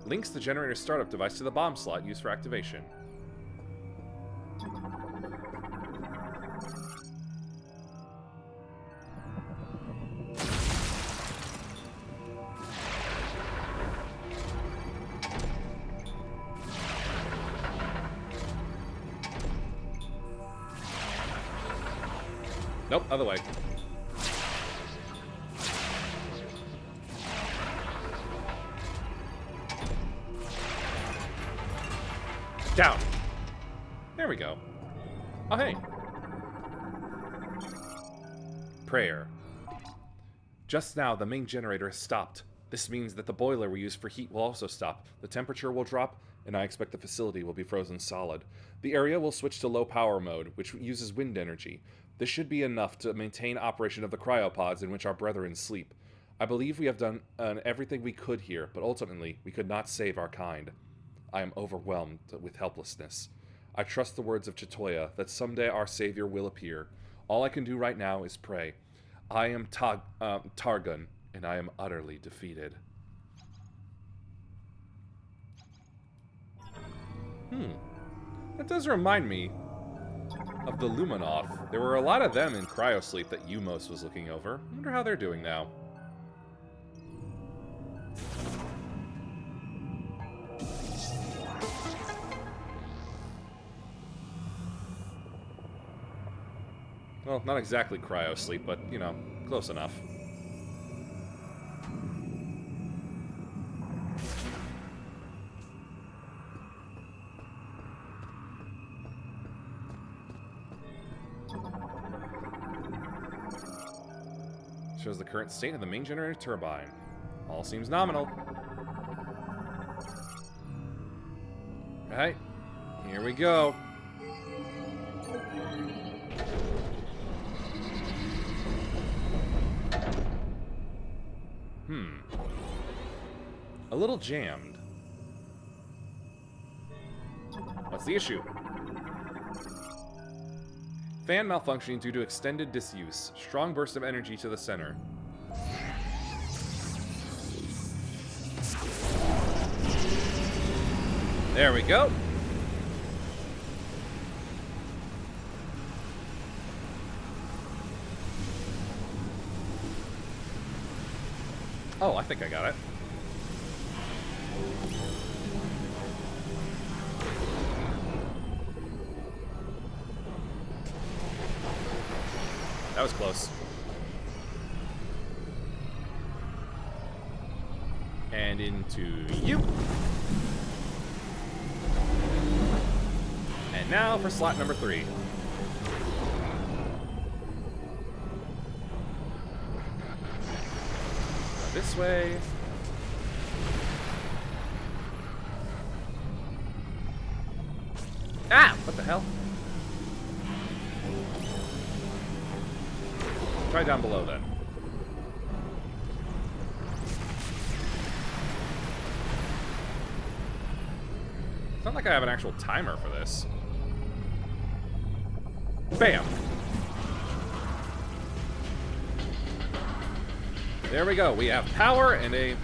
Links the generator startup device to the bomb slot used for activation. Nope, other way. Down. There we go. Oh, hey. Prayer. Just now, the main generator has stopped. This means that the boiler we use for heat will also stop. The temperature will drop, and I expect the facility will be frozen solid. The area will switch to low power mode, which uses wind energy. This should be enough to maintain operation of the cryopods in which our brethren sleep. I believe we have done everything we could here, but ultimately, we could not save our kind. I am overwhelmed with helplessness. I trust the words of Chitoya that someday our savior will appear. All I can do right now is pray. I am Targun, and I am utterly defeated. That does remind me of the Luminoth. There were a lot of them in cryosleep that Umos was looking over. I wonder how they're doing now. Well, not exactly cryosleep, but, you know, close enough. Shows the current state of the main generator turbine. All seems nominal. Right, here we go. A little jammed. What's the issue? Fan malfunctioning due to extended disuse. Strong burst of energy to the center. There we go. Oh, I think I got it. That was close. And into you. And now for slot number 3. This way. Ah! What the hell? Try down below then. It's not like I have an actual timer for this. Bam! There we go. We have power and a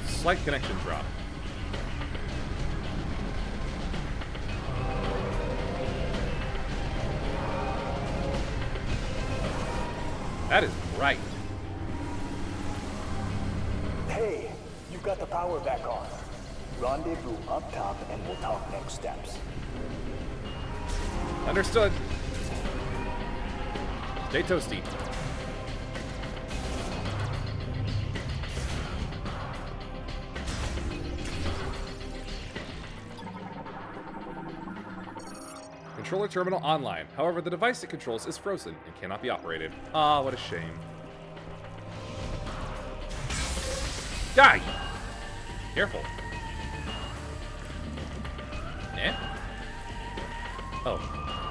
slight connection drop. That is right. Hey, you've got the power back on. Rendezvous up top and we'll talk next steps. Understood. Stay toasty. Controller terminal online. However, the device it controls is frozen and cannot be operated. Ah, what a shame. Die! Careful. Eh? Oh.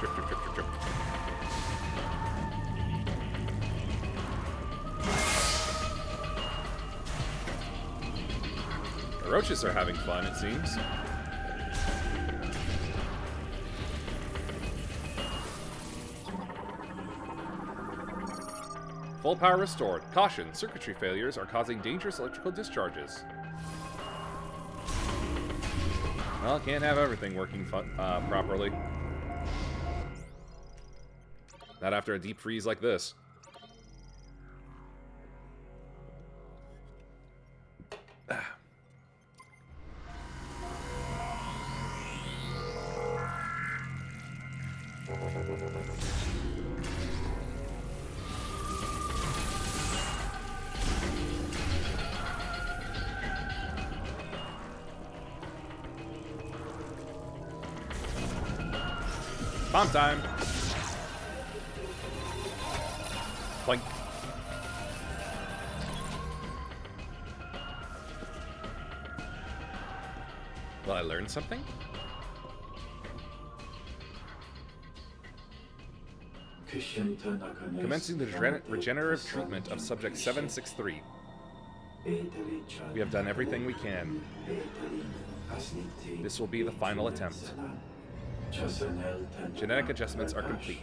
Drip, drip, drip, drip, drip. The roaches are having fun, it seems. Full power restored. Caution, circuitry failures are causing dangerous electrical discharges. Well, can't have everything working properly. Not after a deep freeze like this. Bomb time! Boink. Will I learn something? Commencing the regenerative treatment of Subject 763. We have done everything we can. This will be the final attempt. Genetic adjustments are complete.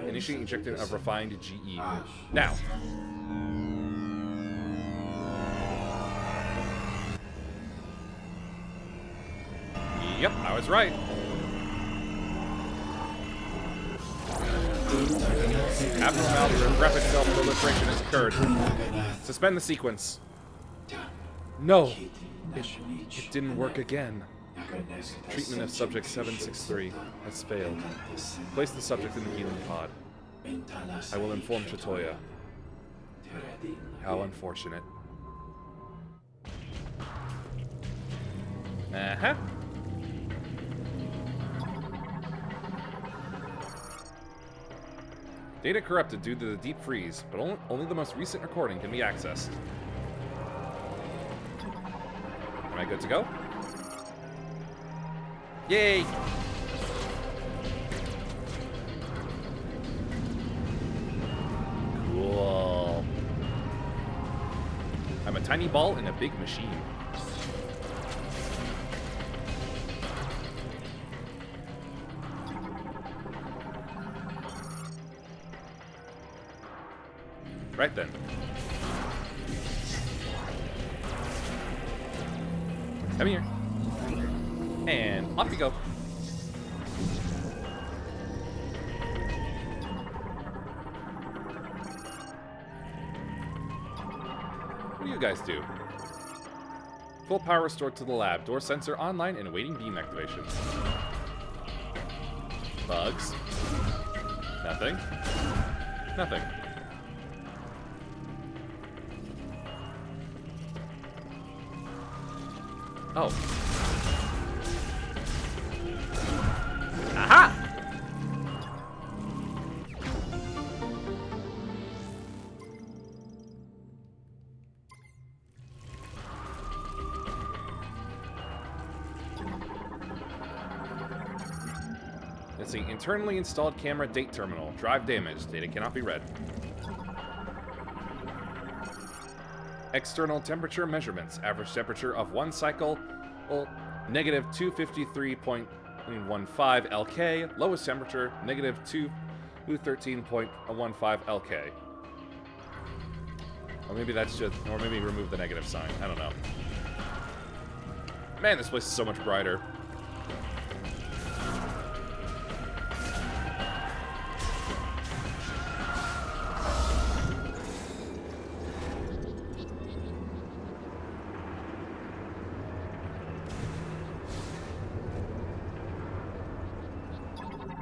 Initiate injection of refined GE. Now! Yep, I was right. Abnormality of rapid cell proliferation has occurred. Suspend the sequence. No! It didn't work again. Treatment of Subject 763 has failed. Place the subject in the healing pod. I will inform Chitoya. How unfortunate. Uh-huh. Data corrupted due to the deep freeze, but only the most recent recording can be accessed. Am I good to go? Yay! Cool. I'm a tiny ball in a big machine. Right then. Come here. And off you go. What do you guys do? Full power restored to the lab. Door sensor online and awaiting beam activation. Bugs. Nothing. Nothing. Oh. Aha! let's see. Internally installed camera date terminal. Drive damaged. Data cannot be read. External temperature measurements. Average temperature of one cycle. Well, negative 253.15 Lk. Lowest temperature, negative 213.15 Lk. Or maybe that's just, or maybe remove the negative sign. I don't know. Man, this place is so much brighter.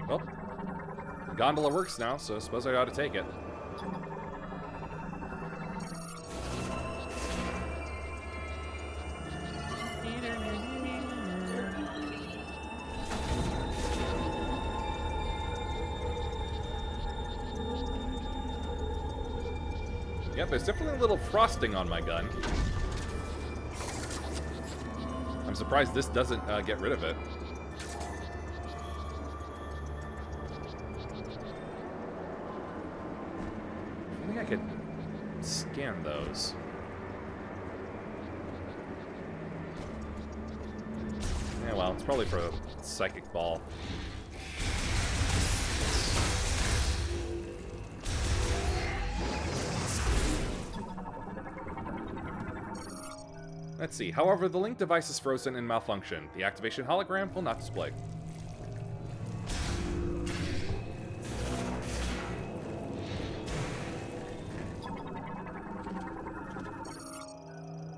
Well, the gondola works now, so I suppose I ought to take it. Yep, there's definitely a little frosting on my gun. I'm surprised this doesn't get rid of it. I think I could scan those. Yeah, well, it's probably for a psychic ball. Let's see. However, the link device is frozen and malfunctioned. The activation hologram will not display.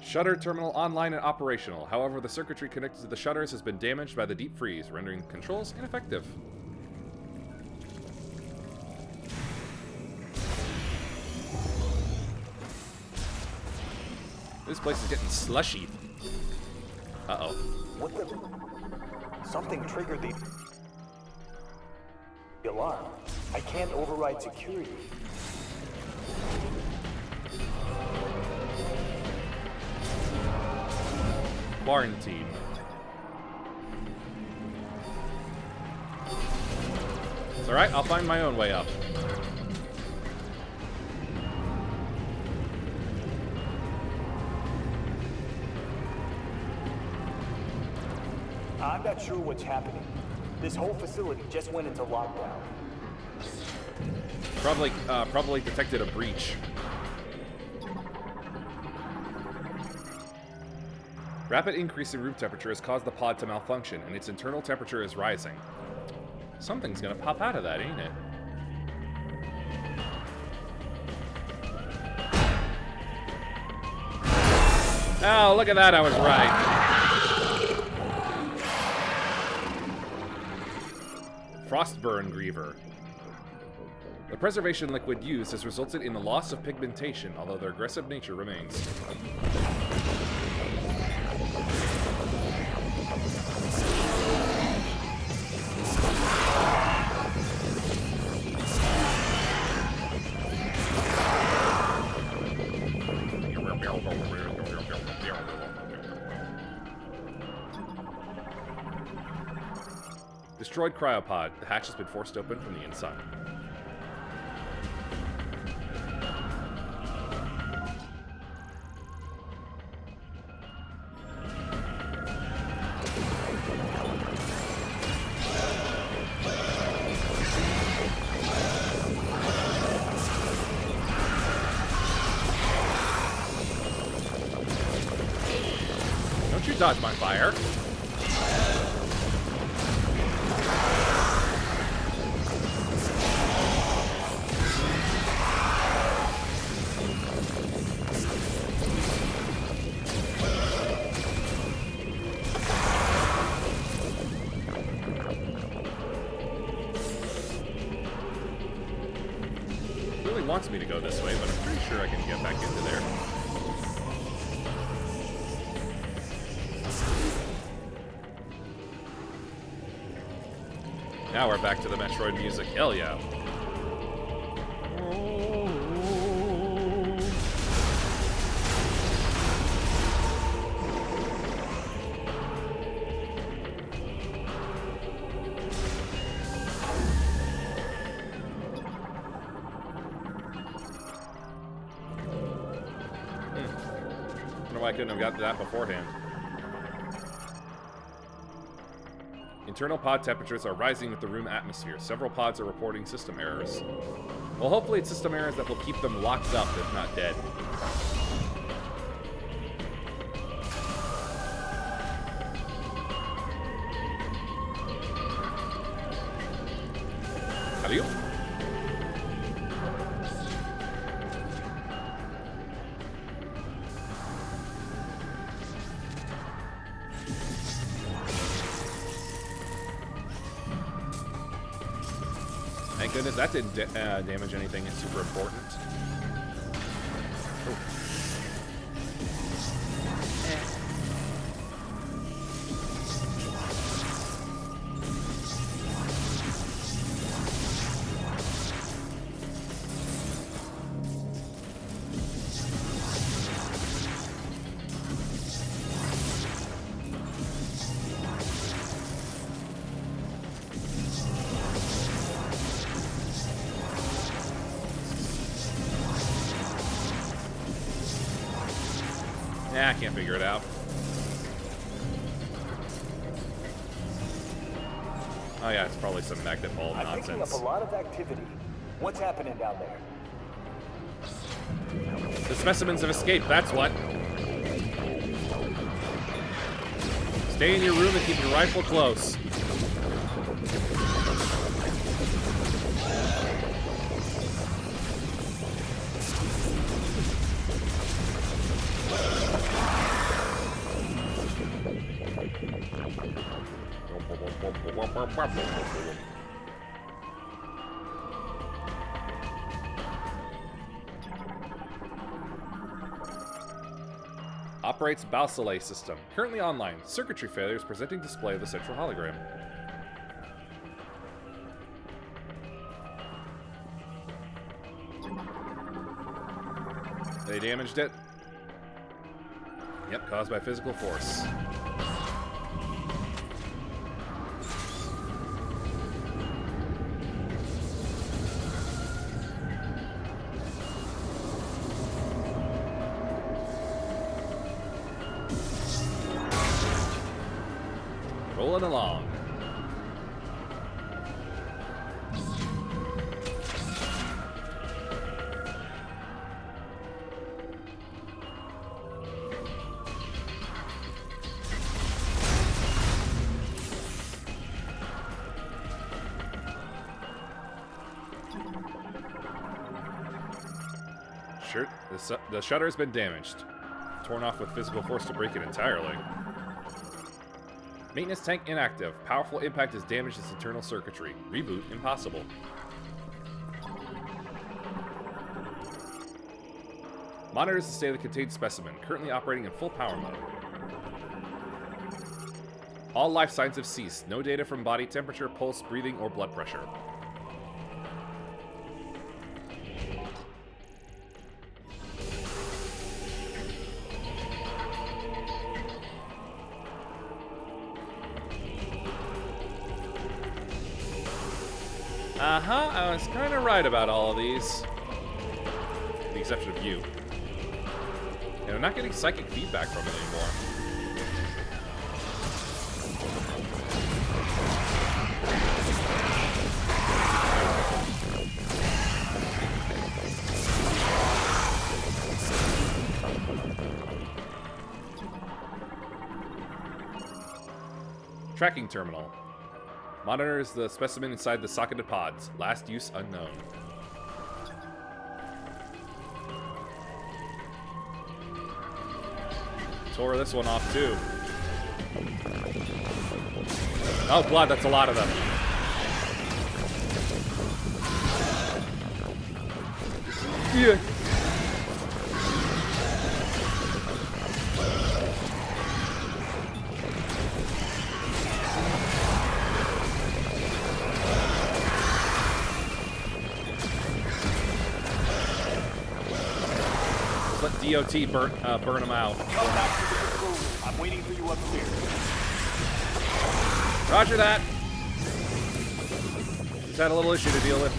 Shutter terminal online and operational. However, the circuitry connected to the shutters has been damaged by the deep freeze, rendering controls ineffective. This place is getting slushy. Uh-oh. What the? Something triggered the alarm. I can't override security. Quarantine. It's alright, I'll find my own way up. I'm not sure what's happening. This whole facility just went into lockdown. Probably detected a breach. Rapid increase in room temperature has caused the pod to malfunction, and its internal temperature is rising. Something's gonna pop out of that, ain't it? Oh, look at that, I was right. Frostburn Griever. The preservation liquid used has resulted in the loss of pigmentation, although their aggressive nature remains. Destroyed cryopod. The hatch has been forced open from the inside. Don't you dodge my fire. Wants me to go this way, but I'm pretty sure I can get back into there. Now we're back to the Metroid music. Hell yeah. why I couldn't have gotten that beforehand. Internal pod temperatures are rising with the room atmosphere. Several pods are reporting system errors. Well, hopefully it's system errors that will keep them locked up, if not dead. Hello? Thank goodness that didn't damage anything. It's super important. Oh. Nah, I can't figure it out. Oh yeah, it's probably some magnet ball I'm nonsense. picking up a lot of activity. What's happening down there? The specimens have escaped, that's what. Stay in your room and keep your rifle close. Operates Balsalay system. Currently online. Circuitry failures presenting display of the central hologram. They damaged it. Yep, caused by physical force. Rolling along. Sure, the shutter has been damaged. Torn off with physical force to break it entirely. Maintenance tank inactive. Powerful impact has damaged its internal circuitry. Reboot impossible. Monitors the state of the contained specimen. Currently operating in full power mode. All life signs have ceased. No data from body temperature, pulse, breathing, or blood pressure. I was kind of right about all of these. With the exception of you. And I'm not getting psychic feedback from it anymore. Tracking terminal. Monitors the specimen inside the socketed pods. Last use unknown. Tore this one off too. Oh, blood, that's a lot of them. Yeah. Let DOT burn them out. Come back to the control room. I'm waiting for you upstairs. Roger that. Just had a little issue to deal with.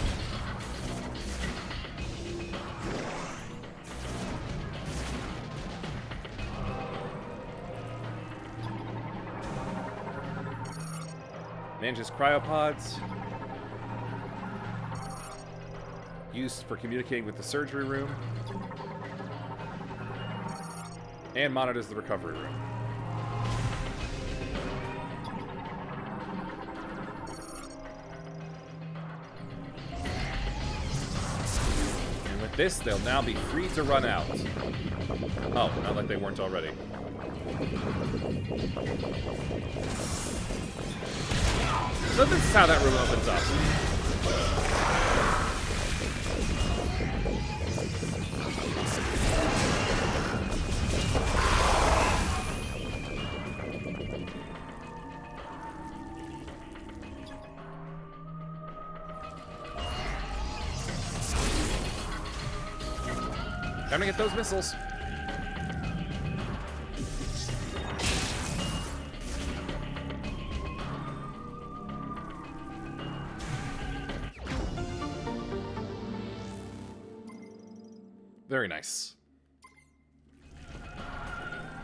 Manages cryopods. Used for communicating with the surgery room. And monitors the recovery room. And with this, they'll now be free to run out. Oh, not like they weren't already. So this is how that room opens up. Time to get those missiles. Very nice.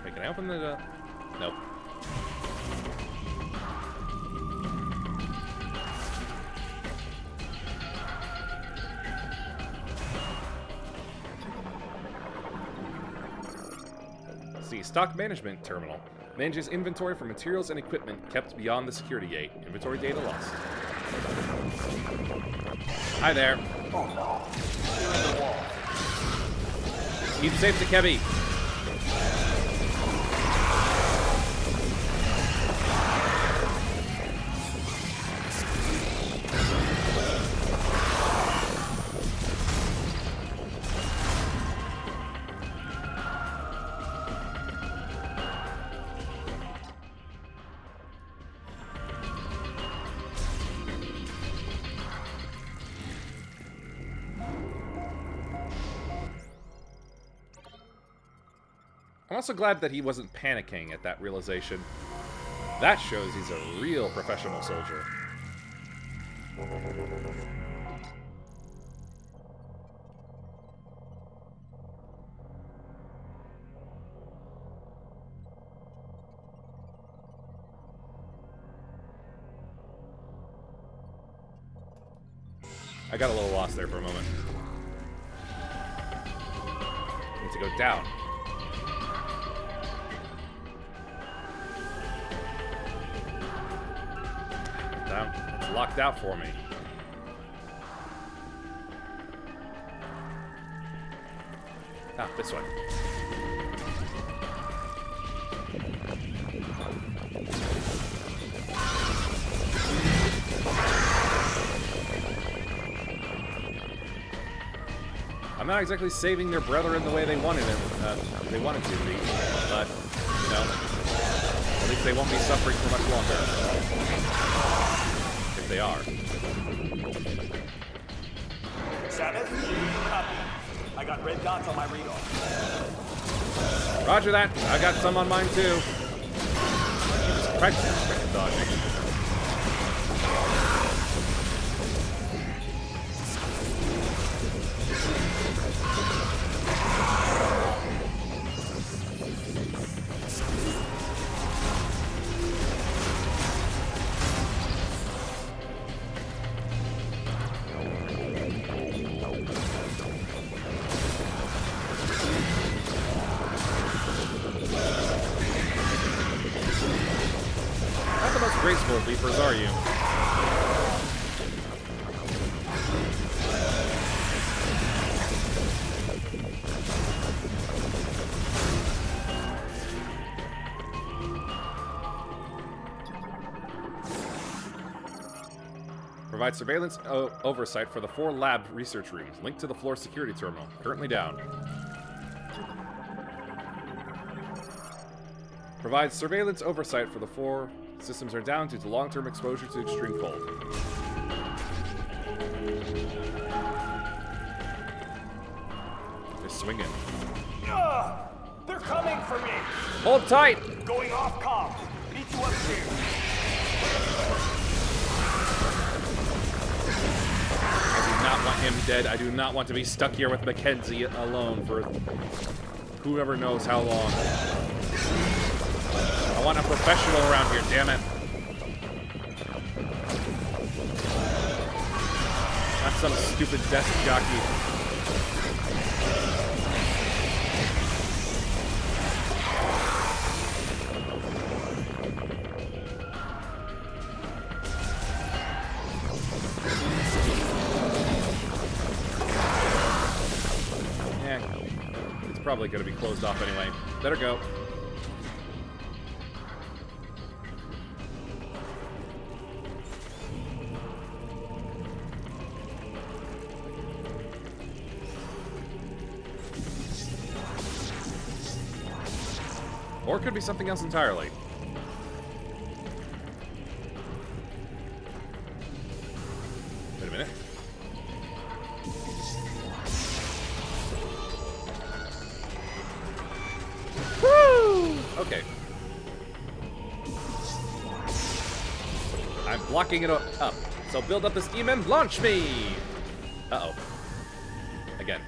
Wait, can I open the... Nope. See, stock management terminal. Manages inventory for materials and equipment kept beyond the security gate. Inventory data lost. Hi there. Oh no. You're in the wall. Keep safe to Kebby. I'm also glad that he wasn't panicking at that realization. That shows he's a real professional soldier. I got a little lost there for a moment. Need to go down. Down. It's locked out for me. Ah, this way. I'm not exactly saving their brethren the way they wanted it. They wanted to be, but you know, at least they won't be suffering for much longer. If they are. Sabbath? Copy. I got red dots on my radar. Roger that. I got some on mine too. Jesus Christ, that's freaking dodging. Graceful leapers, are you? Provide surveillance oversight for the 4 lab research rooms. Linked to the floor security terminal. Currently down. Provide surveillance oversight for the 4 systems are down due to long-term exposure to extreme cold. They're swinging. They're coming for me! Hold tight! Going off comm. Meet you upstairs. I do not want him dead. I do not want to be stuck here with Mackenzie alone for whoever knows how long. I want a professional around here, damn it. Some stupid desk jockey. It's probably going to be closed off anyway. Better go. Or it could be something else entirely. Wait a minute. Woo! Okay. I'm blocking it up. So build up the steam and launch me! Uh-oh. Again.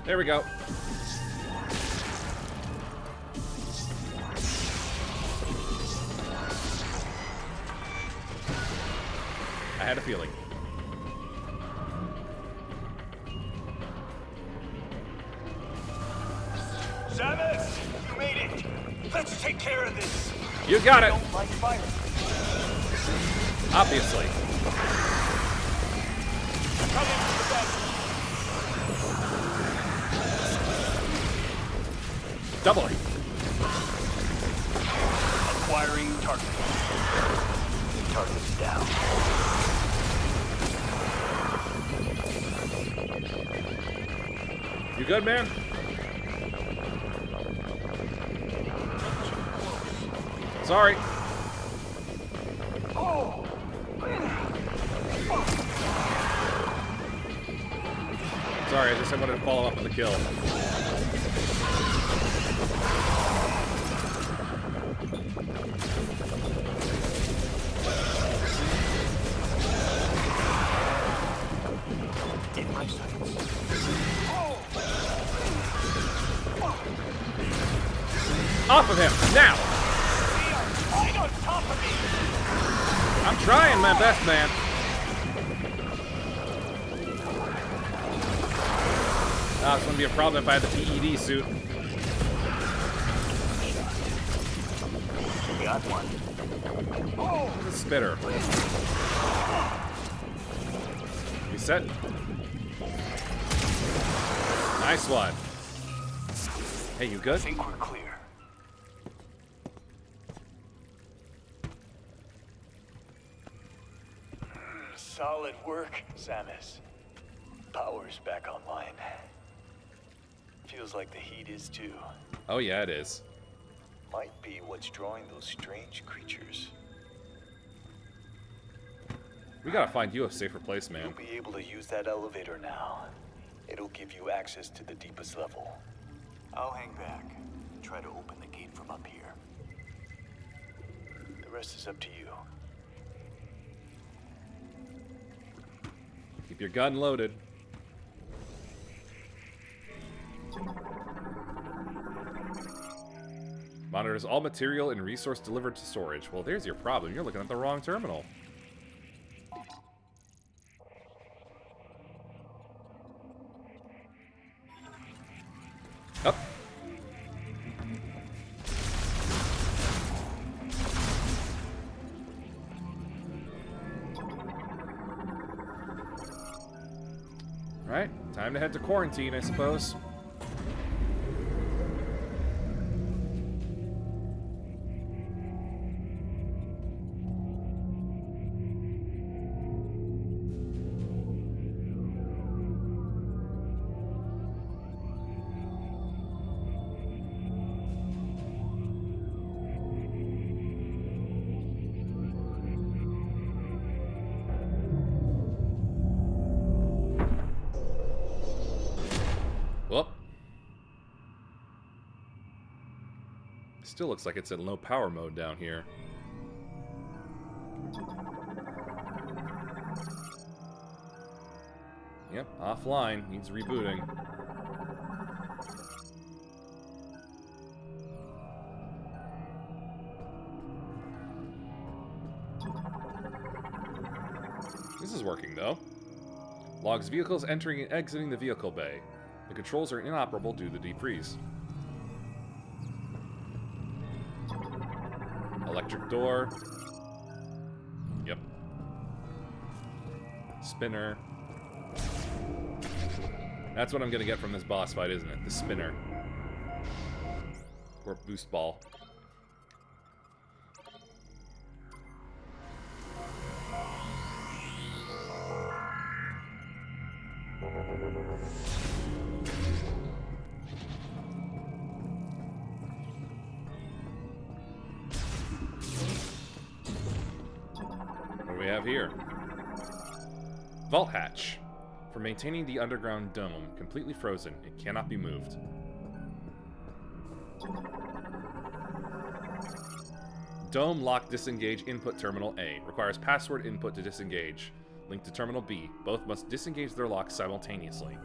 There we go. I had a feeling. Samus, you made it. Let's take care of this. You got it. Don't like fire. Obviously. Coming to the back. Doubling. Acquiring target. Target's down. You good, man? Sorry. Oh. Sorry, I just wanted to follow up with a kill. In my sights. Off of him, now! They are right on top of me. I'm trying my best, man. Ah, it's gonna be a problem if I had the PED suit. Got one. The spitter. Reset. Nice one. Hey, you I good? think we're clear. Solid work, Samus. Power's back online. Feels like the heat is too. Oh yeah, it is. Might be what's drawing those strange creatures. We gotta find you a safer place, man. You'll be able to use that elevator now. It'll give you access to the deepest level. I'll hang back and try to open the gate from up here. The rest is up to you. Keep your gun loaded. Monitors all material and resource delivered to storage. Well, there's your problem. You're looking at the wrong terminal. Up. Alright, time to head to quarantine, I suppose. Well, still looks like it's in low power mode down here. Yep, offline. Needs rebooting. This is working, though. Logs vehicles entering and exiting the vehicle bay. The controls are inoperable due to the deep freeze. Electric door. Yep. Spinner. That's what I'm gonna get from this boss fight, isn't it? The spinner. Or boost ball. What do we have here? Vault hatch. For maintaining the underground dome, completely frozen, it cannot be moved. Dome lock disengage input terminal A. Requires password input to disengage. Link to terminal B. Both must disengage their locks simultaneously.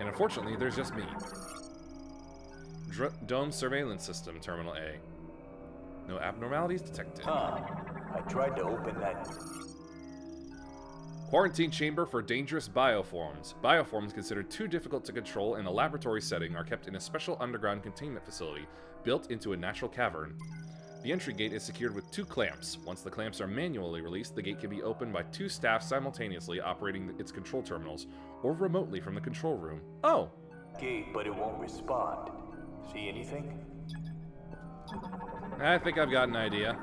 And unfortunately, there's just me. Dome surveillance system, terminal A. No abnormalities detected. Huh. I tried to open that. Quarantine chamber for dangerous bioforms. Bioforms considered too difficult to control in a laboratory setting are kept in a special underground containment facility built into a natural cavern. The entry gate is secured with 2 clamps. Once the clamps are manually released, the gate can be opened by 2 staff simultaneously operating its control terminals, or remotely from the control room. Oh! Gate, but it won't respond. See anything? I think I've got an idea.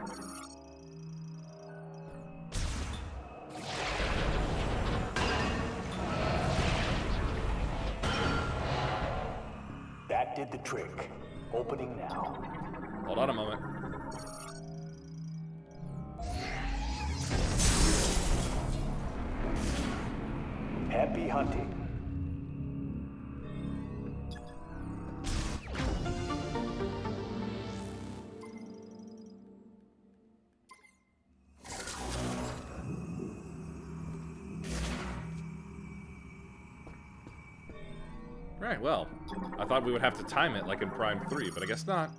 That did the trick. Opening now. Hold on a moment. Happy hunting. Right, well, I thought we would have to time it like in Prime 3, but I guess not.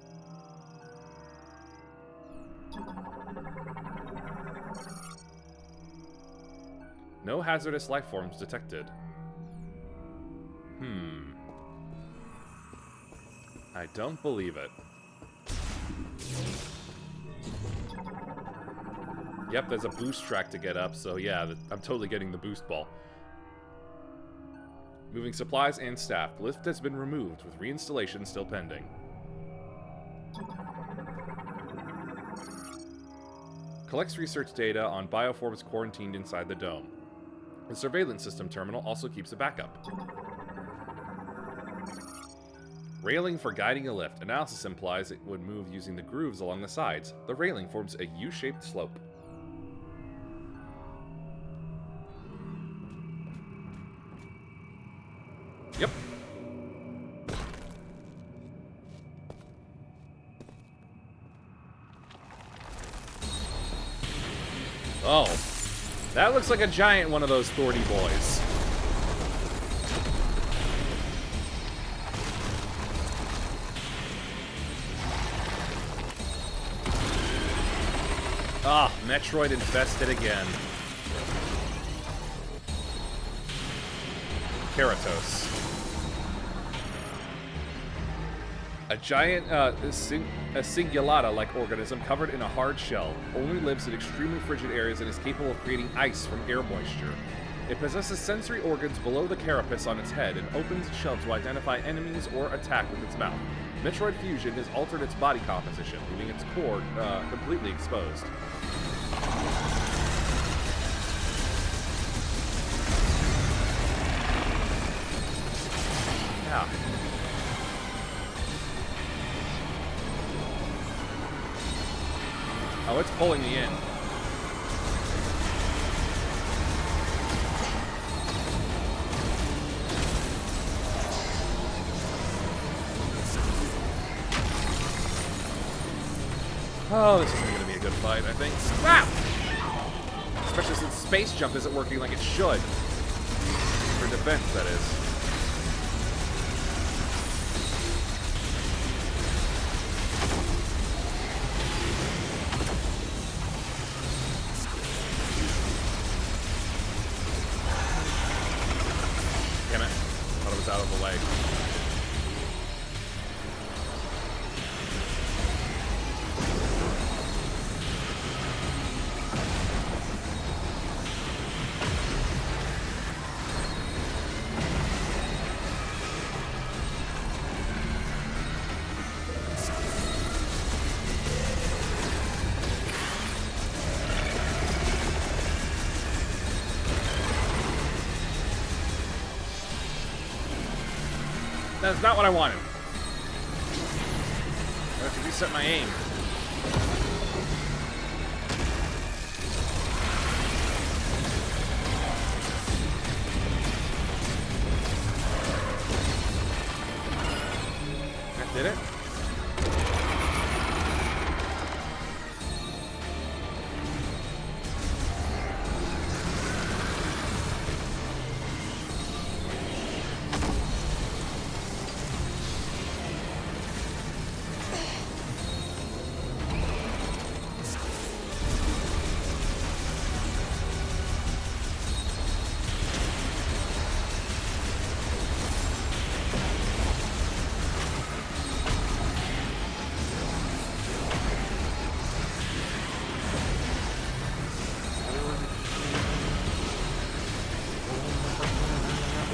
No hazardous life forms detected. I don't believe it. Yep, there's a boost track to get up, so yeah, I'm totally getting the boost ball. Moving supplies and staff. The lift has been removed, with reinstallation still pending. Collects research data on bioforms quarantined inside the dome. The surveillance system terminal also keeps a backup. Railing for guiding a lift. Analysis implies it would move using the grooves along the sides. The railing forms a U-shaped slope. Yep. Oh. That looks like a giant one of those thorny boys. Ah, Metroid infested again. Keratos. A giant, a cingulata-like organism covered in a hard shell, only lives in extremely frigid areas and is capable of creating ice from air moisture. It possesses sensory organs below the carapace on its head and opens its shell to identify enemies or attack with its mouth. Metroid Fusion has altered its body composition, leaving its core completely exposed. Yeah. Oh, it's pulling me in. Oh, this isn't going to be a good fight, I think. Wow! Especially since Space Jump isn't working like it should. For defense, that is. That's not what I wanted. I have to reset my aim. That did it?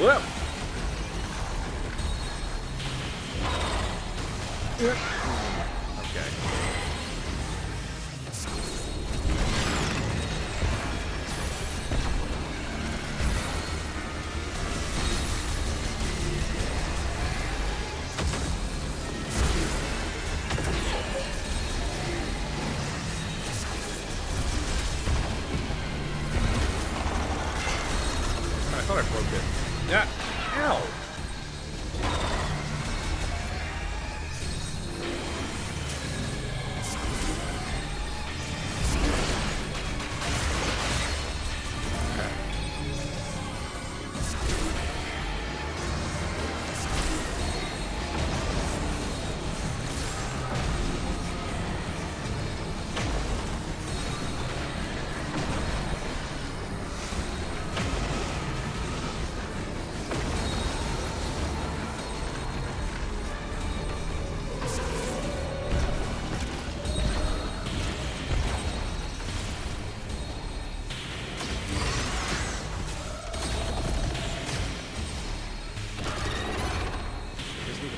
Whoa. Okay. I thought I broke it. Yeah. Ow.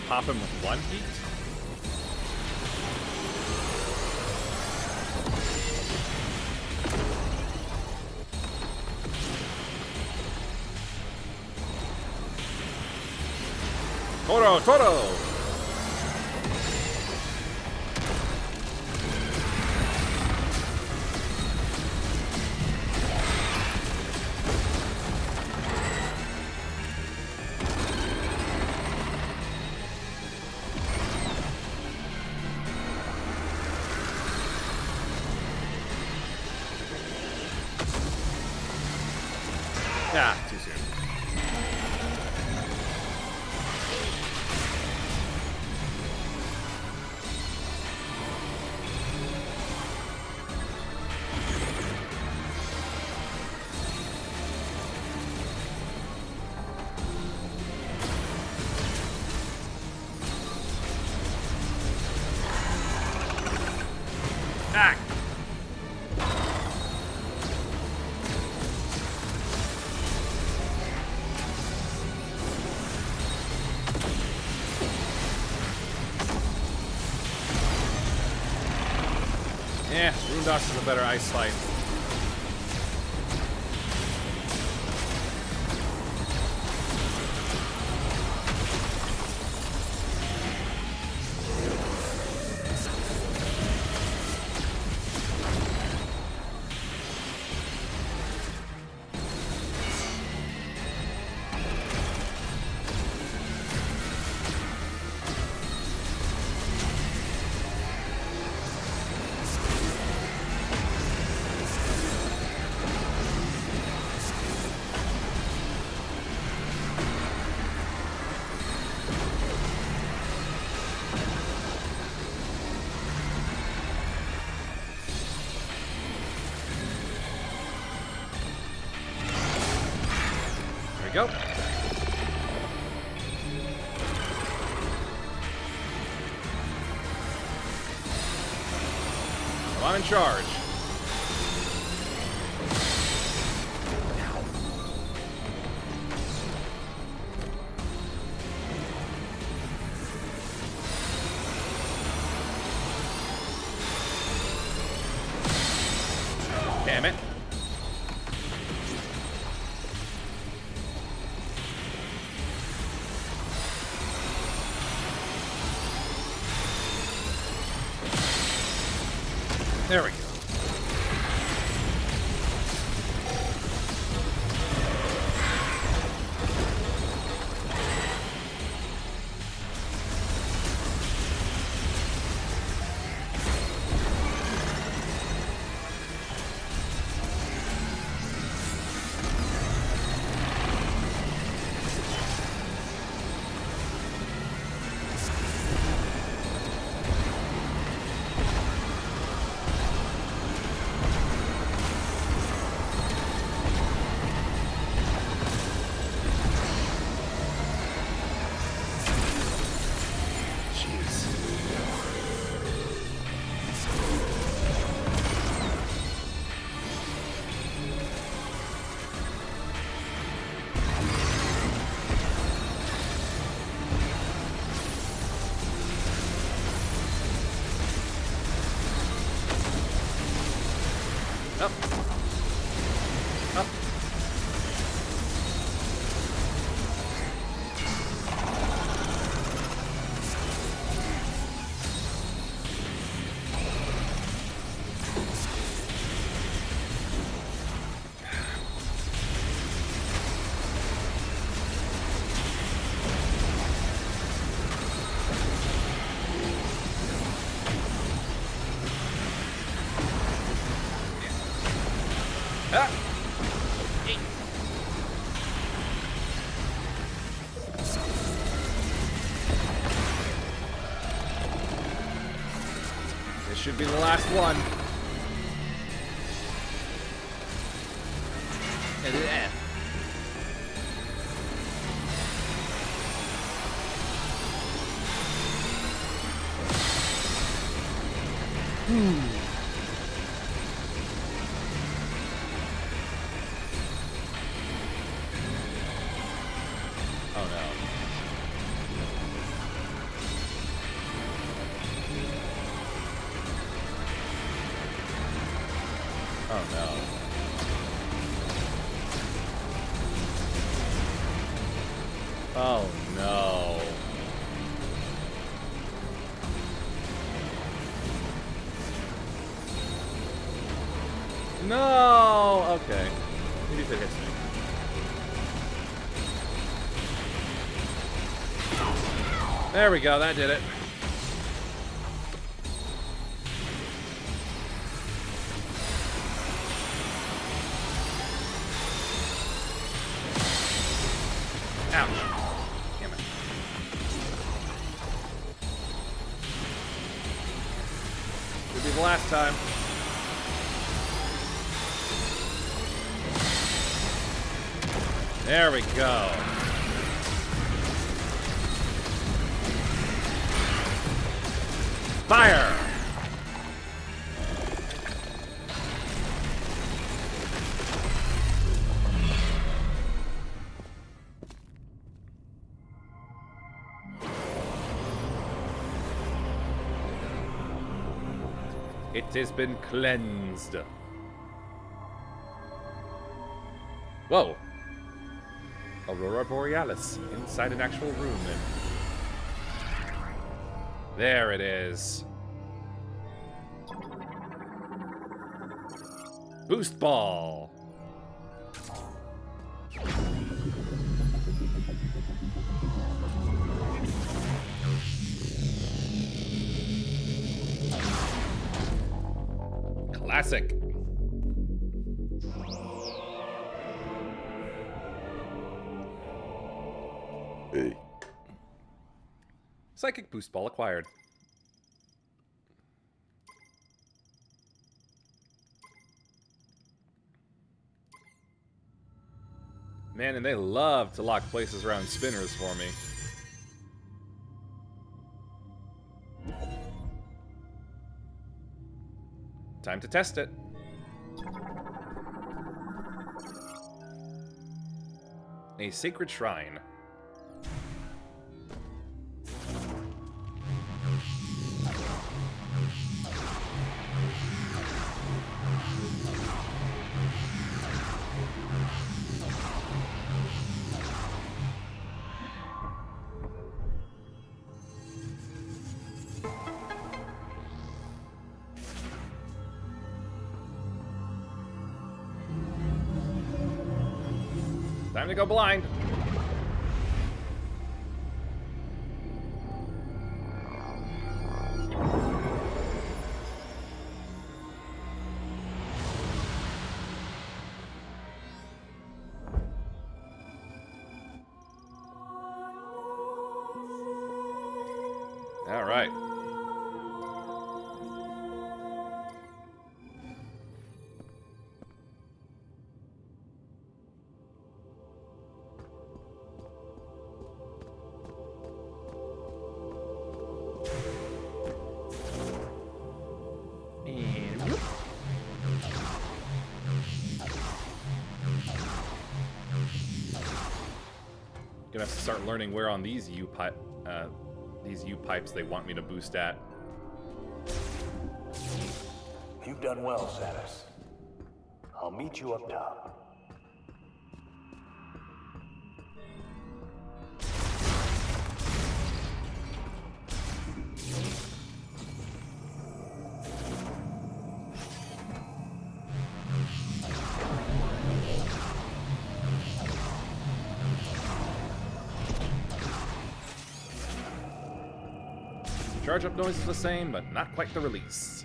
Pop him with one heat? Toro! Ah, too soon. Ah! Yeah, Rundos is a better ice fight. Go. Well, I'm in charge. Damn it. There we go. Up. Up. Ah. This should be the last one. Oh no. Oh no. Oh no. No! Okay. Maybe if it hits me. There we go, that did it. Ouch. Damn it. Could be the last time. There we go. Fire! It has been cleansed. Whoa. Aurora Borealis inside an actual room then. There it is. Boost ball. Classic. Hey. Psychic boost ball acquired. Man, and they love to lock places around spinners for me. Time to test it. A sacred shrine. Time to go blind. All right. Gonna have to start learning where on these U pipes they want me to boost at. You've done well, Samus. I'll meet you up top. Charge up noise is the same, but not quite the release.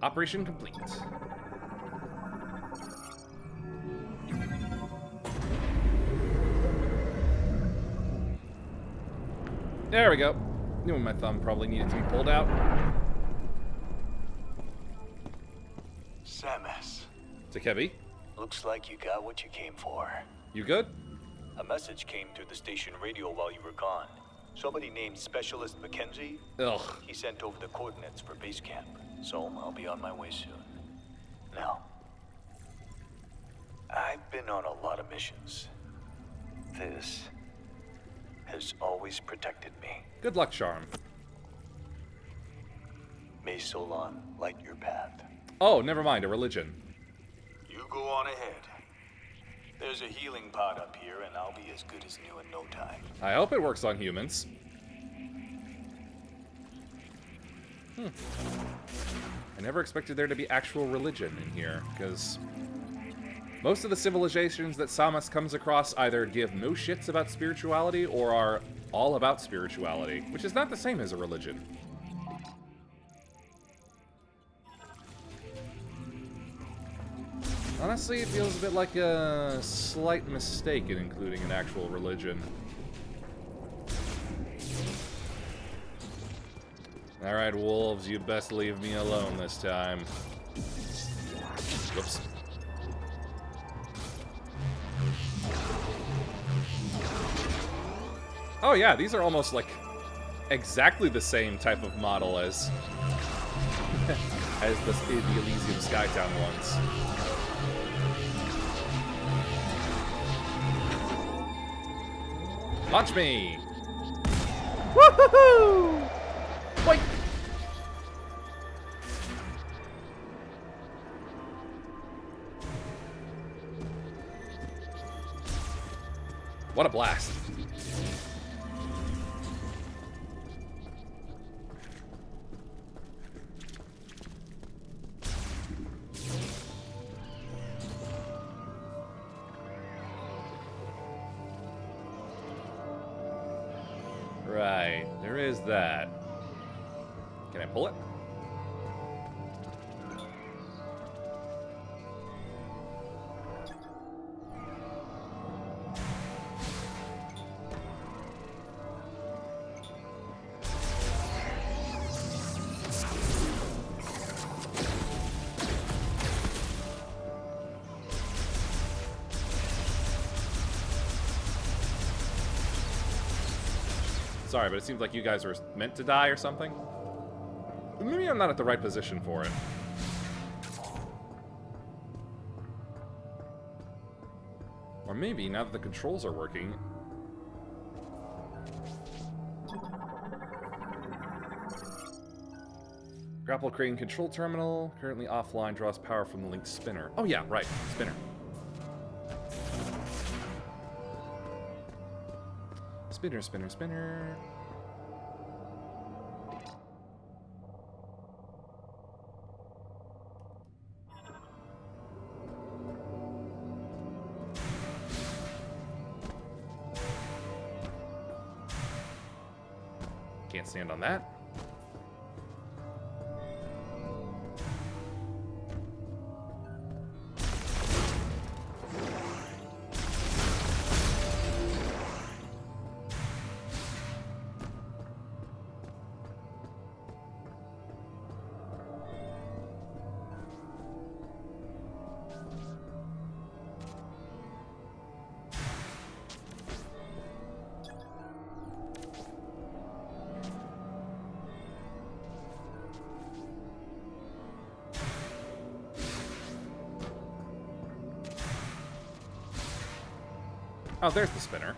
Operation complete. There we go. Knew my thumb probably needed to be pulled out. Samus. Takebi, Looks like you got what you came for. you good? A message came through the station radio while you were gone. Somebody named Specialist Mackenzie. Ugh. He sent over the coordinates for base camp, so I'll be on my way soon. Now, I've been on a lot of missions. This has always protected me. Good luck, Charm. May Solon light your path. Oh, never mind, a religion. You go on ahead. There's a healing pod up here, and I'll be as good as new in no time. I hope it works on humans. I never expected there to be actual religion in here, because most of the civilizations that Samus comes across either give no shits about spirituality or are all about spirituality, which is not the same as a religion. Honestly, it feels a bit like a slight mistake in including an actual religion. Alright, wolves, you best leave me alone this time. Whoops. Oh yeah, these are almost like exactly the same type of model as as the Elysium Skytown ones. Launch me! Woohoo! Wait! What a blast. Right, there is that. Can I pull it? Sorry, but it seems like you guys were meant to die or something. Maybe I'm not at the right position for it. Or maybe, now that the controls are working... Grapple crane control terminal, currently offline, draws power from the linked spinner. Oh yeah, right, spinner. Spinner, spinner, spinner. Can't stand on that. Oh, there's the spinner.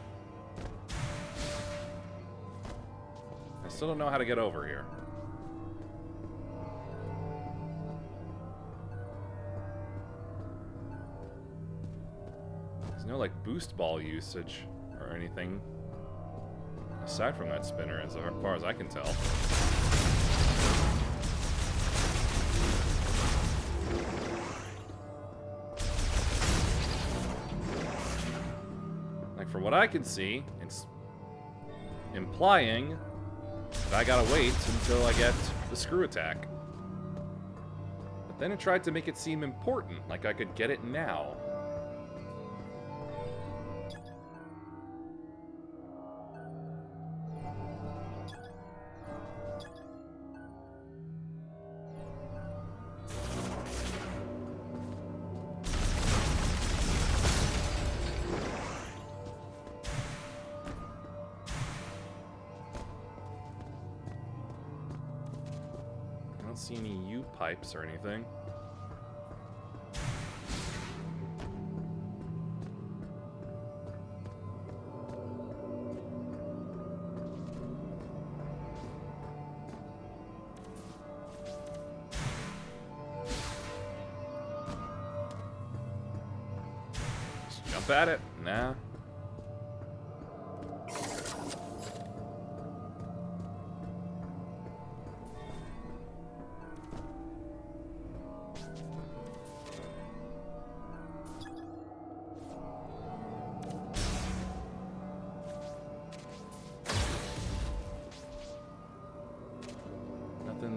I still don't know how to get over here. There's no, like, boost ball usage or anything aside from that spinner, as far as I can tell. From what I can see, it's implying that I gotta wait until I get the screw attack. But then it tried to make it seem important, like I could get it now. I don't see any U-pipes or anything. Just jump at it? Nah.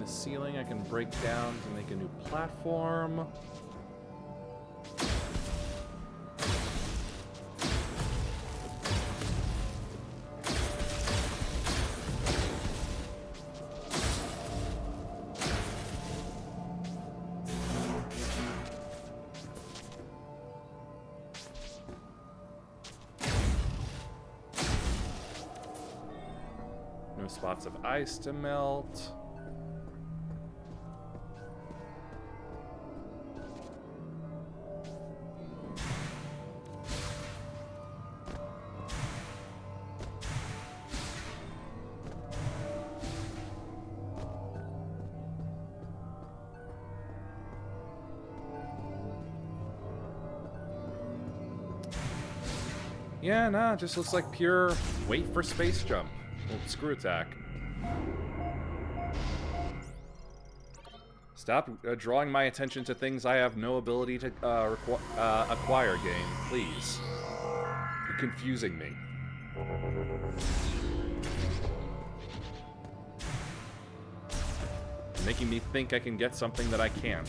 Ceiling I can break down to make a new platform. No spots of ice to melt. Yeah, nah, just looks like pure wait for space jump. Well, screw attack. Stop drawing my attention to things I have no ability to acquire, game, please. You're confusing me. You're making me think I can get something that I can't.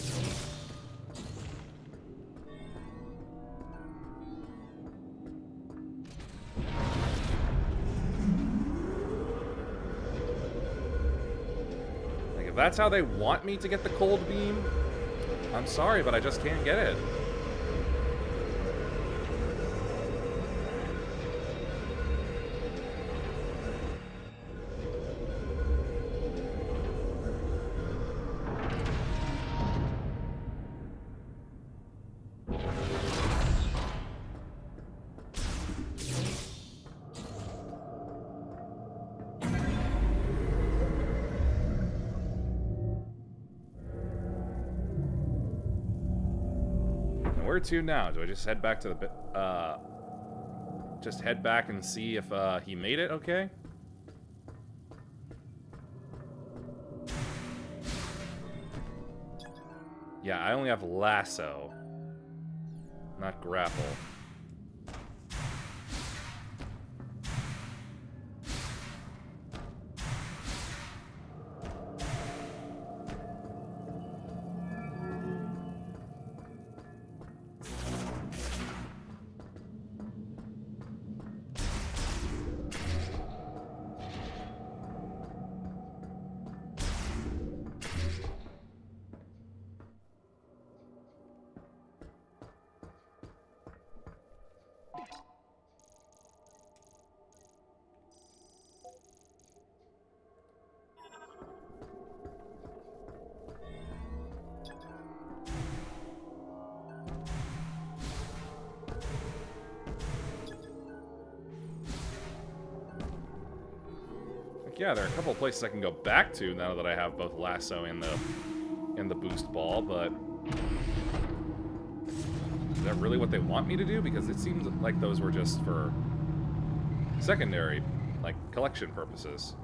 If that's how they want me to get the cold beam, I'm sorry, but I just can't get it. where to now? Do I just head back to the just head back and see if he made it okay? Yeah, I only have lasso, not grapple. Yeah, there are a couple of places I can go back to now that I have both lasso and the boost ball, but is that really what they want me to do? Because it seems like those were just for secondary, like, collection purposes.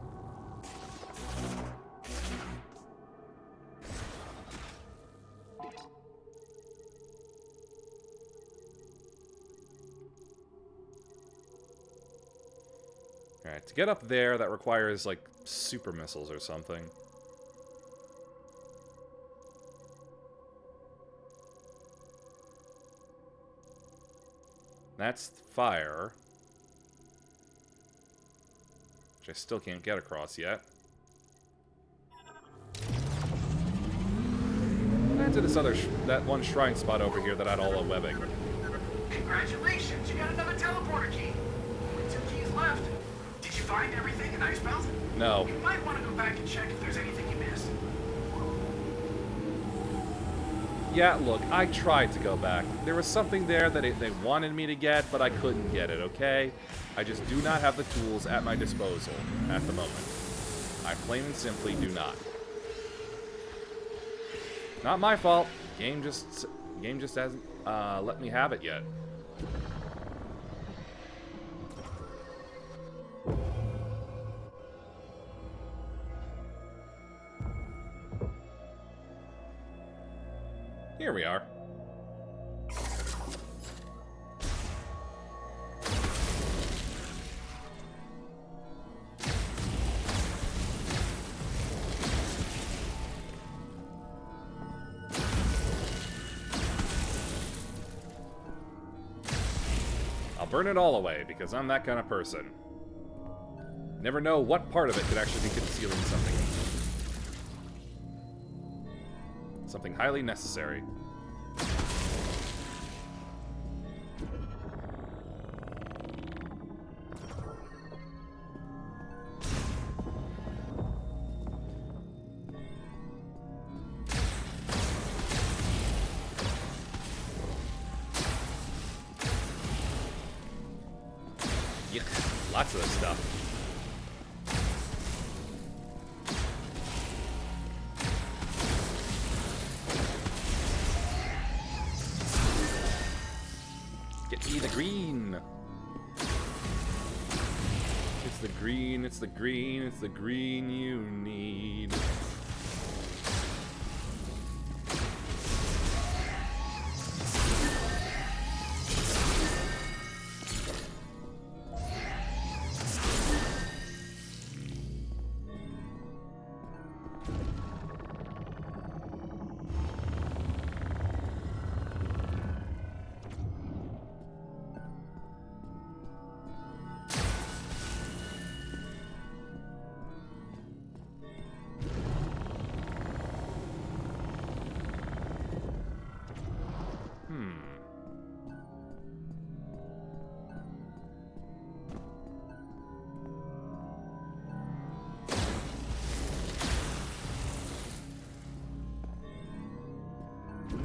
Alright, to get up there, that requires, like, super missiles or something. That's fire. Which I still can't get across yet. And to this other, that one shrine spot over here that had all the webbing. Congratulations, you got another teleporter key. Only 2 keys left. Did you find everything in Icebound? No. You might want to go back and check if there's anything you missed. Yeah, look, I tried to go back. There was something there that they wanted me to get, but I couldn't get it, okay? I just do not have the tools at my disposal at the moment. I plain and simply do not. Not my fault. Game just hasn't let me have it yet. Here we are. I'll burn it all away, because I'm that kind of person. Never know what part of it could actually be concealing something. Something highly necessary. Yuck, lots of this stuff. Green. It's the green, it's the green, it's the green you need.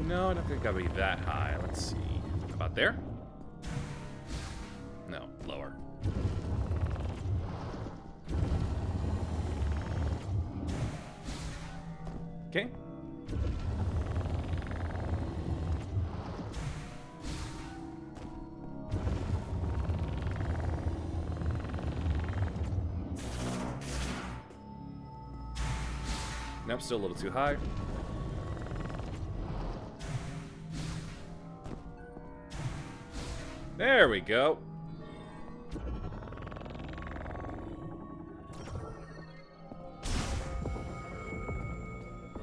No, I don't think I'll be that high. Let's see. About there? No, lower. Okay. Nope, still a little too high. There we go.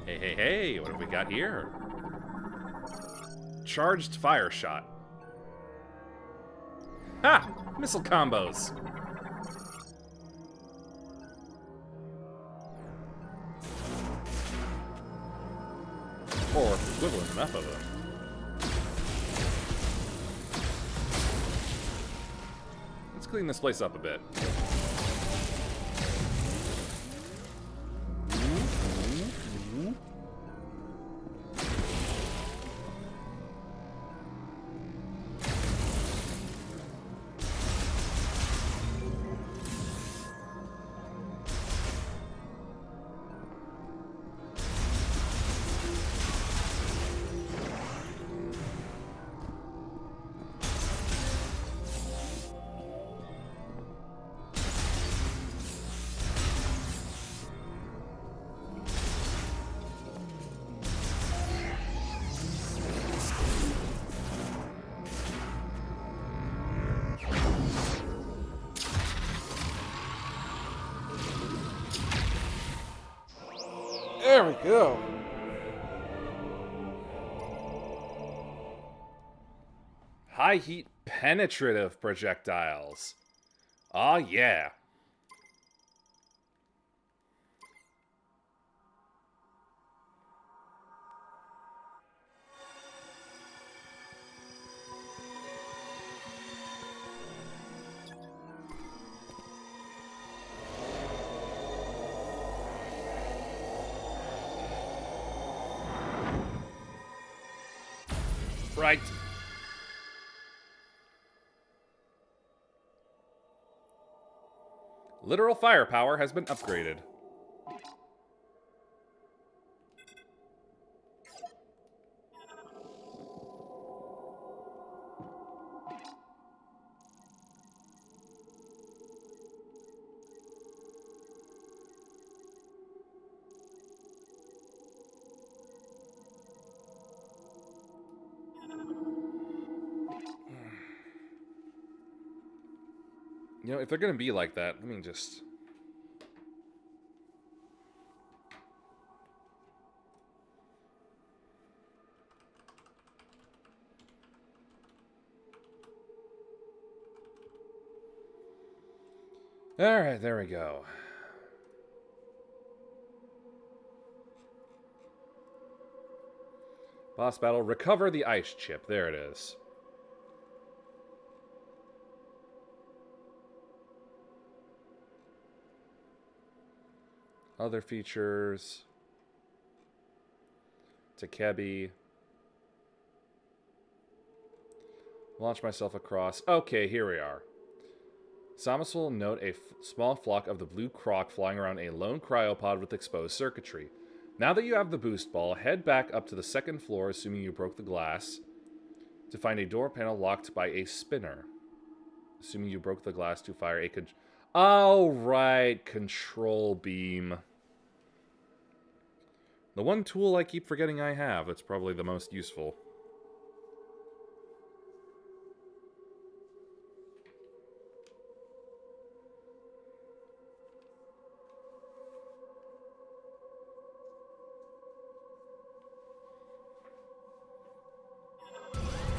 Hey, hey, hey, what have we got here? Charged fire shot. Ha! Missile combos. Or equivalent enough of them. Let's clean this place up a bit. There we go. High heat penetrative projectiles. Aw, yeah. Right. Literal firepower has been upgraded. You know, if they're gonna be like that, let me just... Alright, there we go. Boss battle, recover the ice chip. There it is. Other features. Takebi. Launch myself across. Okay, here we are. Samus will note a small flock of the blue croc flying around a lone cryopod with exposed circuitry. Now that you have the boost ball, head back up to the second floor, assuming you broke the glass, to find a door panel locked by a spinner. Assuming you broke the glass to fire a... Oh, right. Control beam. The one tool I keep forgetting I have. That's probably the most useful.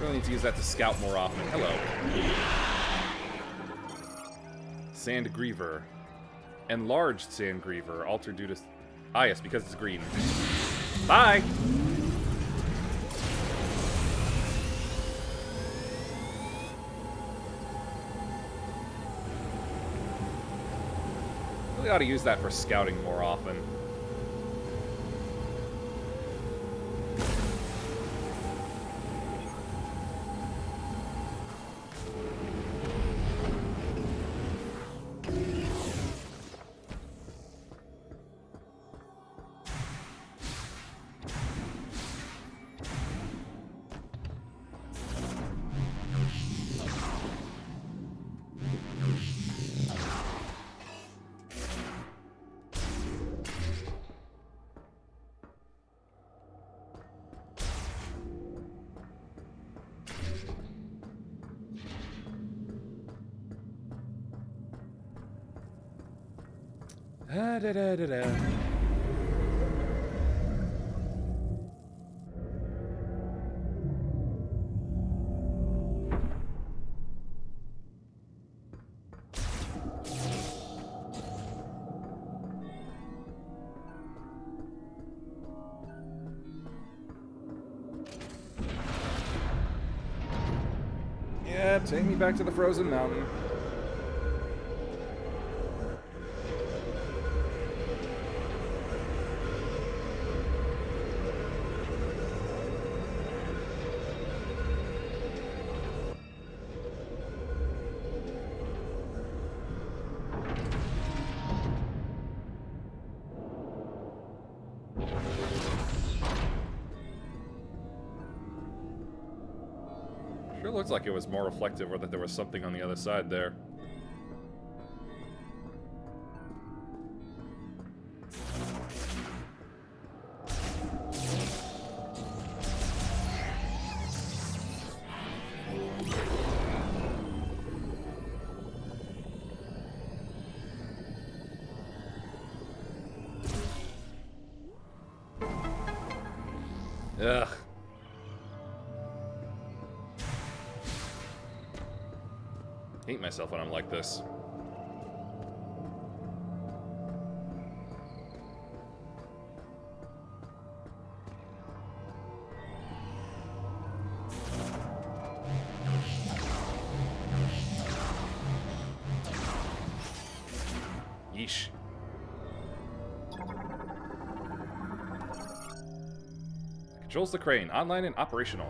Really need to use that to scout more often. Hello. Sand Griever. Enlarged Sand Griever. Altered due to... Ah, yes, because it's green. Bye! Really ought to use that for scouting more often. Da, da, da, da, da. Yeah, take me back to the frozen mountain. Sure looks like it was more reflective or that there was something on the other side there. Ugh. Hate myself when I'm like this. Yeesh. Controls the crane, online and operational.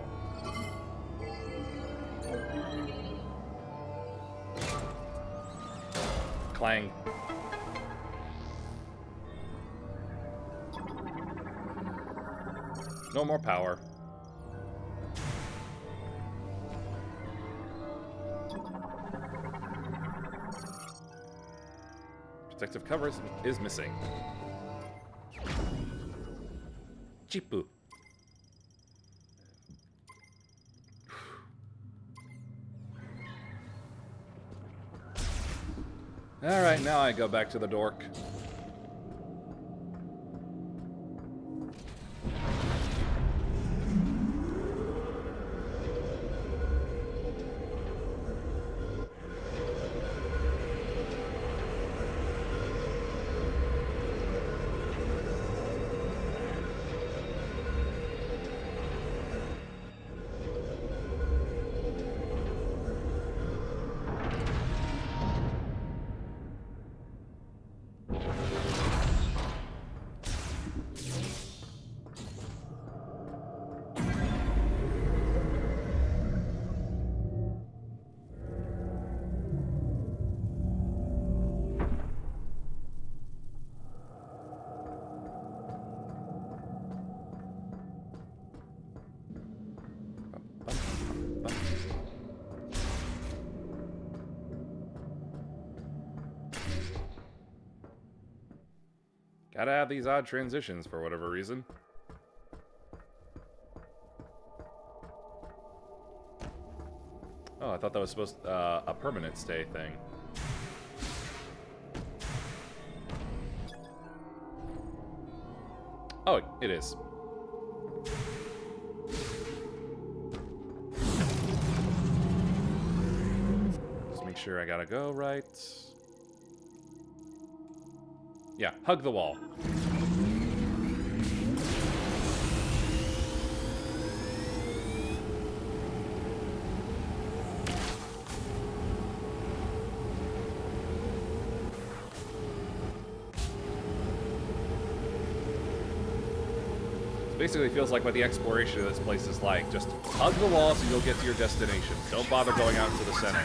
Clang. No more power. Protective cover is missing. Chipu. Alright, now I go back to the dork. Gotta have these odd transitions for whatever reason. Oh, I thought that was supposed to, a permanent stay thing. Oh, it is. Just make sure I gotta go right. Yeah, hug the wall. Basically feels like what the exploration of this place is like. Just hug the wall so you'll get to your destination. Don't bother going out to the center.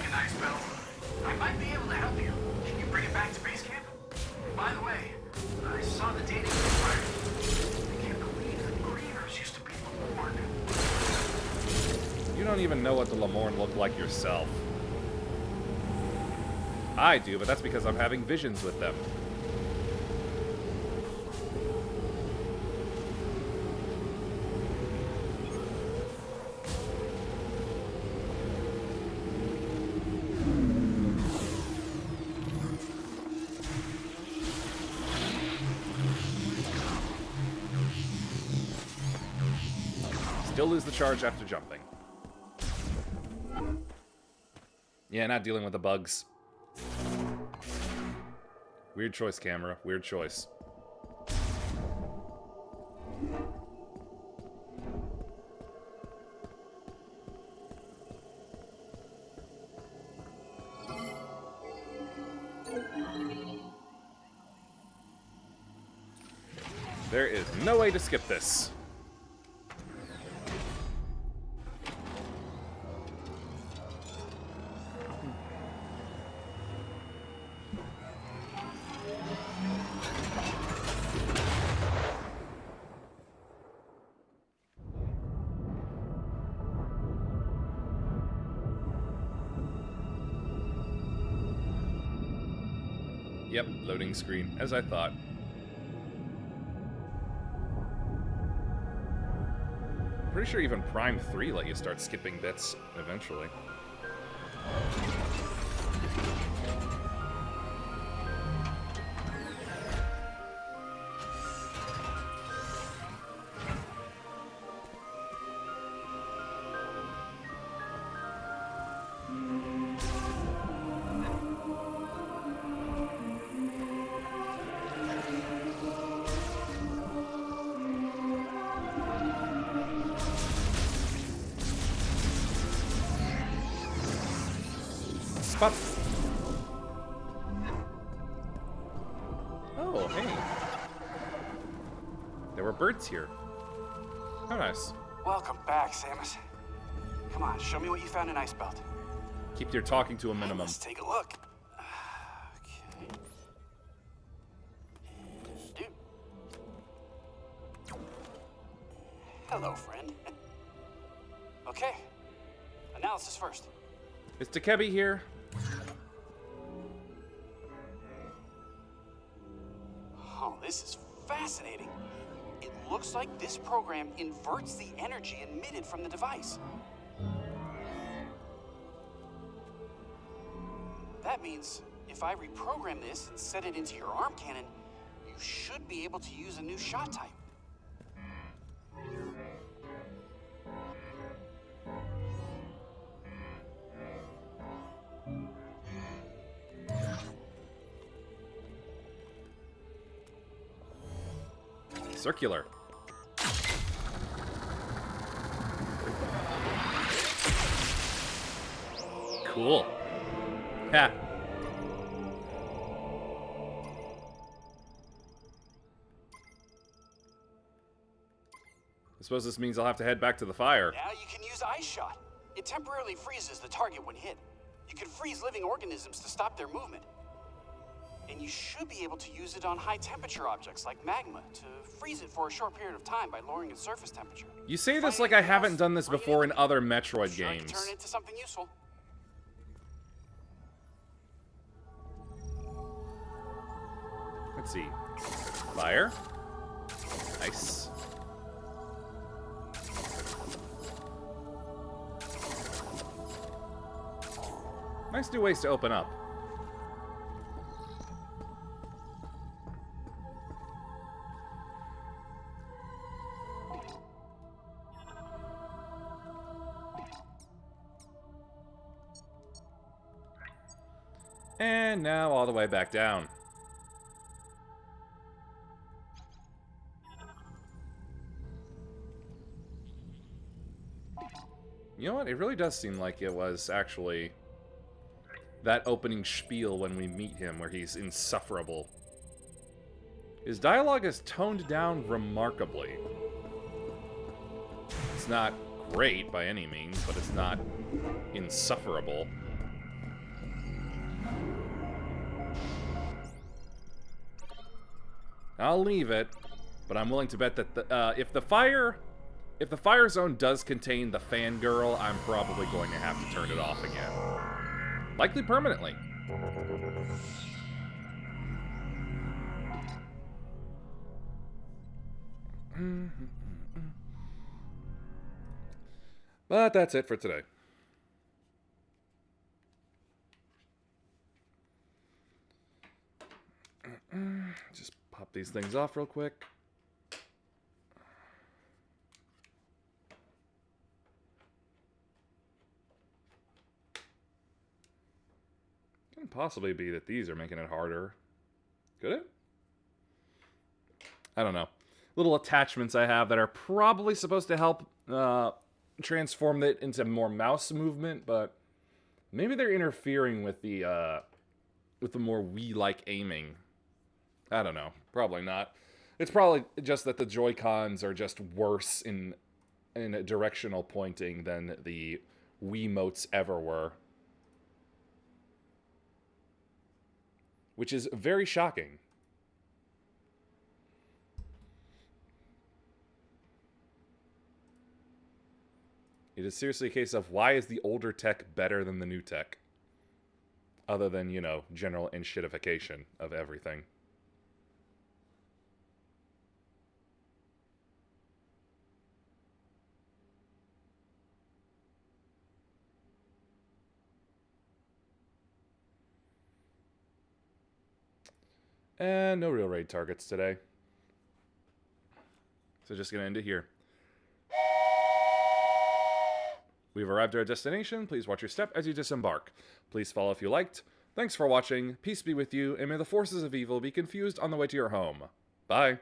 I might be able to help you. Can you bring it back to base camp? By the way, I saw the data required. I can't believe the grievers used to be Lamorn. You don't even know what the Lamorn look like yourself. I do, but that's because I'm having visions with them. He'll lose the charge after jumping. Yeah, not dealing with the bugs. Weird choice, camera. Weird choice. There is no way to skip this. Yep, loading screen, as I thought. Pretty sure even Prime 3 let you start skipping bits eventually. Pop. Oh, hey. There were birds here. How nice. Welcome back, Samus. Come on, show me what you found in Icebelt. Keep your talking to a minimum. Let's take a look. Okay. Hello, friend. Okay. Analysis first. Is Takebi here? Oh, this is fascinating. It looks like this program inverts the energy emitted from the device. That means if I reprogram this and set it into your arm cannon, you should be able to use a new shot type. Circular. Cool. Ha. I suppose this means I'll have to head back to the fire. Now you can use Ice Shot. It temporarily freezes the target when hit. You can freeze living organisms to stop their movement. And you should be able to use it on high temperature objects like magma to freeze it for a short period of time by lowering its surface temperature. You say this like I haven't done this before in other Metroid Sure games. can turn into something useful. Let's see. Fire. Nice. Nice new ways to open up. And now all the way back down. You know what? It really does seem like it was actually that opening spiel when we meet him, where he's insufferable. His dialogue is toned down remarkably. It's not great by any means, but it's not insufferable. I'll leave it, but I'm willing to bet that if the fire zone does contain the fangirl, I'm probably going to have to turn it off again. Likely permanently. But that's it for today. Just pop these things off real quick. Couldn't possibly be that these are making it harder. Could it? I don't know. Little attachments I have that are probably supposed to help transform it into more mouse movement, but maybe they're interfering with the more Wii-like aiming. I don't know. Probably not. It's probably just that the Joy-Cons are just worse in directional pointing than the Wiimotes ever were. Which is very shocking. It is seriously a case of why is the older tech better than the new tech? Other than, you know, general enshittification of everything. And no real raid targets today. So just gonna end it here. We've arrived at our destination. Please watch your step as you disembark. Please follow if you liked. Thanks for watching. Peace be with you, and may the forces of evil be confused on the way to your home. Bye.